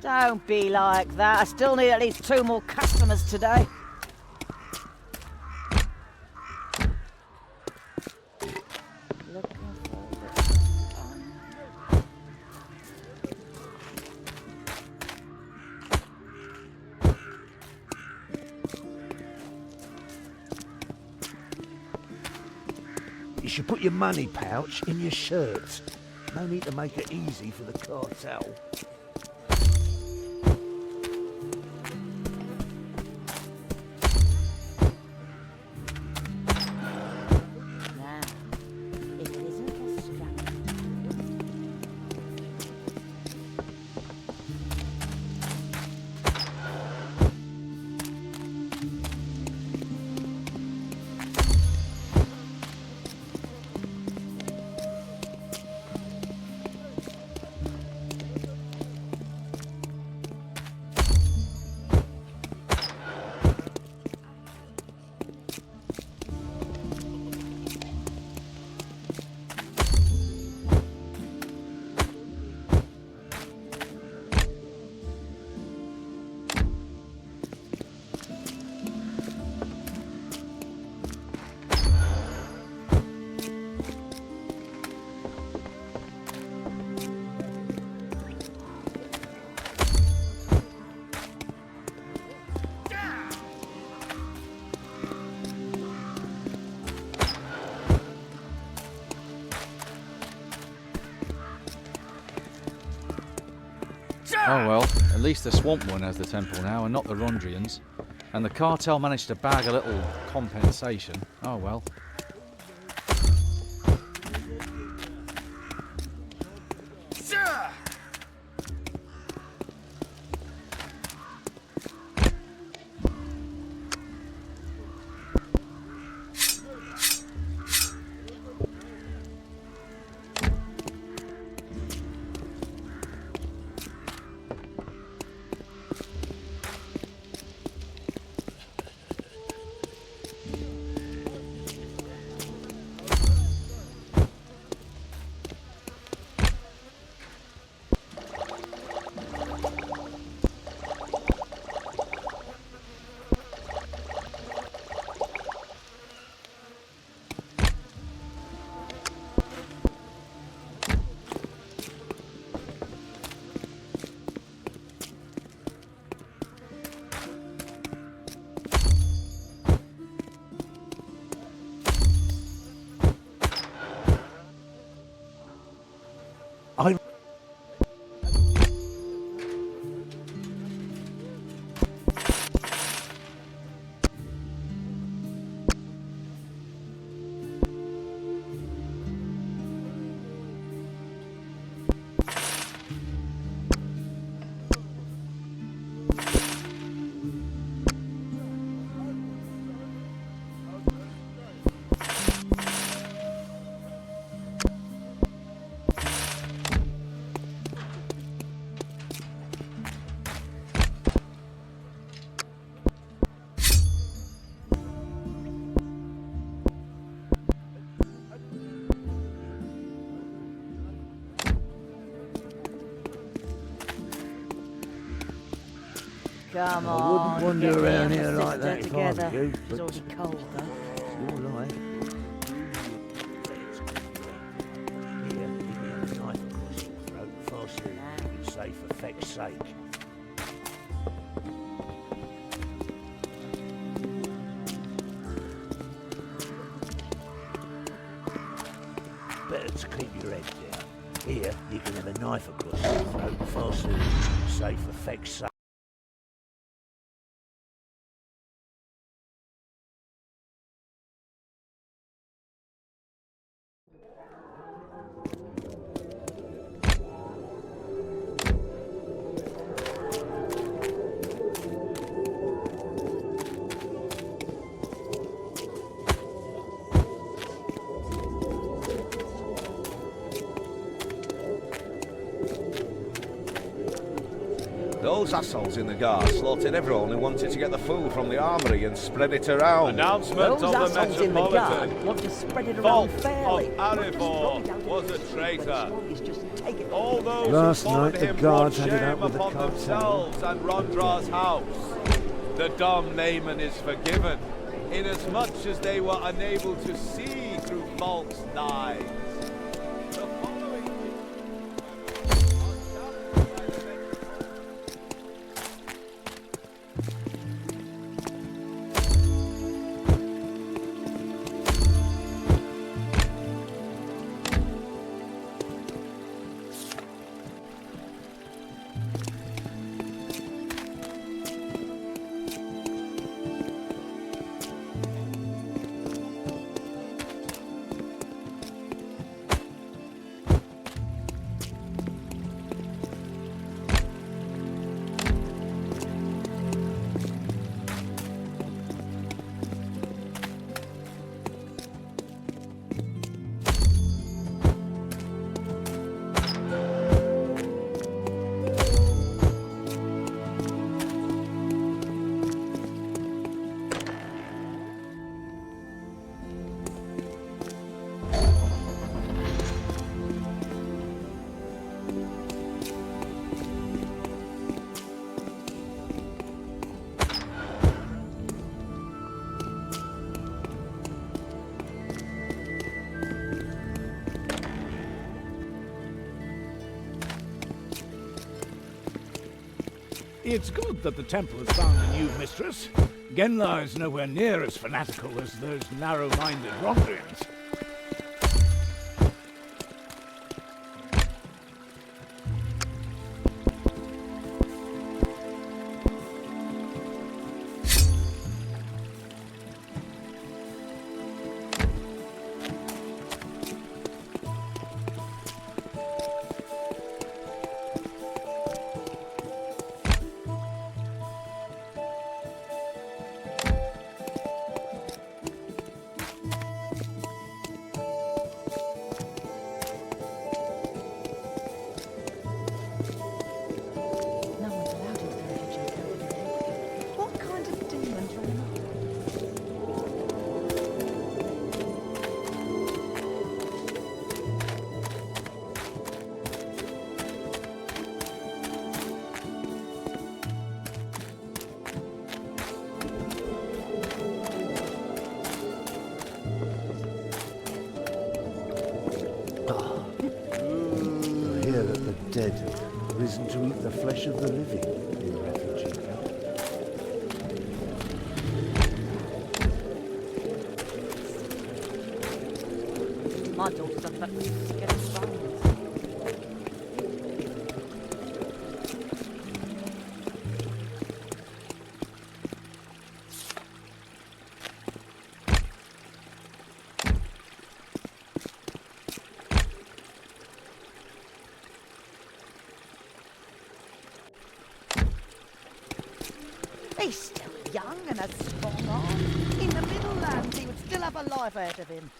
Don't be like that. I still need at least 2 more customers today. You should put your money pouch in your shirt. No need to make it easy for the cartel. Oh well, at least the Swamp One has the temple now and not the Rondrians. And the cartel managed to bag a little compensation. Oh well. Come I on. wouldn't get wander me around and here my like sister that if I together. were you, She's but already cold, though. it's your life. Here, you can have a knife across your throat, fasten it in safe effect's sake. Better to keep your head down. Here, you can have a knife across your throat, fasten it in safe effect's sake. Those assholes in the guard slaughtered everyone who wanted to get the food from the armory and spread it around. Announcement Those of the assholes in the guard want to spread it around fairly. Arivor was a traitor. All those Last who followed night the him guards brought had it shame out with the upon cartel. themselves and Rondra's house. The dumb Naaman is forgiven, inasmuch as they were unable to see through false lies. The following It's good that the temple has found a new mistress. Genlar is nowhere near as fanatical as those narrow-minded Rondrians. isn't to eat the flesh of the living in the refugee camp. My daughter's done that to get his bones. He's still young and a strong arm. In the Middle Lands, he would still have a life ahead of him.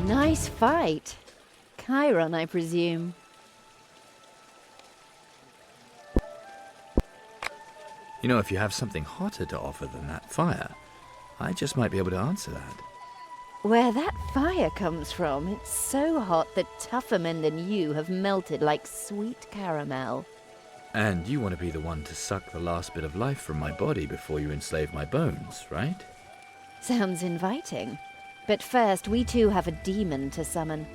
Nice fight. Chiron, I presume. You know, if you have something hotter to offer than that fire, I just might be able to answer that. Where that fire comes from, it's so hot that tougher men than you have melted like sweet caramel. And you want to be the one to suck the last bit of life from my body before you enslave my bones, right? Sounds inviting. But first, we too have a demon to summon.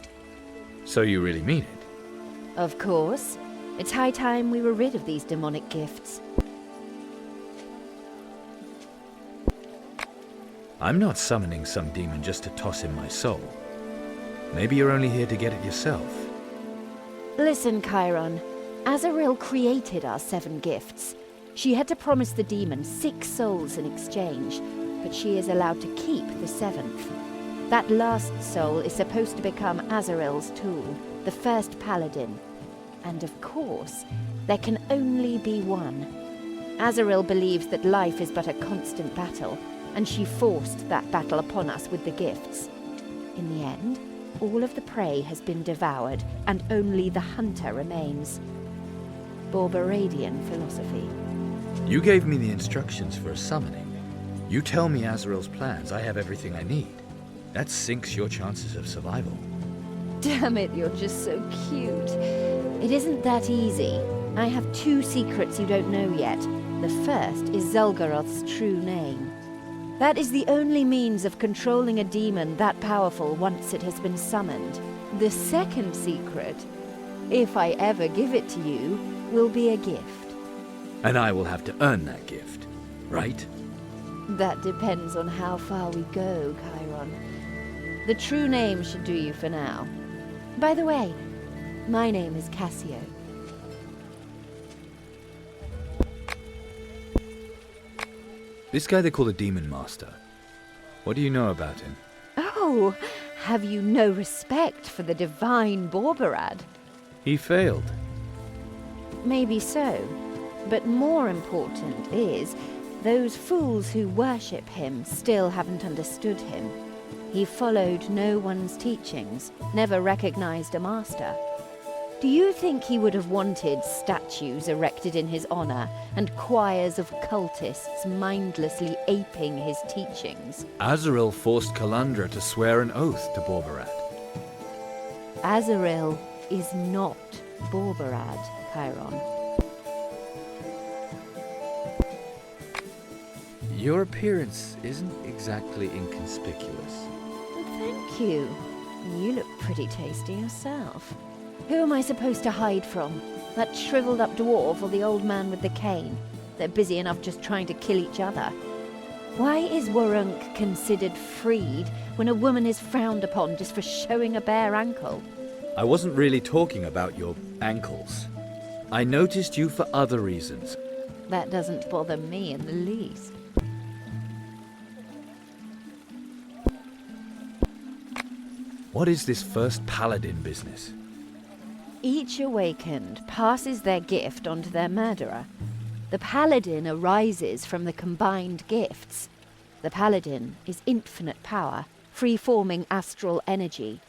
So you really mean it? Of course. It's high time we were rid of these demonic gifts. I'm not summoning some demon just to toss in my soul. Maybe you're only here to get it yourself. Listen, Chiron. Azrael created our 7 gifts. She had to promise the demon 6 souls in exchange, but she is allowed to keep the 7th. That last soul is supposed to become Azrael's tool, the first paladin. And of course, there can only be one. Azrael believes that life is but a constant battle, and she forced that battle upon us with the gifts. In the end, all of the prey has been devoured, and only the hunter remains. Borberadian philosophy. You gave me the instructions for a summoning. You tell me Azrael's plans, I have everything I need. That sinks your chances of survival. Damn it, you're just so cute. It isn't that easy. I have 2 secrets you don't know yet. The first is Zulgaroth's true name. That is the only means of controlling a demon that powerful once it has been summoned. The second secret, if I ever give it to you, will be a gift. And I will have to earn that gift, right? That depends on how far we go, Chiron. The true name should do you for now. By the way, my name is Cassio. This guy they call the Demon Master. What do you know about him? Oh, have you no respect for the divine Borberad? He failed. Maybe so. But more important is, those fools who worship him still haven't understood him. He followed no one's teachings, never recognized a master. Do you think he would have wanted statues erected in his honor and choirs of cultists mindlessly aping his teachings? Azrael forced Kalandra to swear an oath to Borberad. Azrael is not Borberad, Chiron. Your appearance isn't exactly inconspicuous. Thank you. You look pretty tasty yourself. Who am I supposed to hide from? That shriveled up dwarf or the old man with the cane? They're busy enough just trying to kill each other. Why is Warunk considered freed when a woman is frowned upon just for showing a bare ankle? I wasn't really talking about your ankles. I noticed you for other reasons. That doesn't bother me in the least. What is this first paladin business? Each awakened passes their gift onto their murderer. The paladin arises from the combined gifts. The paladin is infinite power, free-forming astral energy,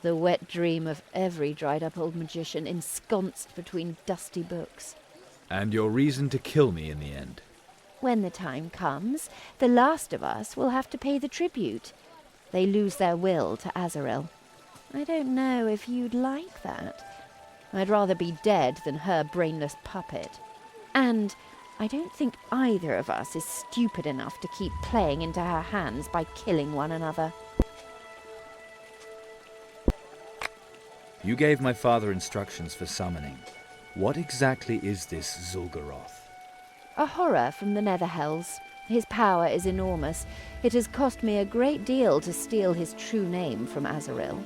the wet dream of every dried-up old magician ensconced between dusty books. And your reason to kill me in the end? When the time comes, the last of us will have to pay the tribute. They lose their will to Azrael. I don't know if you'd like that. I'd rather be dead than her brainless puppet. And I don't think either of us is stupid enough to keep playing into her hands by killing one another. You gave my father instructions for summoning. What exactly is this Zul'Goroth? A horror from the Netherhells. His power is enormous. It has cost me a great deal to steal his true name from Azrael.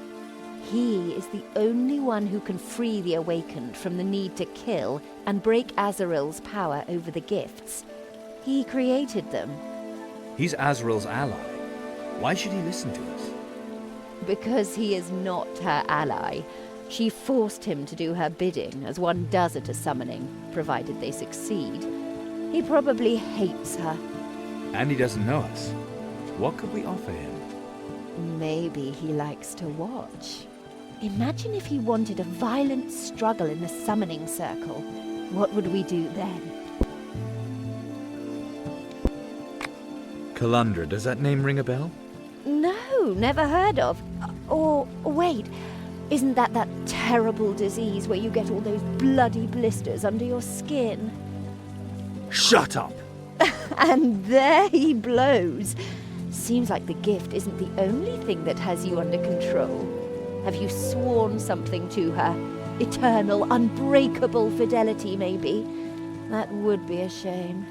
He is the only one who can free the Awakened from the need to kill and break Azrael's power over the gifts. He created them. He's Azrael's ally. Why should he listen to us? Because he is not her ally. She forced him to do her bidding, as one does at a summoning, provided they succeed. He probably hates her. And he doesn't know us. What could we offer him? Maybe he likes to watch. Imagine if he wanted a violent struggle in the summoning circle. What would we do then? Kalandra, does that name ring a bell? No, never heard of. Or, wait, isn't that terrible disease where you get all those bloody blisters under your skin? Shut up! And there he blows. Seems like the gift isn't the only thing that has you under control. Have you sworn something to her? Eternal, unbreakable fidelity, maybe? That would be a shame.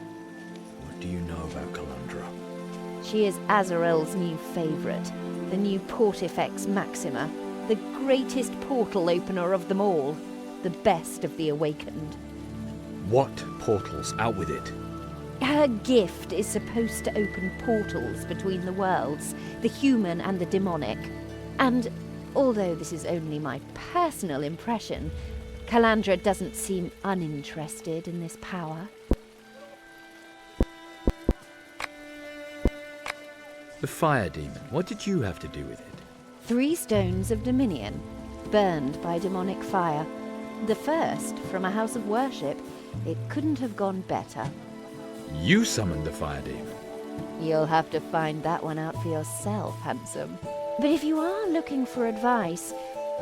What do you know about Kalandra? She is Azrael's new favorite, the new Portifex Maxima, the greatest portal opener of them all, the best of the Awakened. What portals? Out with it. Her gift is supposed to open portals between the worlds, the human and the demonic. And although this is only my personal impression, Kalandra doesn't seem uninterested in this power. The fire demon, what did you have to do with it? 3 stones of dominion, burned by demonic fire. The first from a house of worship. It couldn't have gone better. You summoned the fire demon. You'll have to find that one out for yourself, handsome. But if you are looking for advice,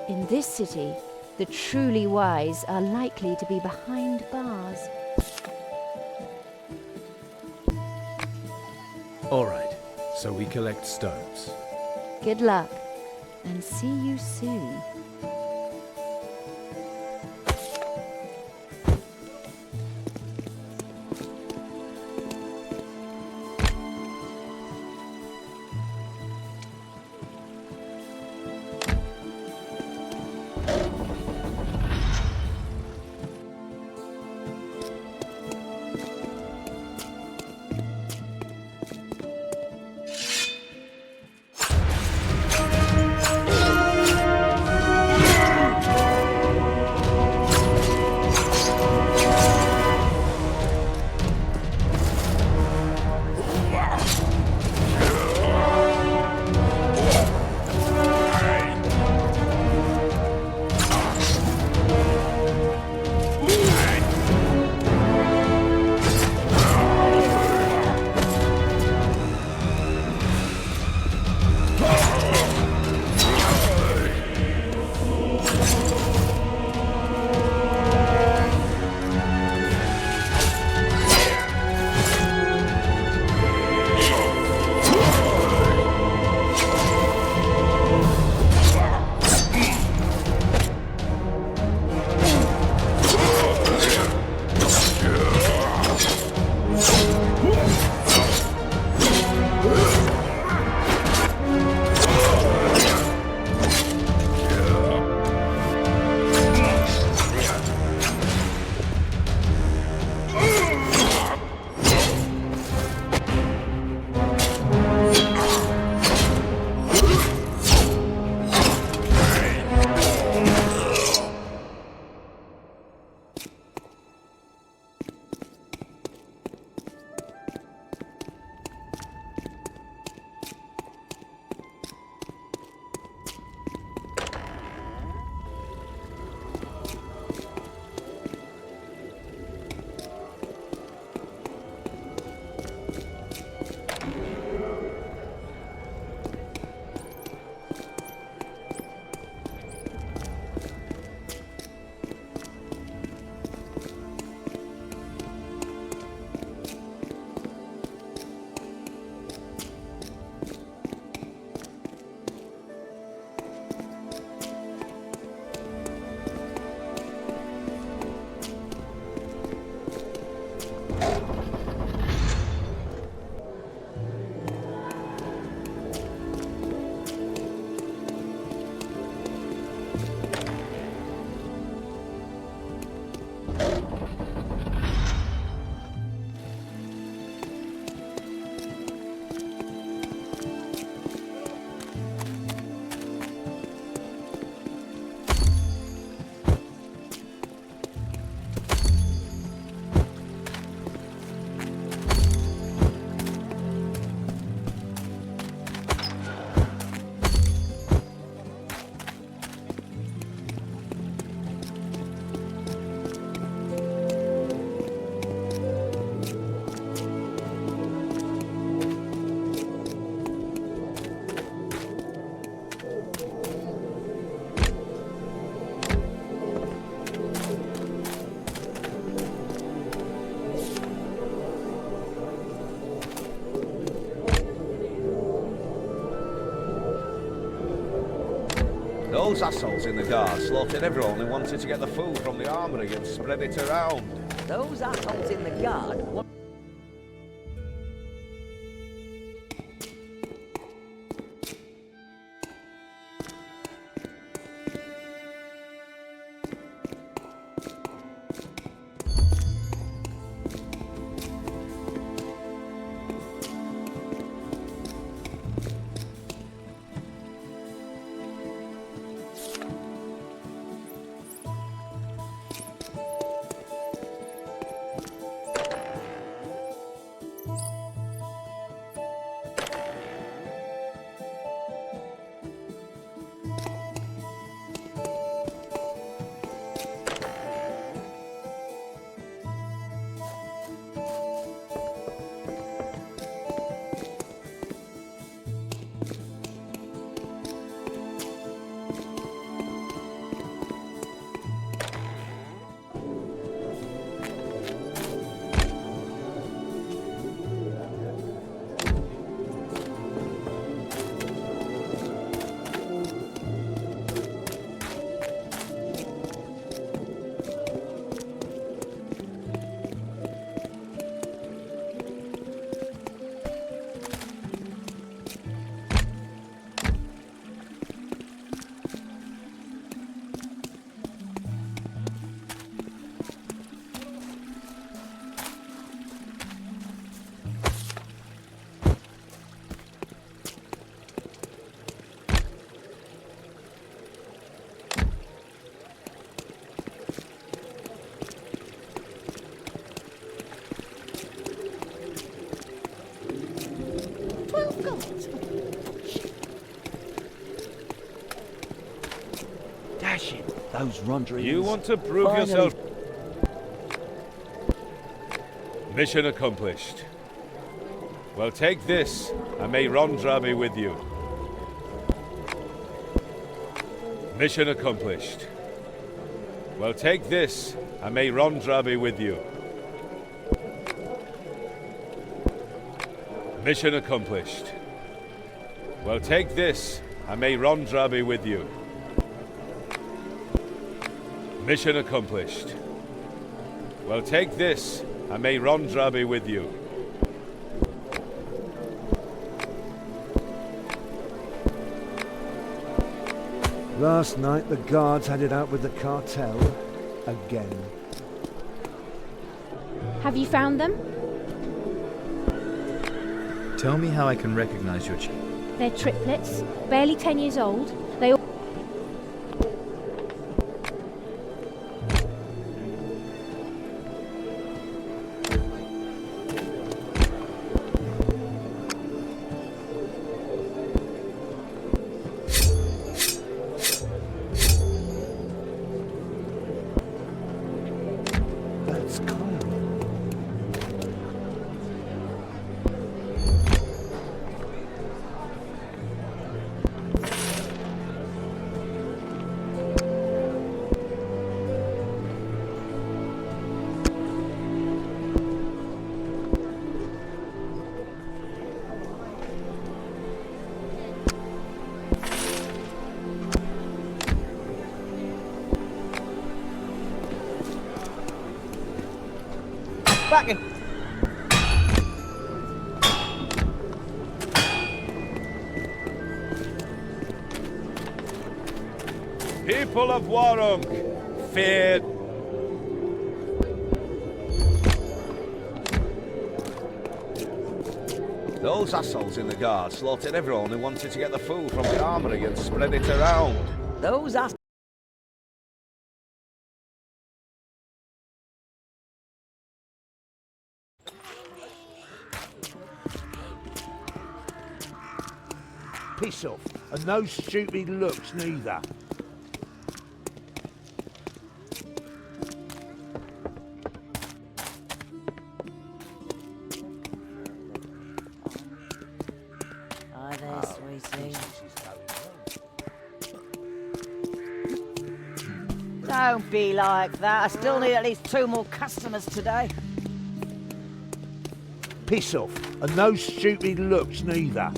in this city, the truly wise are likely to be behind bars. All right, so we collect stones. Good luck, and see you soon. Those assholes in the guard slaughtered everyone who wanted to get the food from the armory and spread it around. Those assholes in the guard... Dash it, those Rondrians. You want to prove Finally. yourself? Mission accomplished. Well, take this, and may Rondra be with you. Mission accomplished. Well, take this, and may Rondra be with you. Mission accomplished. Well, take this, and may Rondra be with you. Mission accomplished. Well, take this, and may Rondra be with you. Last night the guards had it out with the cartel again. Have you found them? Tell me how I can recognize your They're triplets, barely 10 years old. They all... Back in. People of Warunk, fear. Those assholes in the guard slaughtered everyone who wanted to get the food from the armory and spread it around. Those assholes... Piss off, and no stupid looks neither. Hi there, sweetie. Don't be like that. I still need at least 2 more customers today. Piss off, and no stupid looks neither.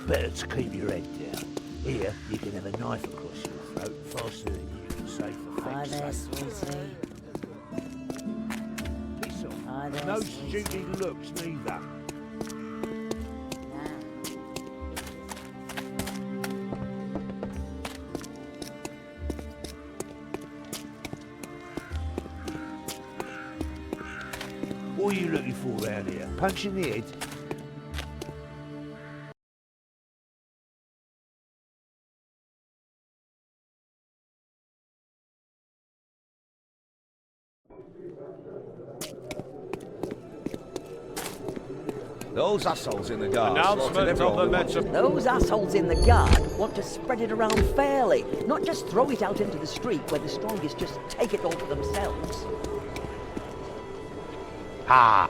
Better to keep your head down. Here, you can have a knife across your throat faster than you can say for Hi effect's there, sake. sweetie. Hi there, No sweetie. stupid looks, neither. What are you looking for round here? Punch in the head? Those assholes in the guard. Announcement of the Metro. Those assholes in the guard want to spread it around fairly, not just throw it out into the street where the strongest just take it all for themselves. Ha!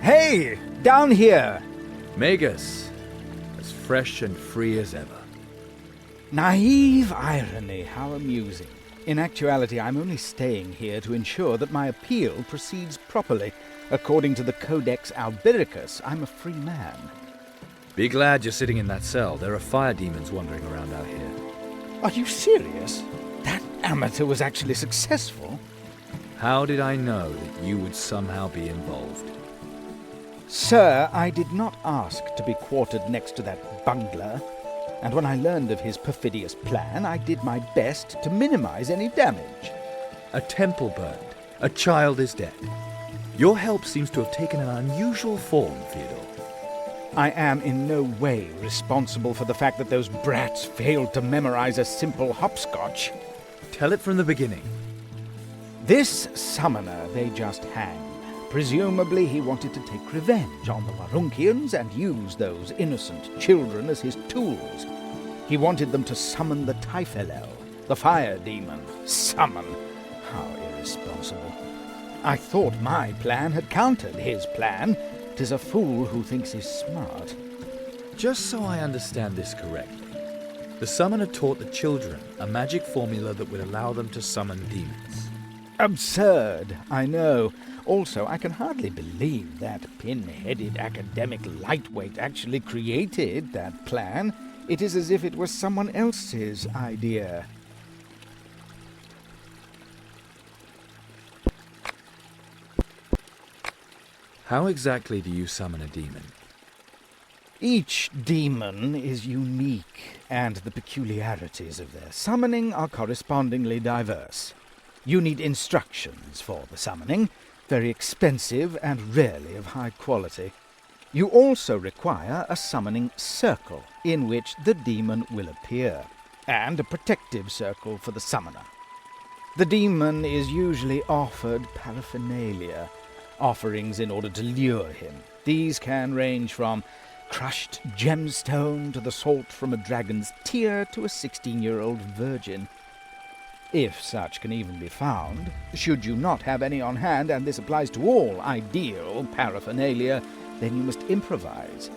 Hey! Down here! Magus, as fresh and free as ever. Naive irony, how amusing. In actuality, I'm only staying here to ensure that my appeal proceeds properly. According to the Codex Albiricus, I'm a free man. Be glad you're sitting in that cell. There are fire demons wandering around out here. Are you serious? That amateur was actually successful? How did I know that you would somehow be involved? Sir, I did not ask to be quartered next to that bungler, and when I learned of his perfidious plan, I did my best to minimize any damage. A temple burned. A child is dead. Your help seems to have taken an unusual form, Theodore. I am in no way responsible for the fact that those brats failed to memorize a simple hopscotch. Tell it from the beginning. This summoner they just hanged. Presumably he wanted to take revenge on the Warunkians and use those innocent children as his tools. He wanted them to summon the Typhelel, the fire demon. Summon? How irresponsible. I thought my plan had countered his plan. 'Tis a fool who thinks he's smart. Just so I understand this correctly, the summoner taught the children a magic formula that would allow them to summon demons. Absurd, I know. Also, I can hardly believe that pin-headed academic lightweight actually created that plan. It is as if it was someone else's idea. How exactly do you summon a demon? Each demon is unique, and the peculiarities of their summoning are correspondingly diverse. You need instructions for the summoning, very expensive and rarely of high quality. You also require a summoning circle in which the demon will appear, and a protective circle for the summoner. The demon is usually offered paraphernalia, offerings in order to lure him. These can range from crushed gemstone to the salt from a dragon's tear to a 16-year-old virgin. If such can even be found, should you not have any on hand, and this applies to all ideal paraphernalia, then you must improvise.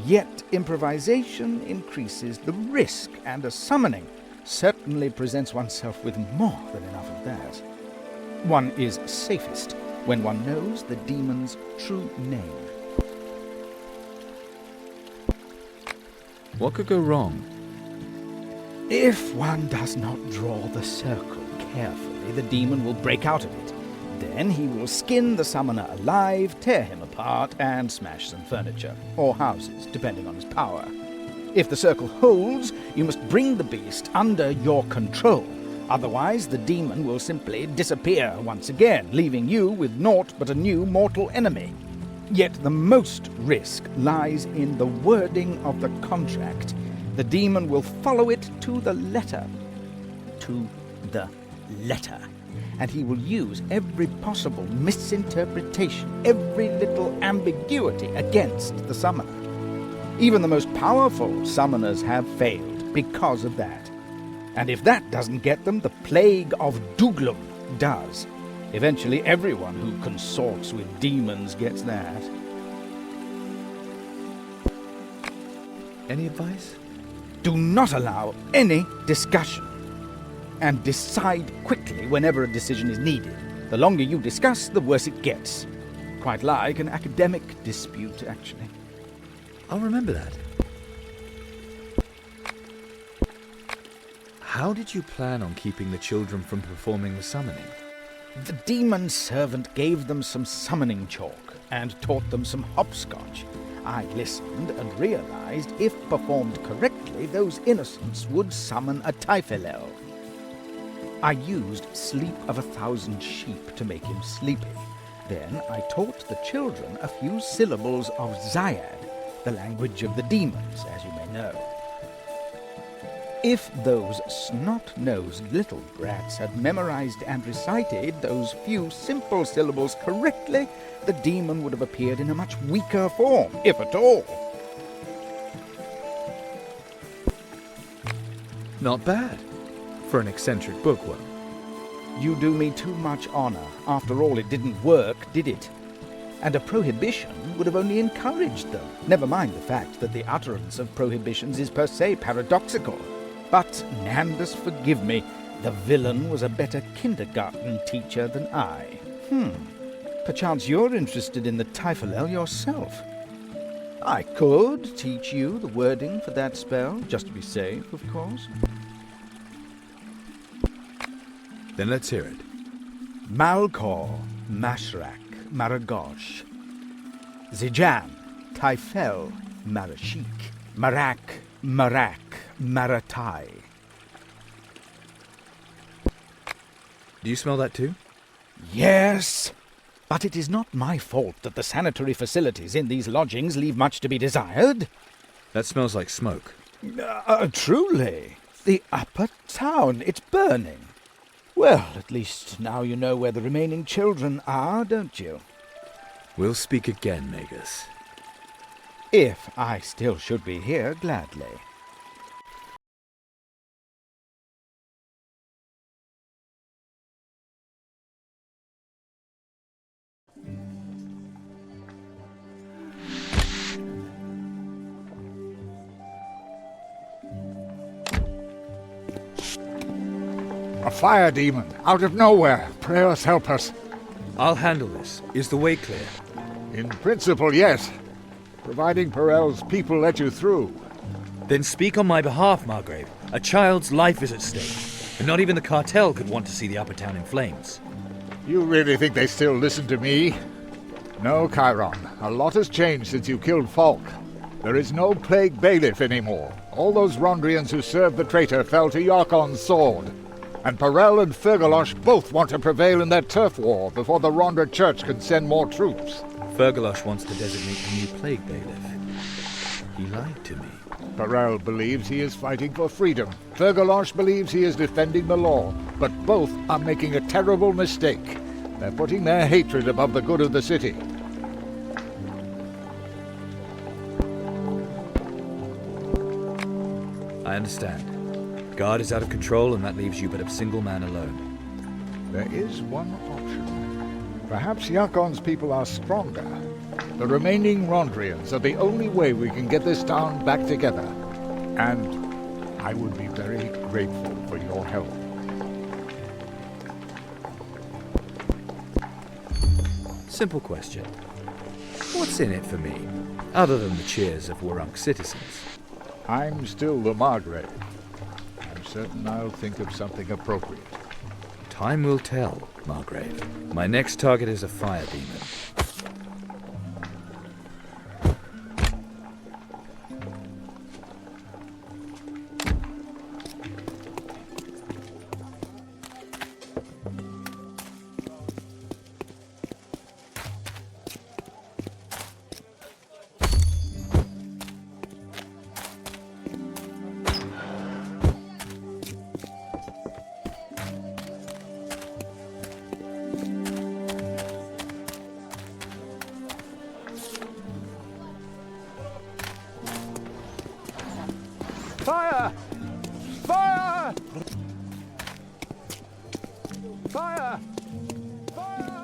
Yet improvisation increases the risk, and a summoning certainly presents oneself with more than enough of that. One is safest when one knows the demon's true name. What could go wrong? If one does not draw the circle carefully, the demon will break out of it. Then he will skin the summoner alive, tear him apart, and smash some furniture, or houses, depending on his power. If the circle holds, you must bring the beast under your control. Otherwise, the demon will simply disappear once again, leaving you with naught but a new mortal enemy. Yet the most risk lies in the wording of the contract. The demon will follow it to the letter. To the letter. And he will use every possible misinterpretation, every little ambiguity against the summoner. Even the most powerful summoners have failed because of that. And if that doesn't get them, the plague of Douglum does. Eventually everyone who consorts with demons gets that. Any advice? Do not allow any discussion, and decide quickly whenever a decision is needed. The longer you discuss, the worse it gets. Quite like an academic dispute, actually. I'll remember that. How did you plan on keeping the children from performing the summoning? The demon servant gave them some summoning chalk and taught them some hopscotch. I listened and realized if performed correctly, those innocents would summon a Typhilel. I used Sleep of 1,000 Sheep to make him sleepy. Then I taught the children a few syllables of Zyad, the language of the demons, as you may know. If those snot-nosed little brats had memorized and recited those few simple syllables correctly, the demon would have appeared in a much weaker form, if at all. Not bad, for an eccentric bookworm. You do me too much honor. After all, it didn't work, did it? And a prohibition would have only encouraged them. Never mind the fact that the utterance of prohibitions is per se paradoxical. But, Nandus, forgive me, the villain was a better kindergarten teacher than I. Perchance you're interested in the Typhilel yourself. I could teach you the wording for that spell, just to be safe, of course. Then let's hear it. Malkor, Mashrak, Maragosh. Zijan, Typhel, Marashik. Marak, Marak, Maratai. Do you smell that too? Yes, but it is not my fault that the sanitary facilities in these lodgings leave much to be desired. That smells like smoke. Truly. The upper town, it's burning. Well, at least now you know where the remaining children are, don't you? We'll speak again, Magus. If I still should be here, gladly. A fire demon, out of nowhere. Pray us help us. I'll handle this. Is the way clear? In principle, yes. Providing Perel's people let you through. Then speak on my behalf, Margrave. A child's life is at stake, and not even the cartel could want to see the upper town in flames. You really think they still listen to me? No, Chiron. A lot has changed since you killed Falk. There is no plague bailiff anymore. All those Rondrians who served the traitor fell to Yarkon's sword. And Perel and Fergalosh both want to prevail in their turf war before the Rondra Church can send more troops. Fergalosh wants to designate a new plague bailiff. He lied to me. Perel believes he is fighting for freedom. Fergalosh believes he is defending the law. But both are making a terrible mistake. They're putting their hatred above the good of the city. I understand. Guard is out of control, and that leaves you but a single man alone. There is one option. Perhaps Yakon's people are stronger. The remaining Rondrians are the only way we can get this town back together. And I would be very grateful for your help. Simple question. What's in it for me, other than the cheers of Warunk citizens? I'm still the Margrave. I'm certain I'll think of something appropriate. Time will tell, Margrave. My next target is a fire demon. Fire! Fire! Fire! Fire!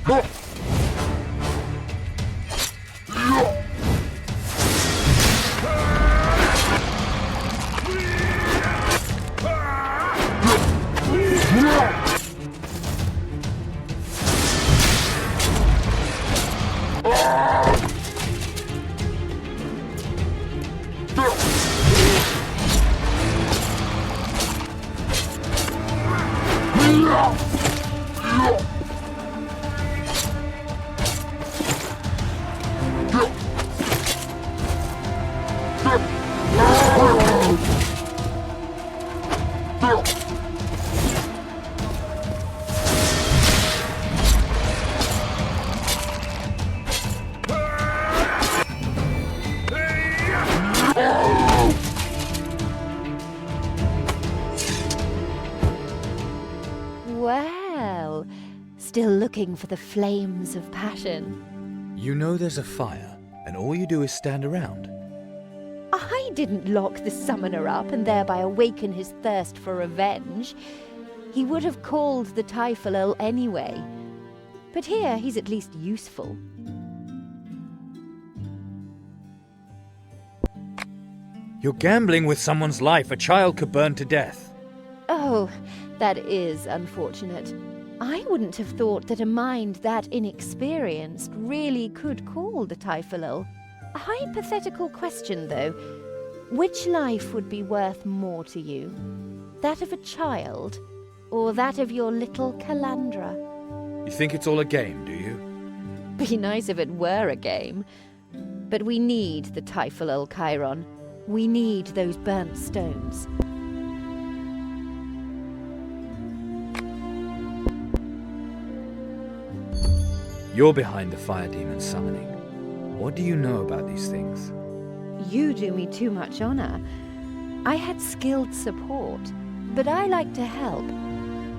Well, still looking for the flames of passion. You know there's a fire, and all you do is stand around. I didn't lock the summoner up and thereby awaken his thirst for revenge. He would have called the Typhonal anyway. But here he's at least useful. You're gambling with someone's life. A child could burn to death. Oh, that is unfortunate. I wouldn't have thought that a mind that inexperienced really could call the Typhonal. A hypothetical question, though. Which life would be worth more to you? That of a child, or that of your little Calandra? You think it's all a game, do you? Be nice if it were a game. But we need the Typhonal, Chiron. We need those burnt stones. You're behind the fire demon summoning. What do you know about these things? You do me too much honor. I had skilled support, but I like to help.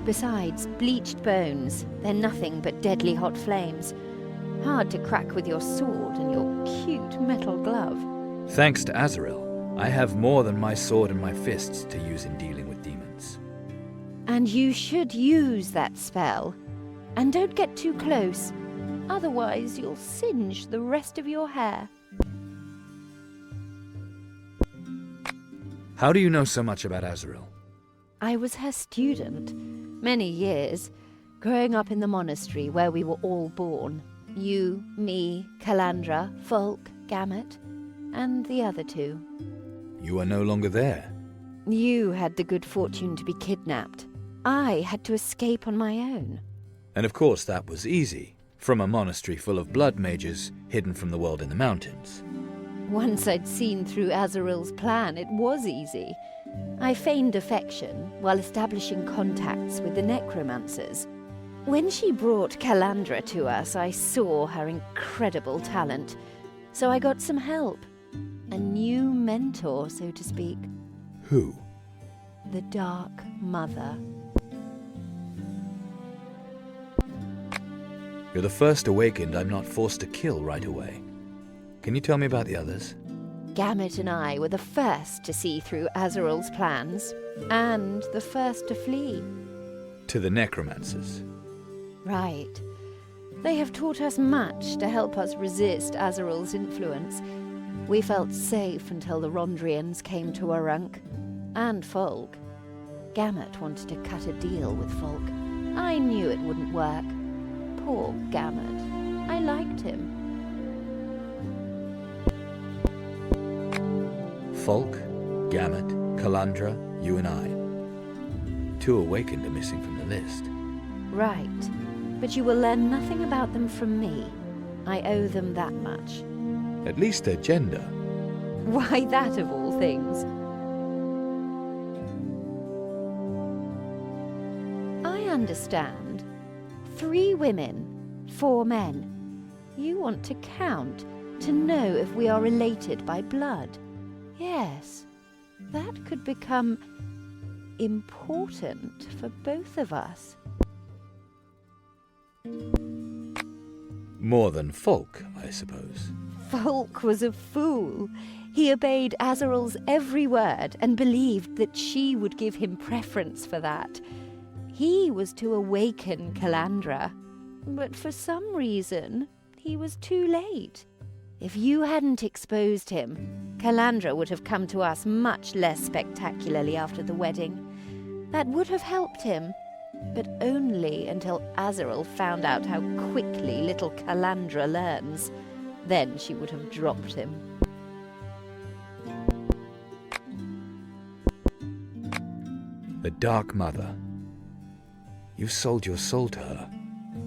Besides, bleached bones, they're nothing but deadly hot flames. Hard to crack with your sword and your cute metal glove. Thanks to Azrael, I have more than my sword and my fists to use in dealing with demons. And you should use that spell. And don't get too close. Otherwise, you'll singe the rest of your hair. How do you know so much about Azrael? I was her student. Many years. Growing up in the monastery where we were all born. You, me, Calandra, Folk, Gamut, and the other two. You are no longer there. You had the good fortune to be kidnapped. I had to escape on my own. And of course that was easy. From a monastery full of blood mages, hidden from the world in the mountains. Once I'd seen through Azrael's plan, it was easy. I feigned affection while establishing contacts with the necromancers. When she brought Calandra to us, I saw her incredible talent. So I got some help. A new mentor, so to speak. Who? The Dark Mother. You're the first awakened I'm not forced to kill right away. Can you tell me about the others? Gamut and I were the first to see through Azrael's plans, and the first to flee. To the necromancers. Right. They have taught us much to help us resist Azrael's influence. We felt safe until the Rondrians came to Arunk. And Folk. Gamut wanted to cut a deal with Folk. I knew it wouldn't work. Poor Gamut. I liked him. Folk, Gamut, Calandra, you and I. 2 awakened are missing from the list. Right. But you will learn nothing about them from me. I owe them that much. At least their gender. Why that of all things? I understand. 3 women, 4 men. You want to count, to know if we are related by blood. Yes, that could become important for both of us. More than Folk, I suppose. Folk was a fool. He obeyed Azrael's every word and believed that she would give him preference for that. He was to awaken Calandra. But for some reason, he was too late. If you hadn't exposed him, Calandra would have come to us much less spectacularly after the wedding. That would have helped him, but only until Azrael found out how quickly little Calandra learns. Then she would have dropped him. The Dark Mother. You sold your soul to her.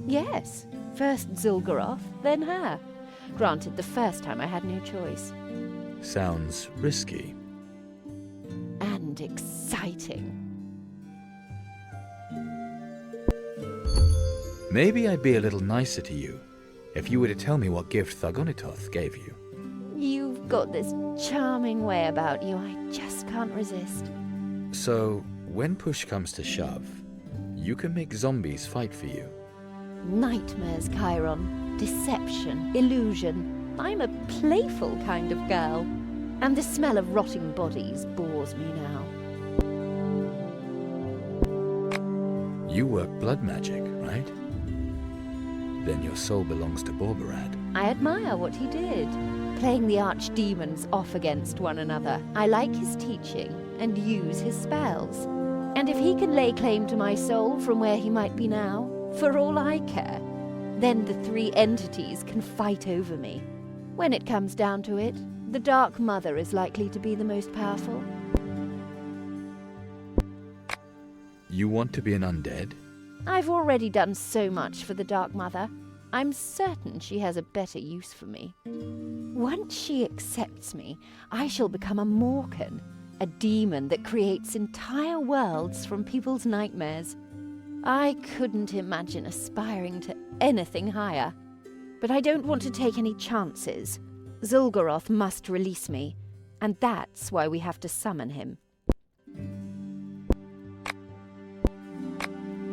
Yes, first Zul'Goroth, then her. Granted, the first time I had no choice. Sounds risky. And exciting. Maybe I'd be a little nicer to you if you were to tell me what gift Thargonitoth gave you. You've got this charming way about you I just can't resist. So, when push comes to shove, you can make zombies fight for you. Nightmares, Chiron. Deception, illusion. I'm a playful kind of girl. And the smell of rotting bodies bores me now. You work blood magic, right? Then your soul belongs to Borbarad. I admire what he did, playing the archdemons off against one another. I like his teaching and use his spells. And if he can lay claim to my soul from where he might be now, for all I care, then the three entities can fight over me. When it comes down to it, the Dark Mother is likely to be the most powerful. You want to be an undead? I've already done so much for the Dark Mother. I'm certain she has a better use for me. Once she accepts me, I shall become a Morkan, a demon that creates entire worlds from people's nightmares. I couldn't imagine aspiring to anything higher. But I don't want to take any chances. Zul'Goroth must release me, and that's why we have to summon him.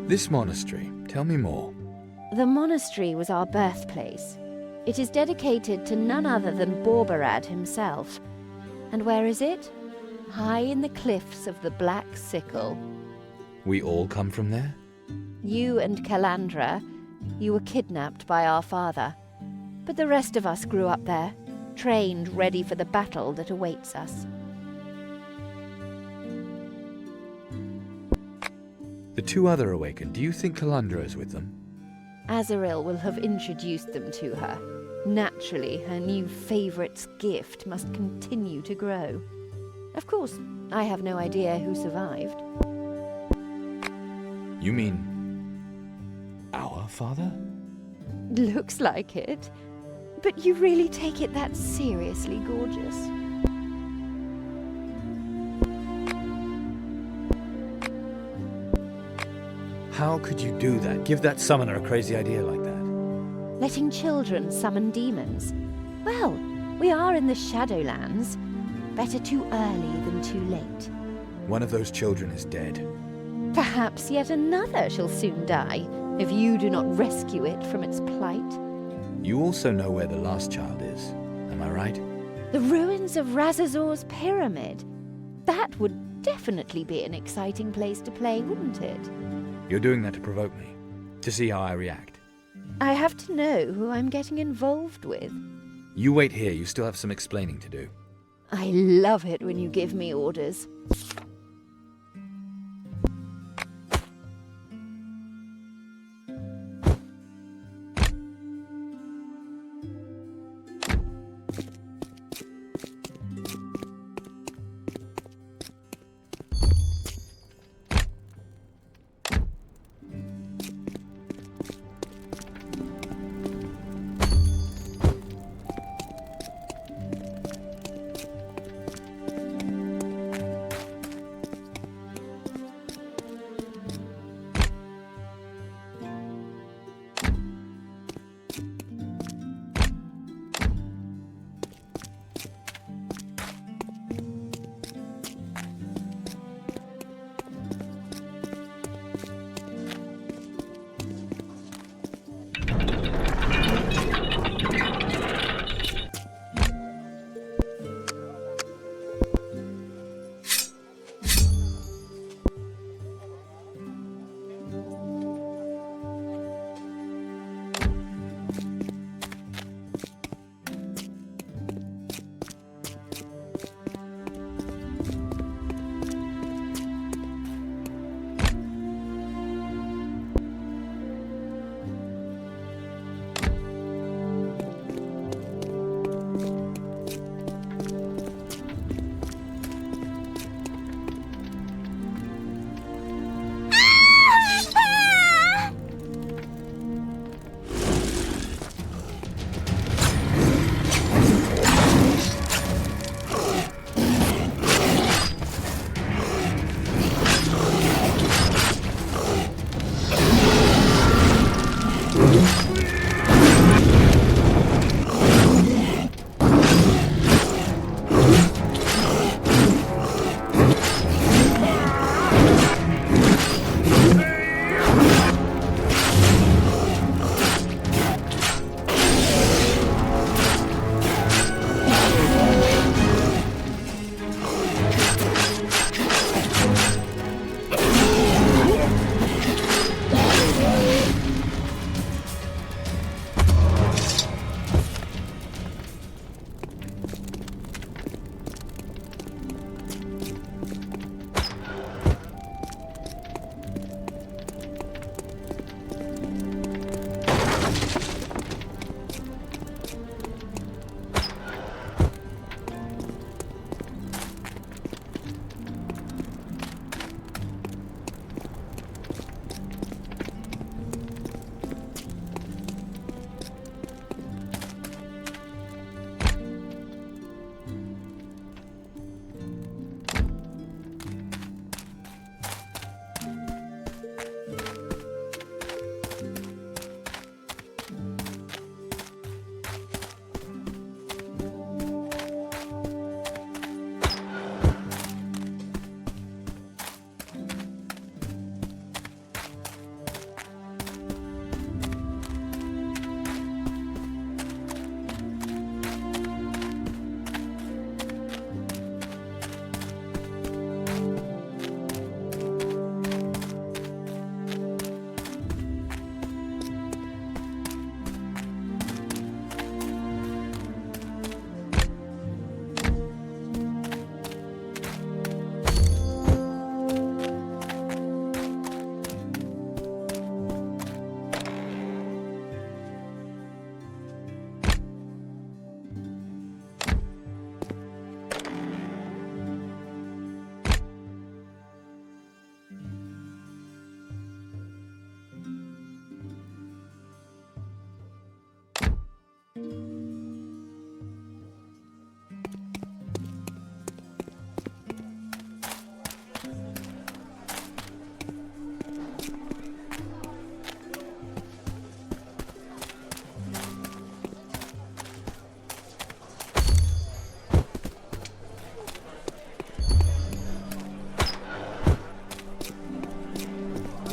This monastery, tell me more. The monastery was our birthplace. It is dedicated to none other than Borbarad himself. And where is it? High in the cliffs of the Black Sickle. We all come from there? You and Calandra, you were kidnapped by our father. But the rest of us grew up there, trained ready for the battle that awaits us. The two other awakened, do you think Calandra is with them? Azrael will have introduced them to her. Naturally, her new favourite's gift must continue to grow. Of course, I have no idea who survived. You mean our father? Looks like it. But you really take it that seriously, gorgeous? How could you do that? Give that summoner a crazy idea like that? Letting children summon demons? Well, we are in the Shadowlands. Better too early than too late. One of those children is dead. Perhaps yet another shall soon die, if you do not rescue it from its plight. You also know where the last child is, am I right? The ruins of Razazor's pyramid. That would definitely be an exciting place to play, wouldn't it? You're doing that to provoke me, to see how I react. I have to know who I'm getting involved with. You wait here, you still have some explaining to do. I love it when you give me orders.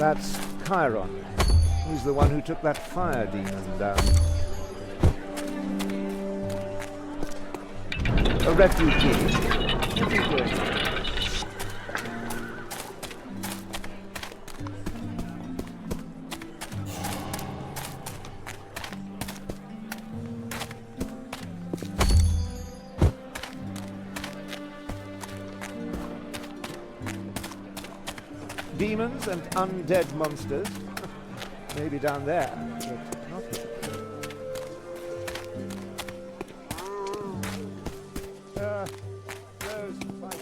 That's Chiron. He's the one who took that fire demon down. A refugee. What's he doing? Demons and undead monsters. Maybe down there, but not here. Those fighters.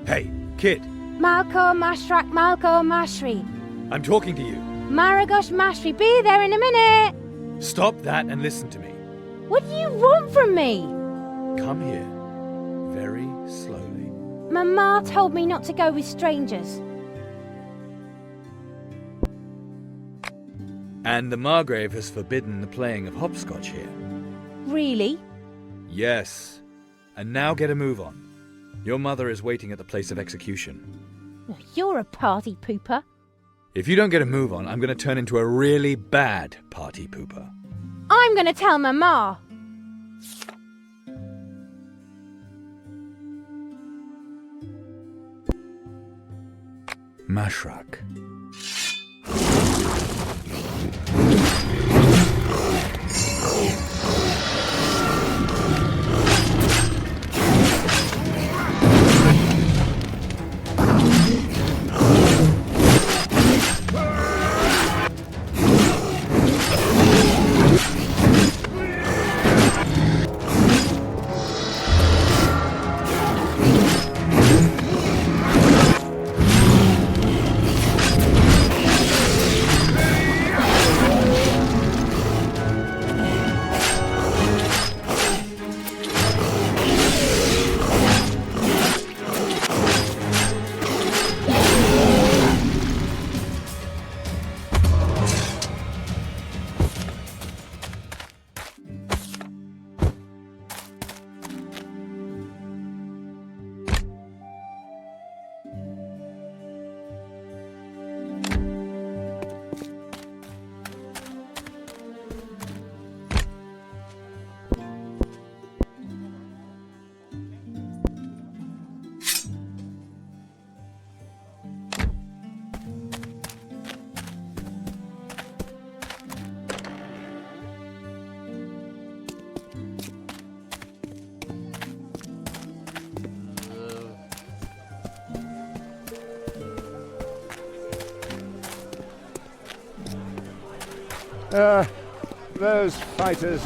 Hey, kid, Malko Mashrak Malko Mashri. I'm talking to you. Maragosh Mashri, be there in a minute. Stop that and listen to me. What do you want from me? Come here, very slowly. Mama told me not to go with strangers. And the Margrave has forbidden the playing of hopscotch here. Really? Yes. And now get a move on. Your mother is waiting at the place of execution. You're a party pooper. If you don't get a move on, I'm going to turn into a really bad party pooper. I'm going to tell Mama. Mashrak. Those fighters.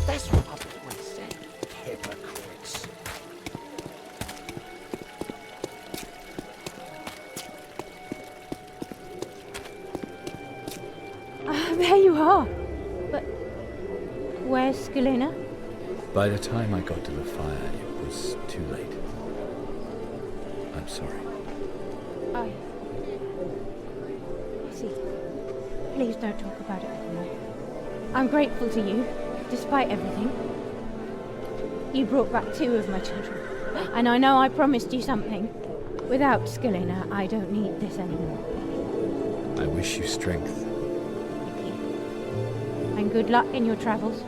That's what I've always said. Hypocrites. There you are. But where's Skelina? By the time I got to the fire, it was too late. I'm sorry. I see. Please don't talk about it anymore. I'm grateful to you, despite everything. You brought back 2 of my children. And I know I promised you something. Without Skelina, I don't need this anymore. I wish you strength. And good luck in your travels.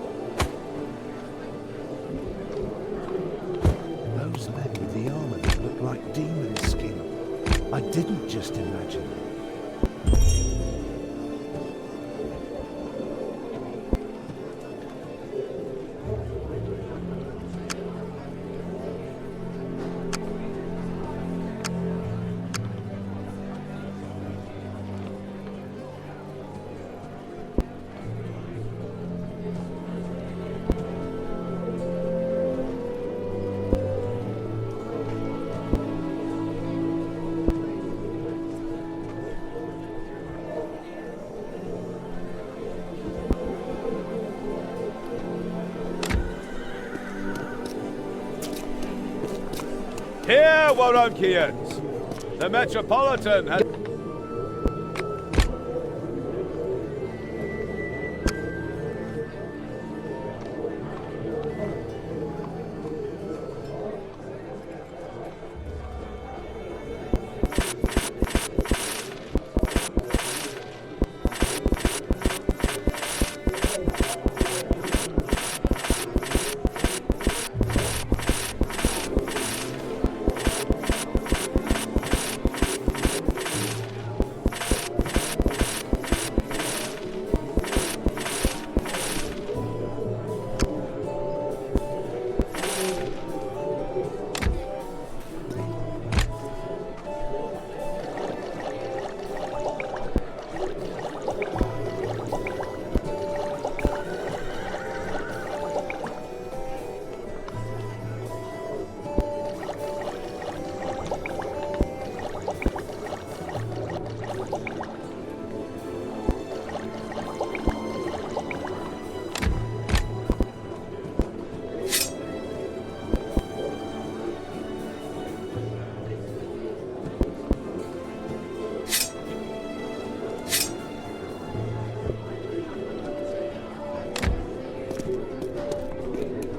Those men with the armour that look like demon skin. I didn't just imagine them. Here, Waronkians! The Metropolitan has...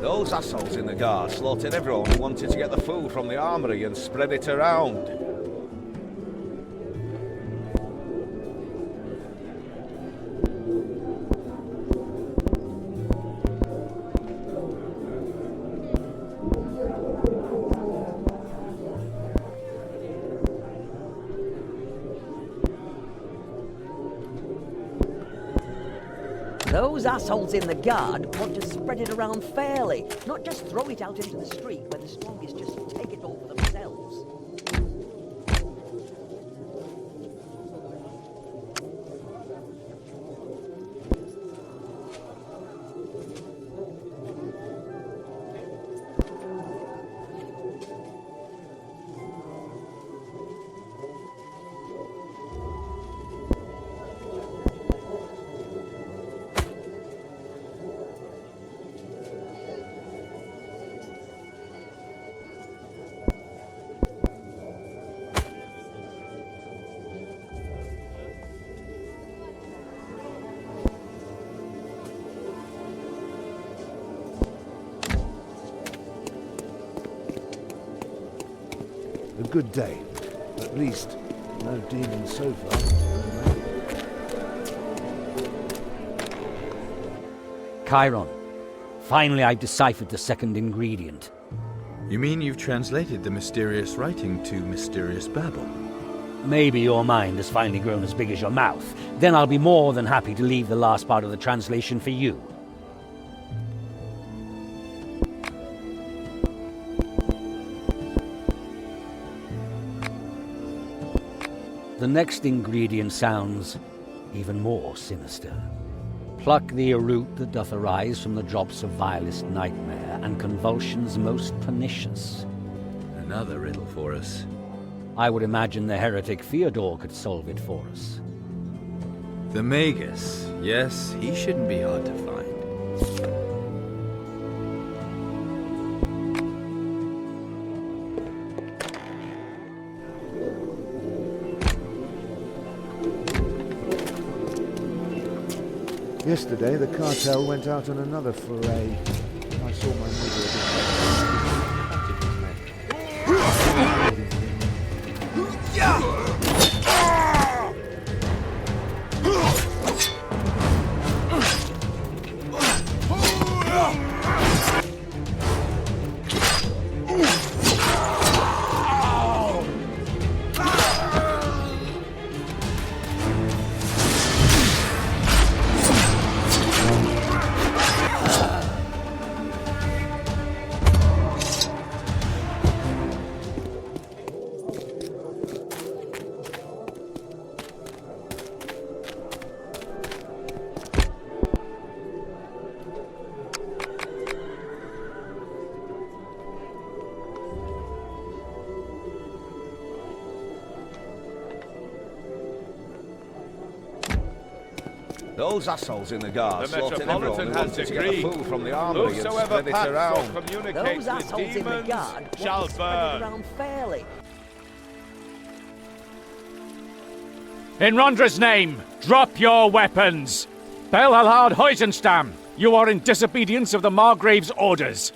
Those assholes in the guard slaughtered everyone who wanted to get the food from the armory and spread it around. Those assholes in the guard want to spread it around fairly, not just throw it out into the street where the strongest just take it all for themselves. A good day. At least, no demons so far. Chiron. Finally, I've deciphered the second ingredient. You mean you've translated the mysterious writing to mysterious babble? Maybe your mind has finally grown as big as your mouth. Then I'll be more than happy to leave the last part of the translation for you. The next ingredient sounds even more sinister. Pluck the root that doth arise from the drops of vilest nightmare and convulsions most pernicious. Another riddle for us. I would imagine the heretic Theodore could solve it for us. The Magus. Yes, he shouldn't be hard to find. Yesterday, the cartel went out on another foray. I saw my mother Those assholes in the guard The slaughtered everyone Metropolitan who has wanted to get the decreed, food from the armory and whosoever spread it packs or around. communicates Those assholes with in the demons guard shall want to spread it burn. around fairly. In Rondra's name, drop your weapons! Belhalard Heusenstam, you are in disobedience of the Margrave's orders.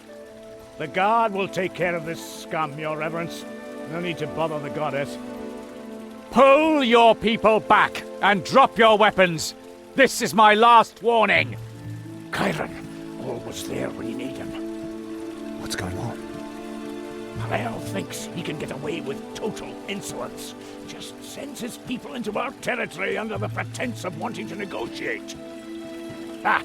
The guard will take care of this scum, your reverence. No need to bother the goddess. Pull your people back and drop your weapons! This is my last warning! Chiron, always there when you need him. What's going on? Parel thinks he can get away with total insolence. Just sends his people into our territory under the pretense of wanting to negotiate. Ah,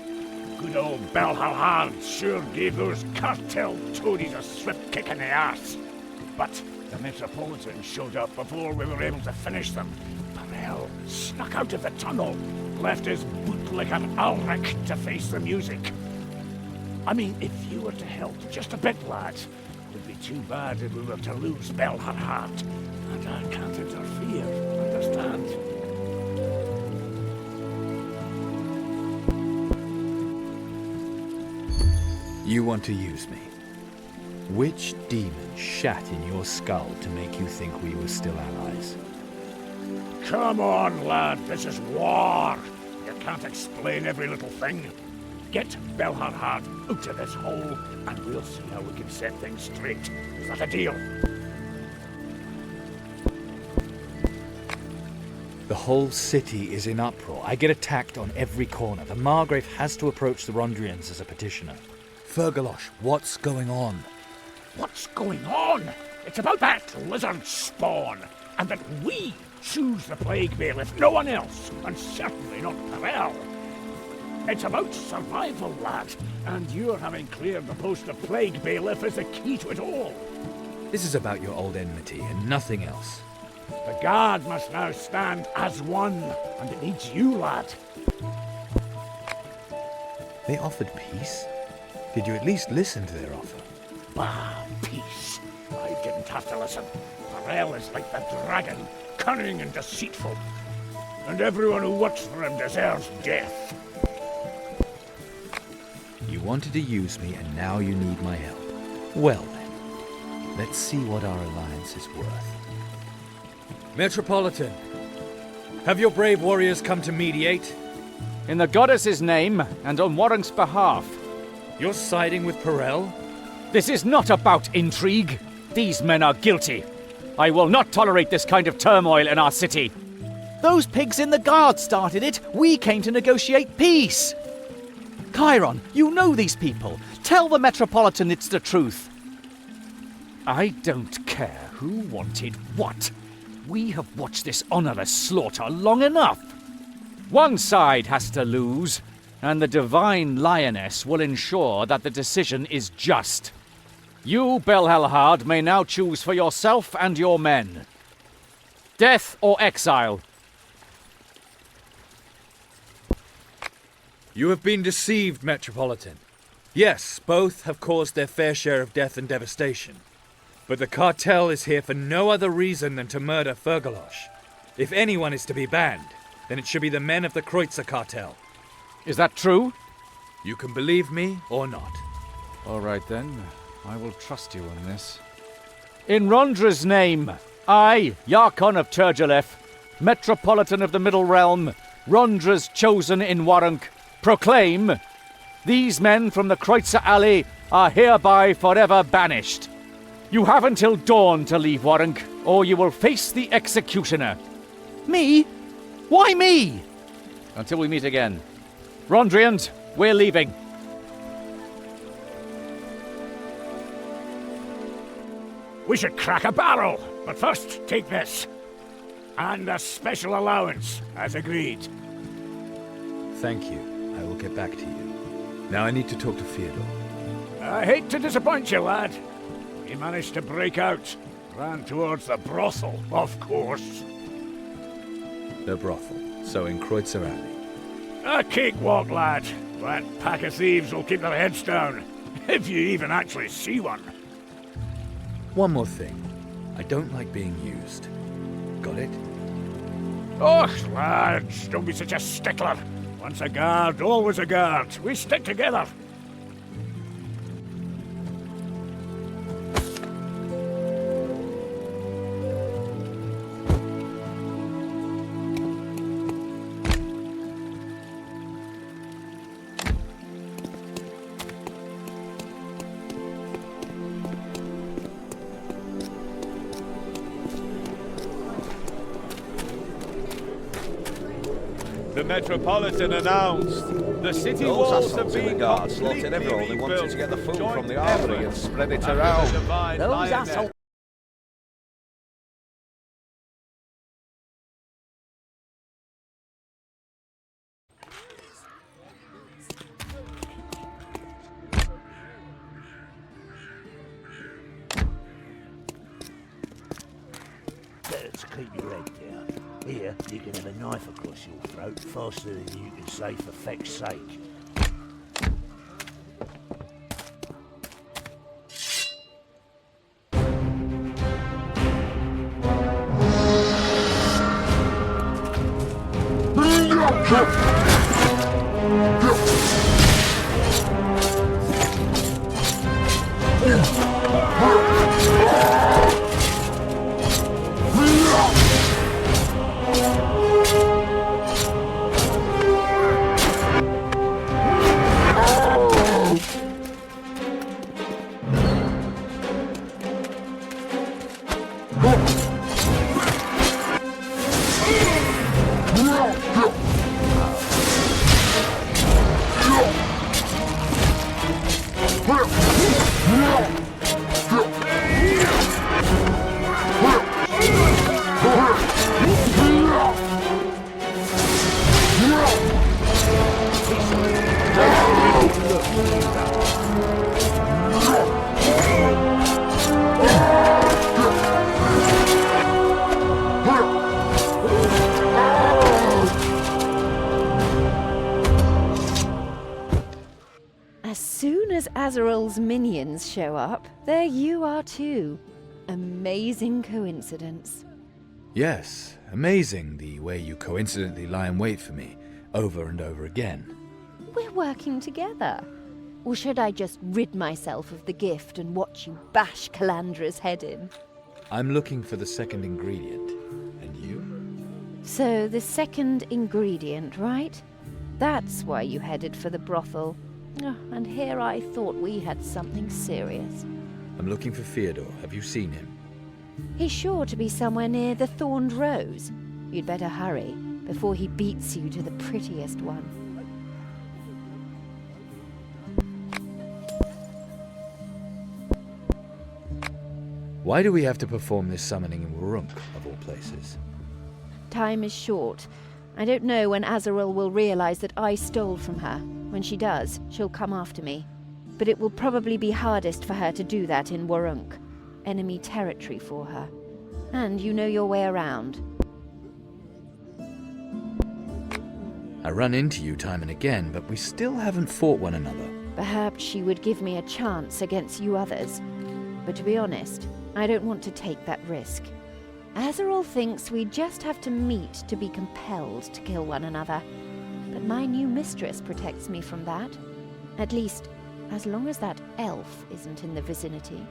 good old Belhalhard sure gave those cartel toadies a swift kick in the arse. But the Metropolitan showed up before we were able to finish them. Parel snuck out of the tunnel, left his bootlicker Ulrich to face the music. I mean, if you were to help just a bit, lads, it would be too bad if we were to lose Belharhart. And I can't interfere, understand? You want to use me? Which demon shat in your skull to make you think we were still allies? Come on, lad, this is war. You can't explain every little thing. Get Belharhart out of this hole, and we'll see how we can set things straight. Is that a deal? The whole city is in uproar. I get attacked on every corner. The Margrave has to approach the Rondrians as a petitioner. Fergalosh, what's going on? What's going on? It's about that lizard spawn, and that we choose the Plague Bailiff, no one else, and certainly not Parel. It's about survival, lad, and your having cleared the post of Plague Bailiff is the key to it all. This is about your old enmity and nothing else. The guard must now stand as one, and it needs you, lad. They offered peace? Did you at least listen to their offer? Bah, peace. I didn't have to listen. Parel is like the dragon, cunning and deceitful. And everyone who works for him deserves death. You wanted to use me, and now you need my help. Well then, let's see what our alliance is worth. Metropolitan, have your brave warriors come to mediate? In the goddess's name, and on Warwick's behalf. You're siding with Parel? This is not about intrigue. These men are guilty. I will not tolerate this kind of turmoil in our city. Those pigs in the guard started it. We came to negotiate peace. Chiron, you know these people. Tell the Metropolitan it's the truth. I don't care who wanted what. We have watched this honorless slaughter long enough. One side has to lose, and the Divine Lioness will ensure that the decision is just. You, Belhelhard, may now choose for yourself and your men. Death or exile? You have been deceived, Metropolitan. Yes, both have caused their fair share of death and devastation. But the cartel is here for no other reason than to murder Fergalosh. If anyone is to be banned, then it should be the men of the Kreutzer cartel. Is that true? You can believe me or not. All right then, I will trust you on this. In Rondra's name, I, Yarkon of Turgelef, Metropolitan of the Middle Realm, Rondra's chosen in Warunk, proclaim, these men from the Kreutzer Alley are hereby forever banished. You have until dawn to leave Warunk, or you will face the executioner. Me? Why me? Until we meet again. Rondrians, we're leaving. We should crack a barrel, but first take this. And a special allowance, as agreed. Thank you. I will get back to you. Now I need to talk to Fyodor. I hate to disappoint you, lad. He managed to break out. Ran towards the brothel, of course. The brothel. So in Kreutzer Alley. A cakewalk, lad. That pack of thieves will keep their heads down. If you even actually see one. One more thing. I don't like being used. Got it? Oh, lads, don't be such a stickler. Once a guard, always a guard. We stick together. The Metropolitan announced the city walls are being guards completely slaughtered everyone who wanted rebuilt. to get the food Join from the armory effort and spread it after the around. Divine Those Lioness. assholes. Better to keep your head down. Here, you can have a knife across your throat faster than you can say for feck's sake. As soon as Azrael's minions show up, there you are too. Amazing coincidence. Yes, amazing the way you coincidentally lie in wait for me, over and over again. We're working together. Or should I just rid myself of the gift and watch you bash Calandra's head in? I'm looking for the second ingredient. And you? So, the second ingredient, right? That's why you headed for the brothel. Oh, and here I thought we had something serious. I'm looking for Fyodor. Have you seen him? He's sure to be somewhere near the Thorned Rose. You'd better hurry before he beats you to the prettiest one. Why do we have to perform this summoning in Wurunk, of all places? Time is short. I don't know when Azarel will realize that I stole from her. When she does, she'll come after me. But it will probably be hardest for her to do that in Wurunk. Enemy territory for her. And you know your way around. I run into you time and again, but we still haven't fought one another. Perhaps she would give me a chance against you others. But to be honest, I don't want to take that risk. Azarel thinks we just have to meet to be compelled to kill one another. But my new mistress protects me from that. At least, as long as that elf isn't in the vicinity.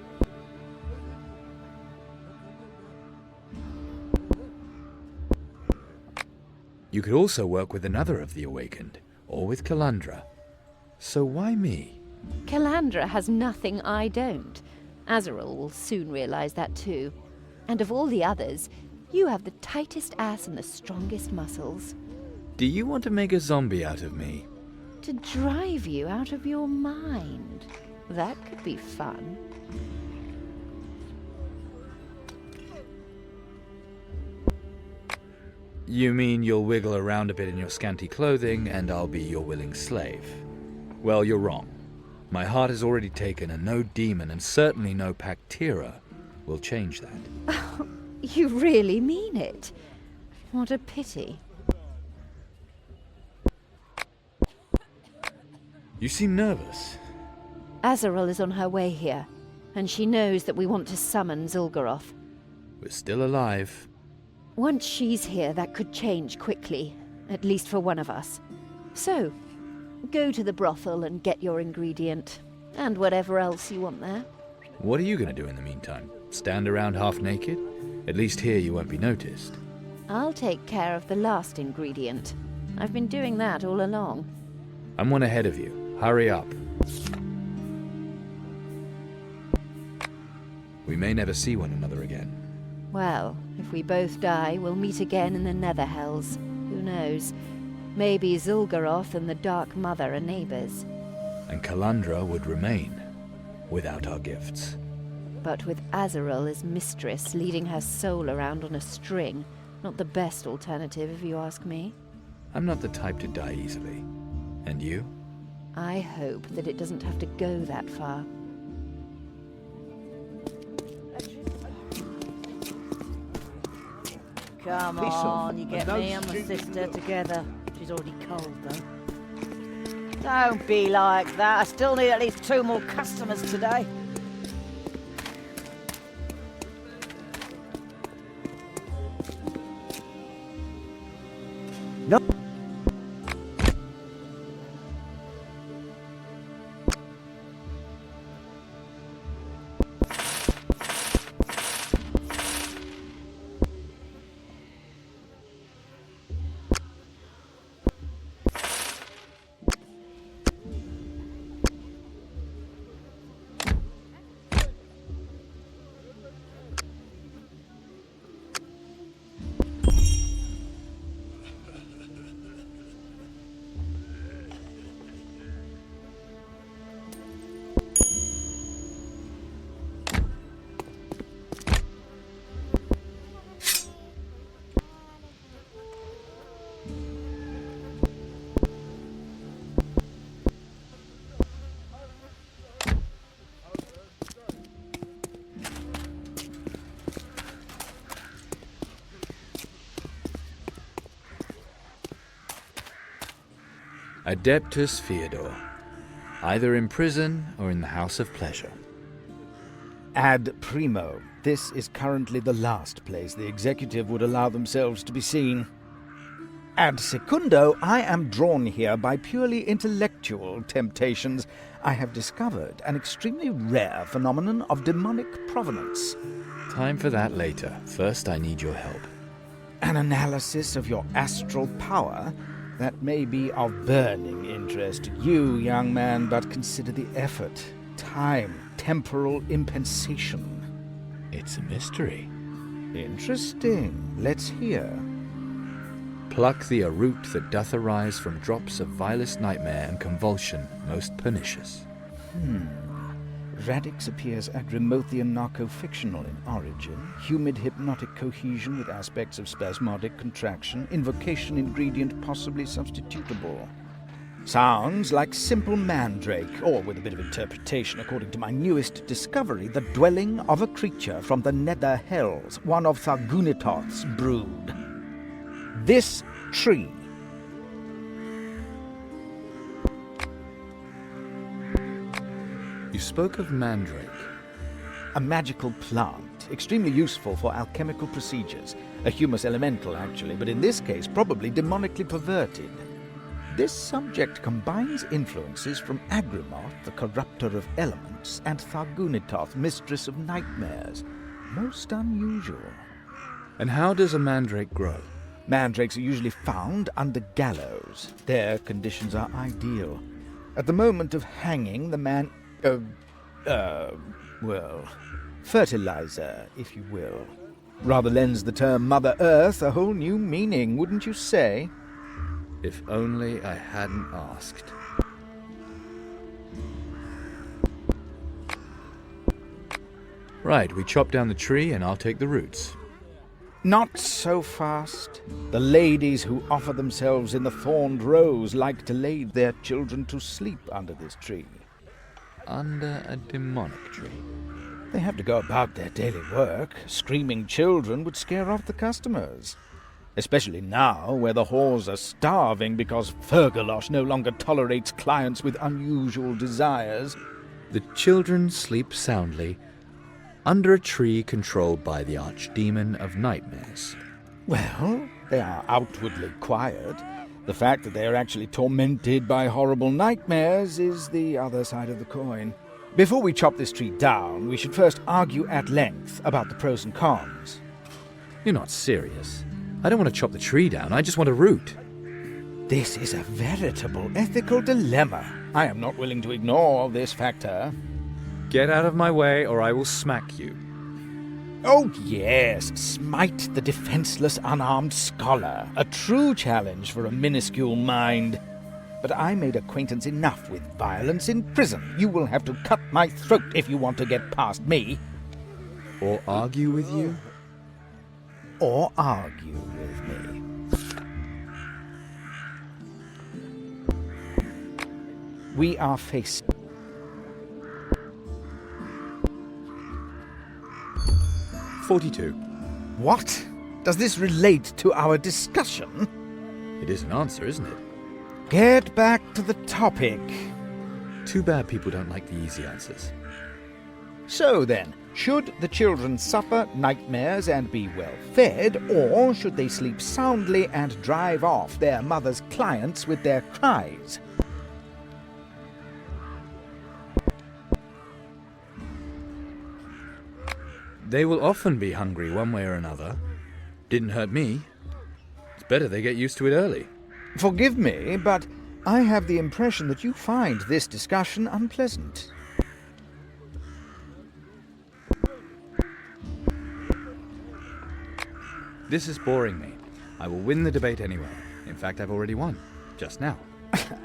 You could also work with another of the Awakened, or with Calandra. So why me? Calandra has nothing I don't. Azarel will soon realize that too. And of all the others, you have the tightest ass and the strongest muscles. Do you want to make a zombie out of me? To drive you out of your mind. That could be fun. You mean you'll wiggle around a bit in your scanty clothing, and I'll be your willing slave? Well, you're wrong. My heart is already taken, and no demon, and certainly no Pactira, will change that. You really mean it? What a pity. You seem nervous. Azarel is on her way here, and she knows that we want to summon Zul'Goroth. We're still alive. Once she's here, that could change quickly, at least for one of us. So, go to the brothel and get your ingredient, and whatever else you want there. What are you going to do in the meantime? Stand around half naked? At least here you won't be noticed. I'll take care of the last ingredient. I've been doing that all along. I'm one ahead of you. Hurry up. We may never see one another again. Well, if we both die, we'll meet again in the Netherhells. Who knows? Maybe Zul'Goroth and the Dark Mother are neighbors. And Calandra would remain, without our gifts. But with Azarel as mistress leading her soul around on a string, not the best alternative if you ask me. I'm not the type to die easily. And you? I hope that it doesn't have to go that far. Come on, you get me and my sister together. She's already cold, though. Don't be like that. I still need at least 2 more customers today. No. Adeptus Feodor. Either in prison or in the House of Pleasure. Ad primo. This is currently the last place the executive would allow themselves to be seen. Ad secundo, I am drawn here by purely intellectual temptations. I have discovered an extremely rare phenomenon of demonic provenance. Time for that later. First, I need your help. An analysis of your astral power? That may be of burning interest to you, young man, but consider the effort, time, temporal impensation. It's a mystery. Interesting. Let's hear. Pluck thee a root that doth arise from drops of vilest nightmare and convulsion most pernicious. Radix appears Agrimothian narco-fictional in origin, humid hypnotic cohesion with aspects of spasmodic contraction, invocation ingredient possibly substitutable. Sounds like simple mandrake, or with a bit of interpretation according to my newest discovery, the dwelling of a creature from the nether hells, one of Thargunitoth's brood. This tree. You spoke of mandrake. A magical plant, extremely useful for alchemical procedures. A humus elemental, actually, but in this case probably demonically perverted. This subject combines influences from Agrimoth, the corrupter of elements, and Thargunitoth, mistress of nightmares. Most unusual. And how does a mandrake grow? Mandrakes are usually found under gallows. Their conditions are ideal. At the moment of hanging, the man... fertilizer, if you will. Rather lends the term Mother Earth a whole new meaning, wouldn't you say? If only I hadn't asked. Right, we chop down the tree and I'll take the roots. Not so fast. The ladies who offer themselves in the thorned rose like to lay their children to sleep under this tree. Under a demonic tree? They have to go about their daily work. Screaming children would scare off the customers. Especially now, where the whores are starving because Fergalosh no longer tolerates clients with unusual desires. The children sleep soundly under a tree controlled by the archdemon of nightmares. Well, they are outwardly quiet. The fact that they are actually tormented by horrible nightmares is the other side of the coin. Before we chop this tree down, we should first argue at length about the pros and cons. You're not serious. I don't want to chop the tree down, I just want a root. This is a veritable ethical dilemma. I am not willing to ignore this factor. Get out of my way or I will smack you. Oh yes, smite the defenseless unarmed scholar. A true challenge for a minuscule mind. But I made acquaintance enough with violence in prison. You will have to cut my throat if you want to get past me. Or argue with you? Or argue with me. We are facing... 42. What? Does this relate to our discussion? It is an answer, isn't it? Get back to the topic. Too bad people don't like the easy answers. So then, should the children suffer nightmares and be well fed, or should they sleep soundly and drive off their mother's clients with their cries? They will often be hungry one way or another. Didn't hurt me. It's better they get used to it early. Forgive me, but I have the impression that you find this discussion unpleasant. This is boring me. I will win the debate anyway. In fact, I've already won. Just now.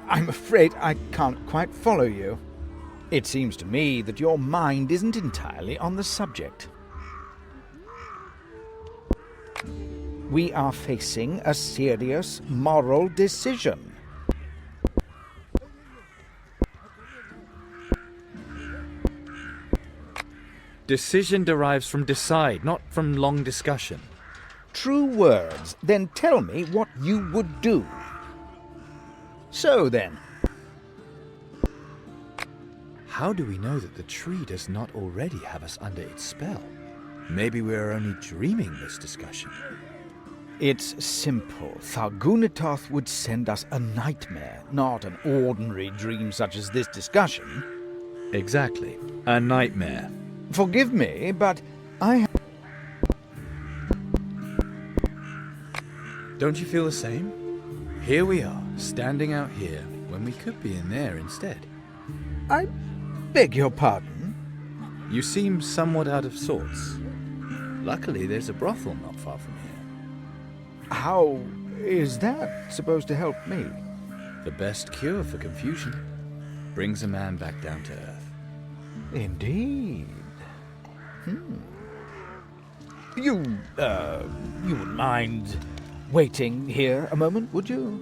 I'm afraid I can't quite follow you. It seems to me that your mind isn't entirely on the subject. We are facing a serious moral decision. Decision derives from decide, not from long discussion. True words. Then tell me what you would do. So then. How do we know that the tree does not already have us under its spell? Maybe we are only dreaming this discussion. It's simple. Thargunitoth would send us a nightmare, not an ordinary dream such as this discussion. Exactly. A nightmare. Forgive me, but I... Don't you feel the same? Here we are, standing out here, when we could be in there instead. I beg your pardon? You seem somewhat out of sorts. Luckily, there's a brothel not far from here. How is that supposed to help me? The best cure for confusion. Brings a man back down to earth. Indeed. You wouldn't mind waiting here a moment, would you?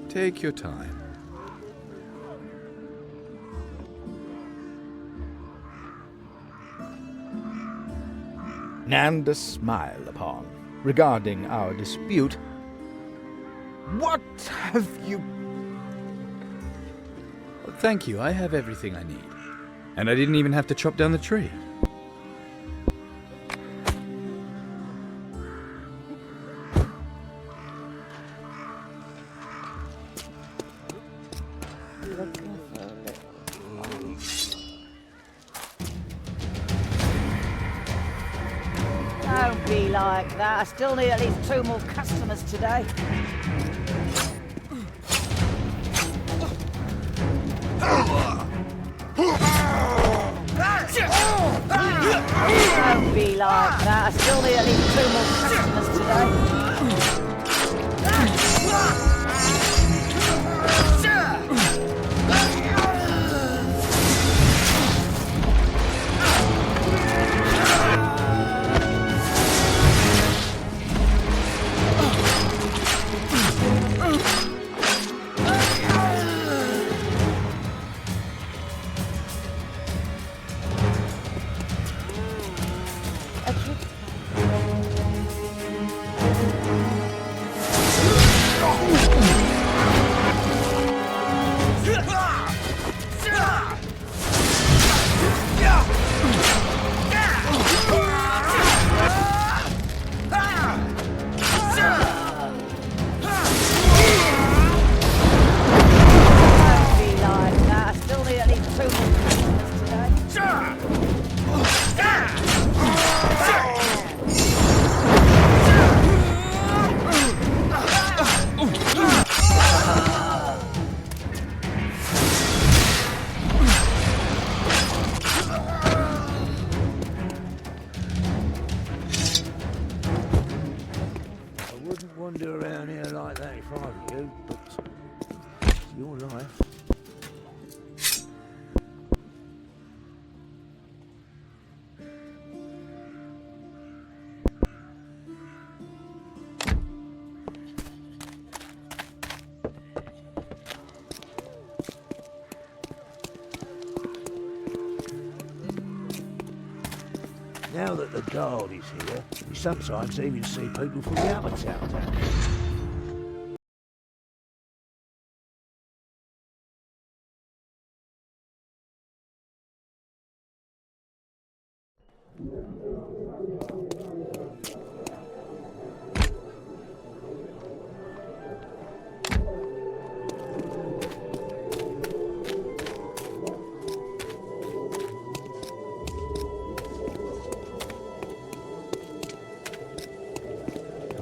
Take your time. And a smile upon regarding our dispute. What have you... Thank you, I have everything I need. And I didn't even have to chop down the tree. Don't be like that. I still need at least 2 more customers today. Don't be like that. I still need at least 2 more customers today. Wander around here like that if I were you, but it's your life. Now that the guard is here, we sometimes even see people from the other town down here.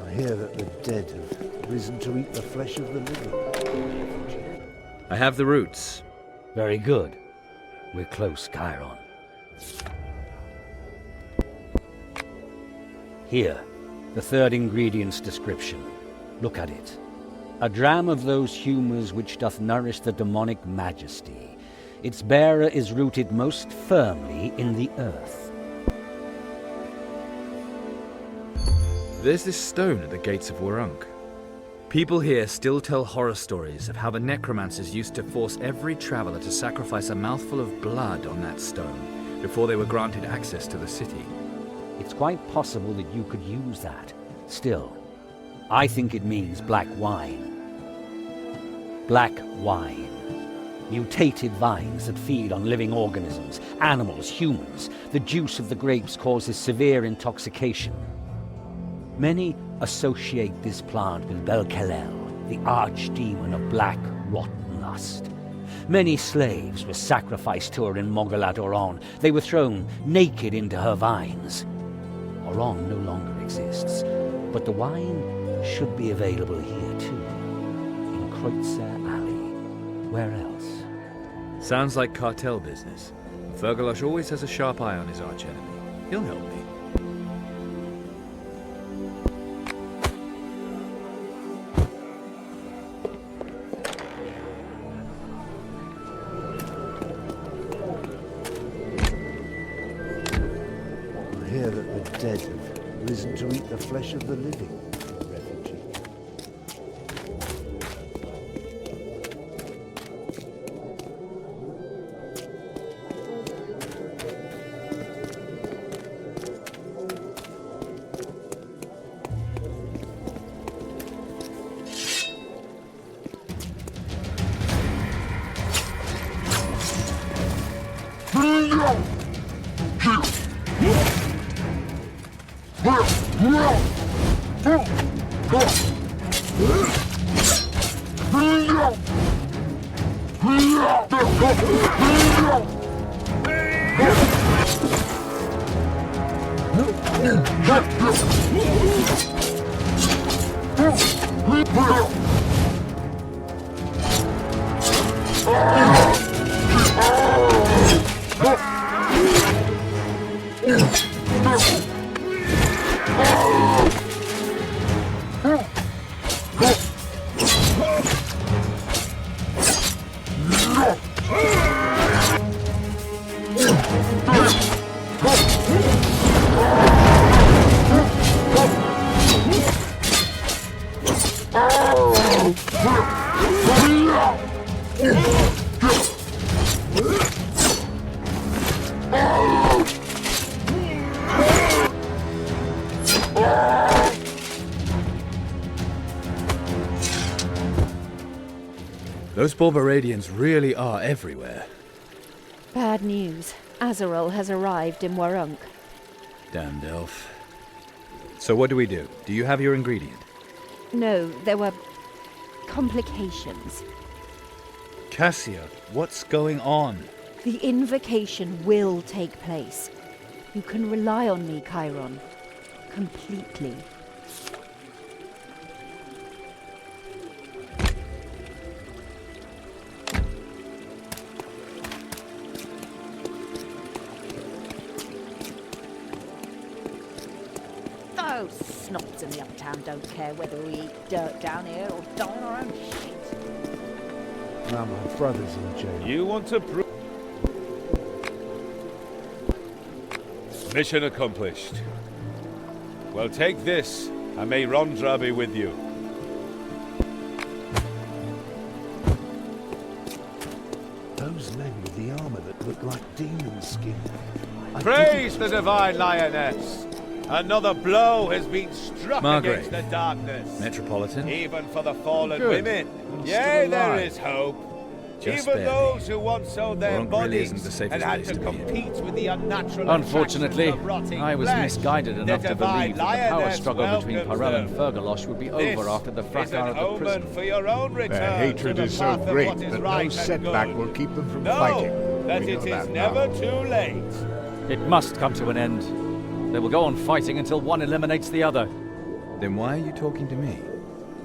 I hear that the dead have risen to eat the flesh of the living. I have the roots. Very good. We're close, Chiron. Here, the third ingredient's description. Look at it. A dram of those humours which doth nourish the demonic majesty. Its bearer is rooted most firmly in the earth. There's this stone at the gates of Warunk. People here still tell horror stories of how the necromancers used to force every traveller to sacrifice a mouthful of blood on that stone before they were granted access to the city. It's quite possible that you could use that. Still, I think it means black wine. Black wine. Mutated vines that feed on living organisms, animals, humans. The juice of the grapes causes severe intoxication. Many associate this plant with Bel-Kelel, the archdemon of black, rotten lust. Many slaves were sacrificed to her in Mogalat Oron. They were thrown naked into her vines. Oron no longer exists, but the wine should be available here too. In Kreutzer Alley. Where else? Sounds like cartel business. Fergalosh always has a sharp eye on his archenemy. He'll help me. instead have risen to eat the flesh of the living, refugee. Those Borberadians really are everywhere. Bad news. Azarel has arrived in Warunk. Damned elf. So what do we do? Do you have your ingredient? No, there were complications. Cassia, what's going on? The invocation will take place. You can rely on me, Chiron. Completely. Those snobs in the uptown don't care whether we eat dirt down here or die on our own shit. Now my brother's in jail. You want to prove... Mission accomplished. Well, take this, and may Rondra be with you. Those men with the armor that look like demon skin. Praise the divine lioness! Another blow has been struck Margaret. against the darkness. Metropolitan. Even for the fallen Good. women. I'm Yea, still there alive. is hope. Just Even barely. those who once sold their Warunk really bodies isn't the safest and had place to to be in. compete with the unnatural Unfortunately, attractions of rotting I was flesh. misguided The enough to divine believe that the power lioness struggle between welcomes Parel and them. Fergalosh would be over after the Is fracas an of the omen prison. for your own return Their hatred to the is so path of great what is that no right and setback good. will keep them from Know fighting. that We it know is that never now. too late. It must come to an end. They will go on fighting until one eliminates the other. Then why are you talking to me?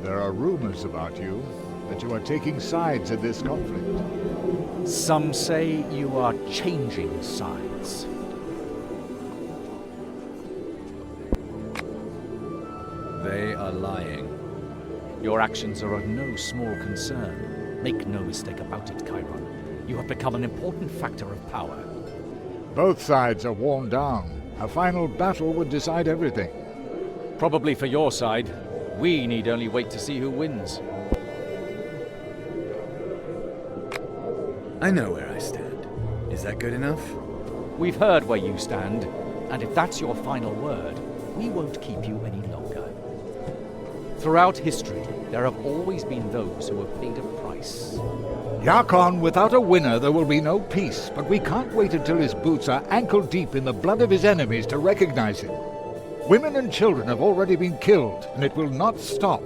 There are rumors about you, that you are taking sides in this conflict. Some say you are changing sides. They are lying. Your actions are of no small concern. Make no mistake about it, Chiron. You have become an important factor of power. Both sides are worn down. A final battle would decide everything. Probably for your side. We need only wait to see who wins. I know where I stand. Is that good enough? We've heard where you stand, and if that's your final word, we won't keep you any longer. Throughout history, there have always been those who have paid a price. Yakon, without a winner there will be no peace, but we can't wait until his boots are ankle-deep in the blood of his enemies to recognize him. Women and children have already been killed, and it will not stop.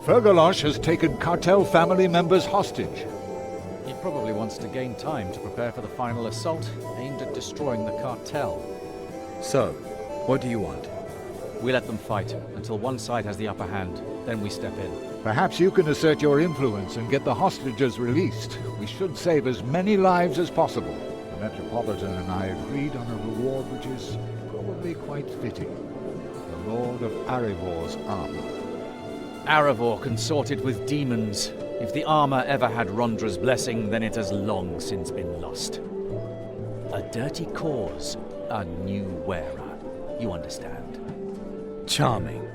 Fergalosh has taken cartel family members hostage. He probably wants to gain time to prepare for the final assault, aimed at destroying the cartel. So, what do you want? We let them fight, until one side has the upper hand, then we step in. Perhaps you can assert your influence and get the hostages released. We should save as many lives as possible. The Metropolitan and I agreed on a reward which is probably quite fitting. The Lord of Arivor's armor. Arivor consorted with demons. If the armor ever had Rondra's blessing, then it has long since been lost. A dirty cause, a new wearer. You understand? Charming.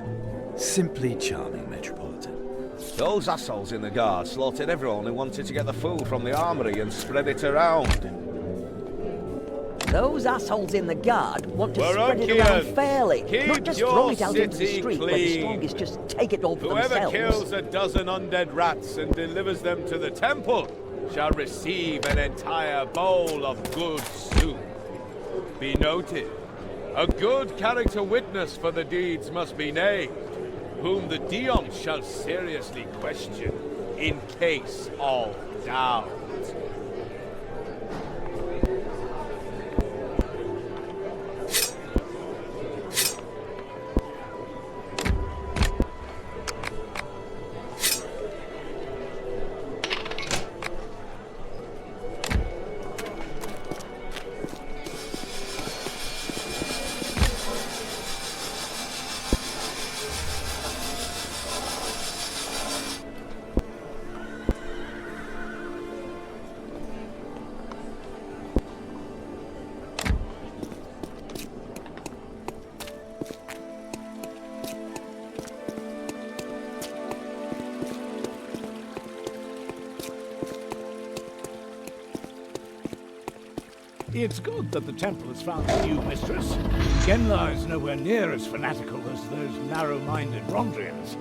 Simply charming, Metropolitan. Those assholes in the guard slaughtered everyone who wanted to get the food from the armory and spread it around. Those assholes in the guard want to We're spread it Okians. around fairly, Keep not just your throw it out into the city street where the clean. strongest just take it all for Whoever themselves. kills a dozen undead rats and delivers them to the temple shall receive an entire bowl of good soup. Be noted, a good character witness for the deeds must be named, whom the Dion shall seriously question in case of doubt. It's good that the temple has found a new mistress. Genla is nowhere near as fanatical as those narrow-minded Rondrians.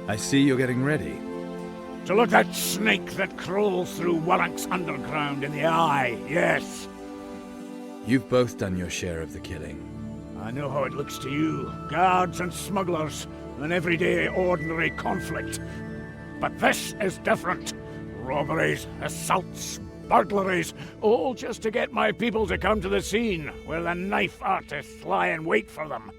I see you're getting ready. To look that snake that crawls through Warrank's underground in the eye, yes. You've both done your share of the killing. I know how it looks to you. Guards and smugglers, an everyday ordinary conflict. But this is different. Robberies, assaults, burglaries, all just to get my people to come to the scene, where the knife artists lie in wait for them.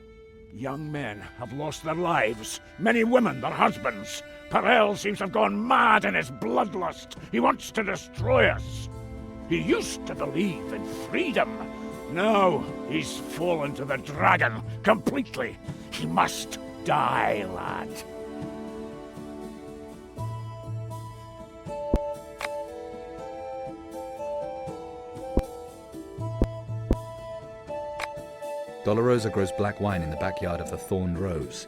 Young men have lost their lives, many women their husbands. Perel seems to have gone mad in his bloodlust. He wants to destroy us. He used to believe in freedom. Now he's fallen to the dragon completely. He must die, lad. Dolorosa grows black wine in the backyard of the Thorned Rose.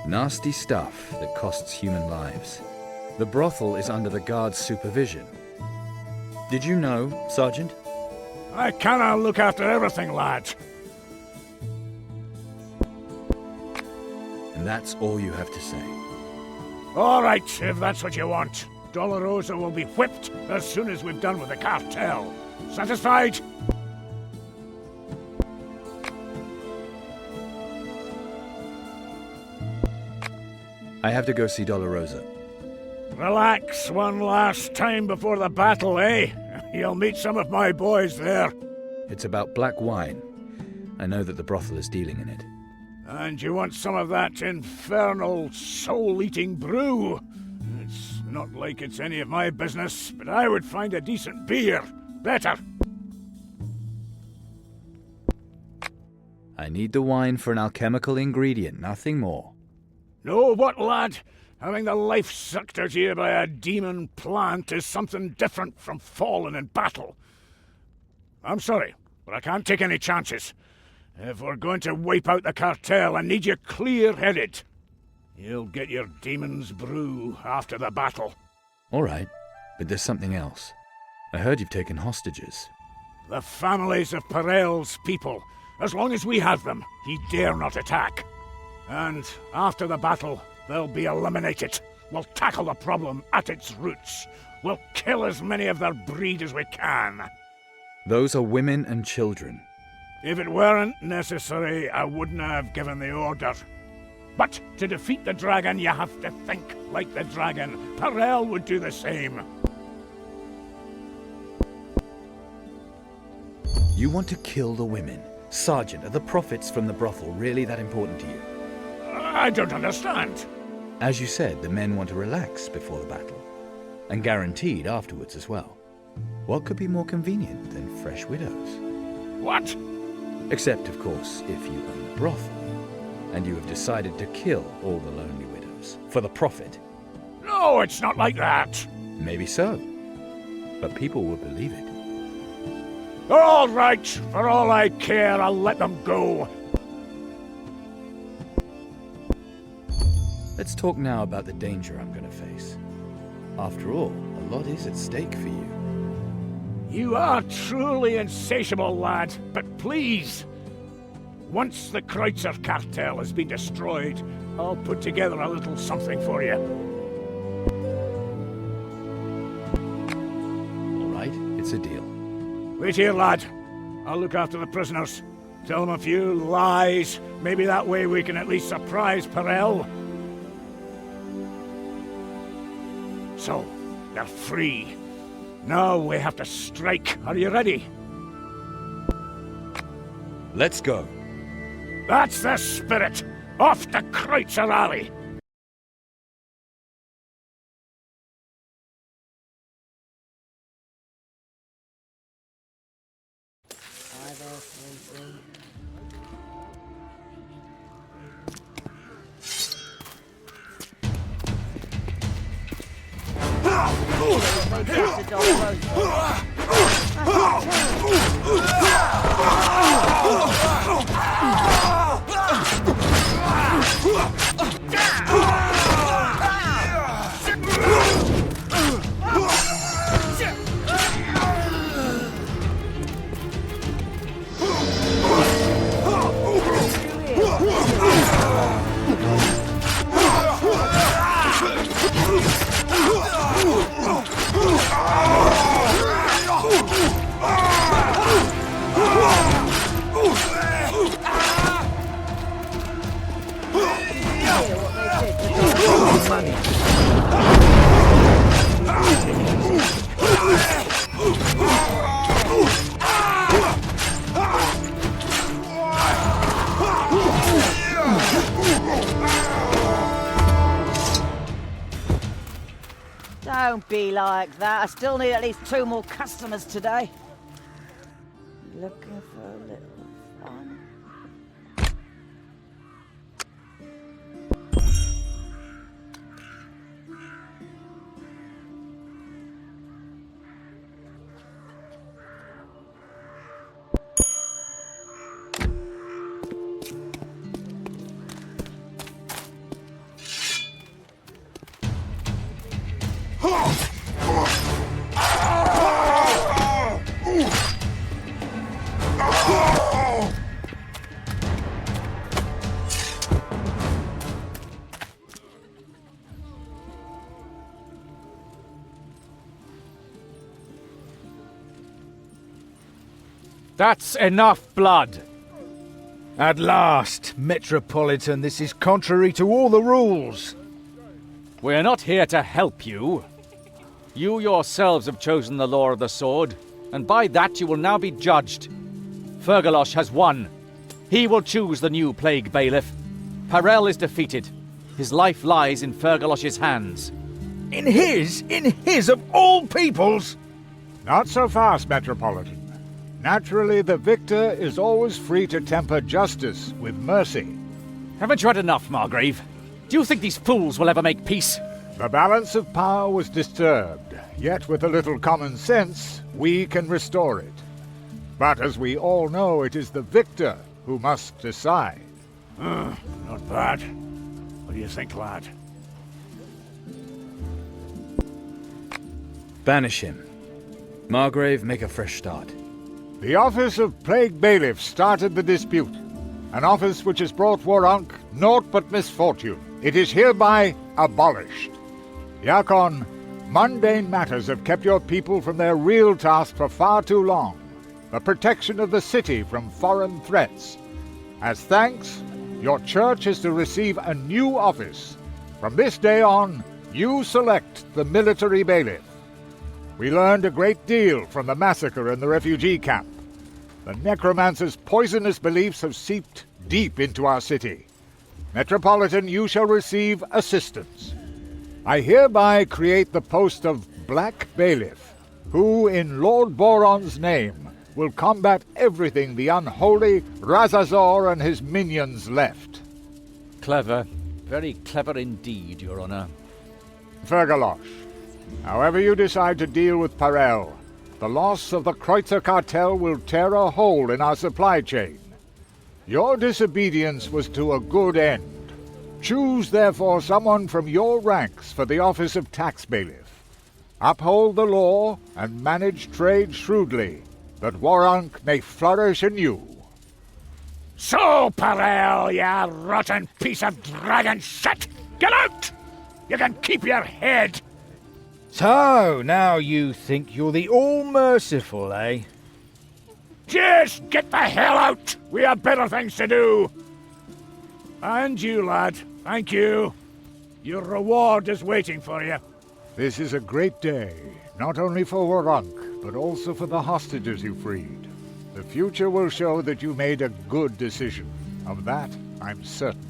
Nasty stuff that costs human lives. The brothel is under the guard's supervision. Did you know, Sergeant? I cannot look after everything, lad. And that's all you have to say. All right, if that's what you want. Dolorosa will be whipped as soon as we've done with the cartel. Satisfied? I have to go see Dolorosa. Relax one last time before the battle, eh? You'll meet some of my boys there. It's about black wine. I know that the brothel is dealing in it. And you want some of that infernal, soul-eating brew? It's not like it's any of my business, but I would find a decent beer better. I need the wine for an alchemical ingredient, nothing more. Know what, lad? Having the life sucked out of you by a demon plant is something different from falling in battle. I'm sorry, but I can't take any chances. If we're going to wipe out the cartel, I need you clear-headed. You'll get your demon's brew after the battle. All right, but there's something else. I heard you've taken hostages. The families of Perel's people. As long as we have them, he dare not attack. And after the battle, they'll be eliminated. We'll tackle the problem at its roots. We'll kill as many of their breed as we can. Those are women and children. If it weren't necessary, I wouldn't have given the order. But to defeat the dragon, you have to think like the dragon. Perel would do the same. You want to kill the women? Sergeant, are the profits from the brothel really that important to you? I don't understand. As you said, the men want to relax before the battle. And guaranteed afterwards as well. What could be more convenient than fresh widows? What? Except, of course, if you own a brothel. And you have decided to kill all the lonely widows. For the profit. No, it's not like that. Maybe so. But people will believe it. All right, for all I care, I'll let them go. Let's talk now about the danger I'm going to face. After all, a lot is at stake for you. You are truly insatiable, lad, but please, once the Kreutzer cartel has been destroyed, I'll put together a little something for you. All right, it's a deal. Wait here, lad. I'll look after the prisoners. Tell them a few lies. Maybe that way we can at least surprise Perel. So, they're free. Now we have to strike. Are you ready? Let's go. That's the spirit. Off to Kreutzer Alley. Don't be like that. I still need at least 2 more customers today. Looking for a little fun. That's enough blood! At last, Metropolitan, this is contrary to all the rules. We are not here to help you. You yourselves have chosen the law of the sword, and by that you will now be judged. Fergalosh has won. He will choose the new plague bailiff. Perel is defeated. His life lies in Fergalosh's hands. In his of all peoples? Not so fast, Metropolitan. Naturally, the victor is always free to temper justice with mercy. Haven't you had enough, Margrave? Do you think these fools will ever make peace? The balance of power was disturbed, yet with a little common sense, we can restore it. But as we all know, it is the victor who must decide. Not bad. What do you think, lad? Banish him. Margrave, make a fresh start. The office of Plague Bailiff started the dispute, an office which has brought Warunk naught but misfortune. It is hereby abolished. Yakon, mundane matters have kept your people from their real task for far too long, the protection of the city from foreign threats. As thanks, your church is to receive a new office. From this day on, you select the military bailiff. We learned a great deal from the massacre in the refugee camp. The necromancer's poisonous beliefs have seeped deep into our city. Metropolitan, you shall receive assistance. I hereby create the post of Black Bailiff, who, in Lord Boron's name, will combat everything the unholy Razazor and his minions left. Clever. Very clever indeed, Your Honor. Fergalosh, however you decide to deal with Parel, the loss of the Kreutzer cartel will tear a hole in our supply chain. Your disobedience was to a good end. Choose, therefore, someone from your ranks for the office of tax bailiff. Uphold the law and manage trade shrewdly, that Warunk may flourish anew. So, Parel, ya rotten piece of dragon shit! Get out! You can keep your head! So, now you think you're the all-merciful, eh? Just get the hell out! We have better things to do! And you, lad, thank you. Your reward is waiting for you. This is a great day, not only for Warunk, but also for the hostages you freed. The future will show that you made a good decision. Of that, I'm certain.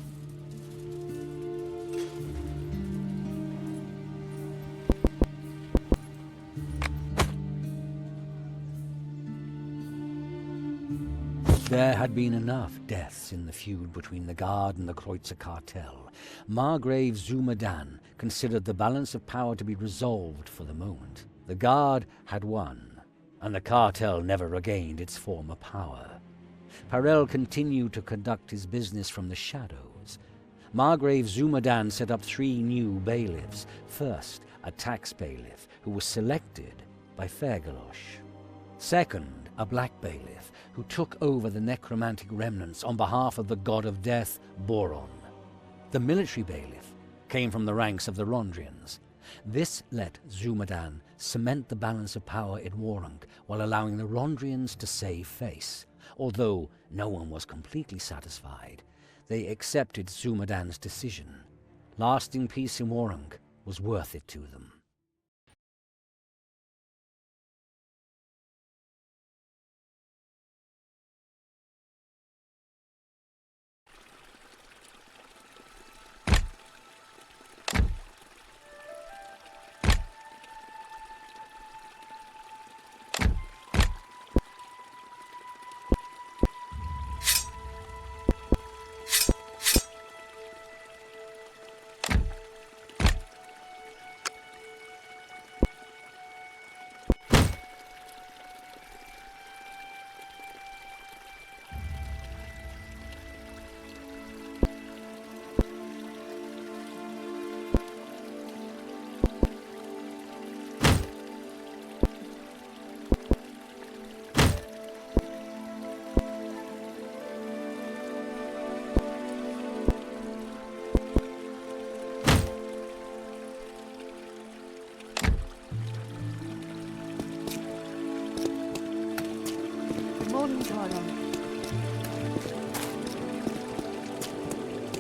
There had been enough deaths in the feud between the Guard and the Kreutzer cartel. Margrave Zumadan considered the balance of power to be resolved for the moment. The Guard had won, and the cartel never regained its former power. Parel continued to conduct his business from the shadows. Margrave Zumadan set up 3 new bailiffs. First, a tax bailiff, who was selected by Fergalosh. Second, a black bailiff, who took over the necromantic remnants on behalf of the god of death, Boron. The military bailiff came from the ranks of the Rondrians. This let Zumadan cement the balance of power in Warunk while allowing the Rondrians to save face. Although no one was completely satisfied, they accepted Zumadan's decision. Lasting peace in Warunk was worth it to them.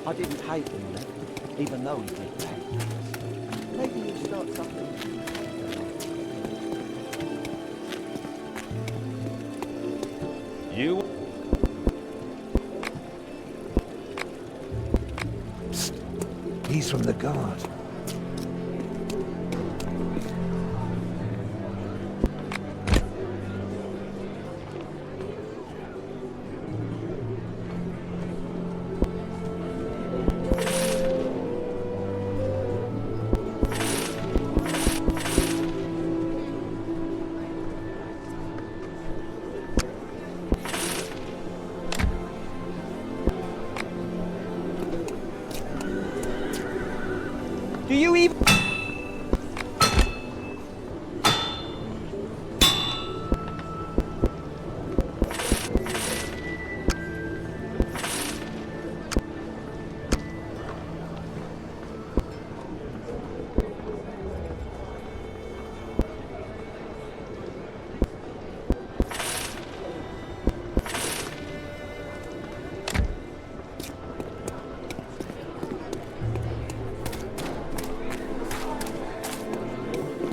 I didn't hate him then, even though he did that. Maybe you start something. You... Psst. He's from the Guard. Do you even...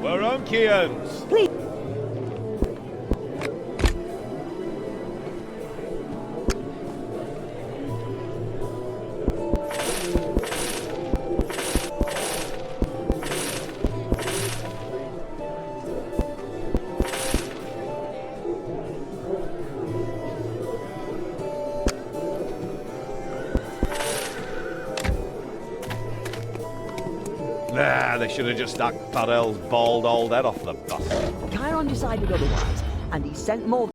We're Unkians! Please. Nah, they should have just knocked Farrell's bald old head off the bus. Chiron decided otherwise, and he sent more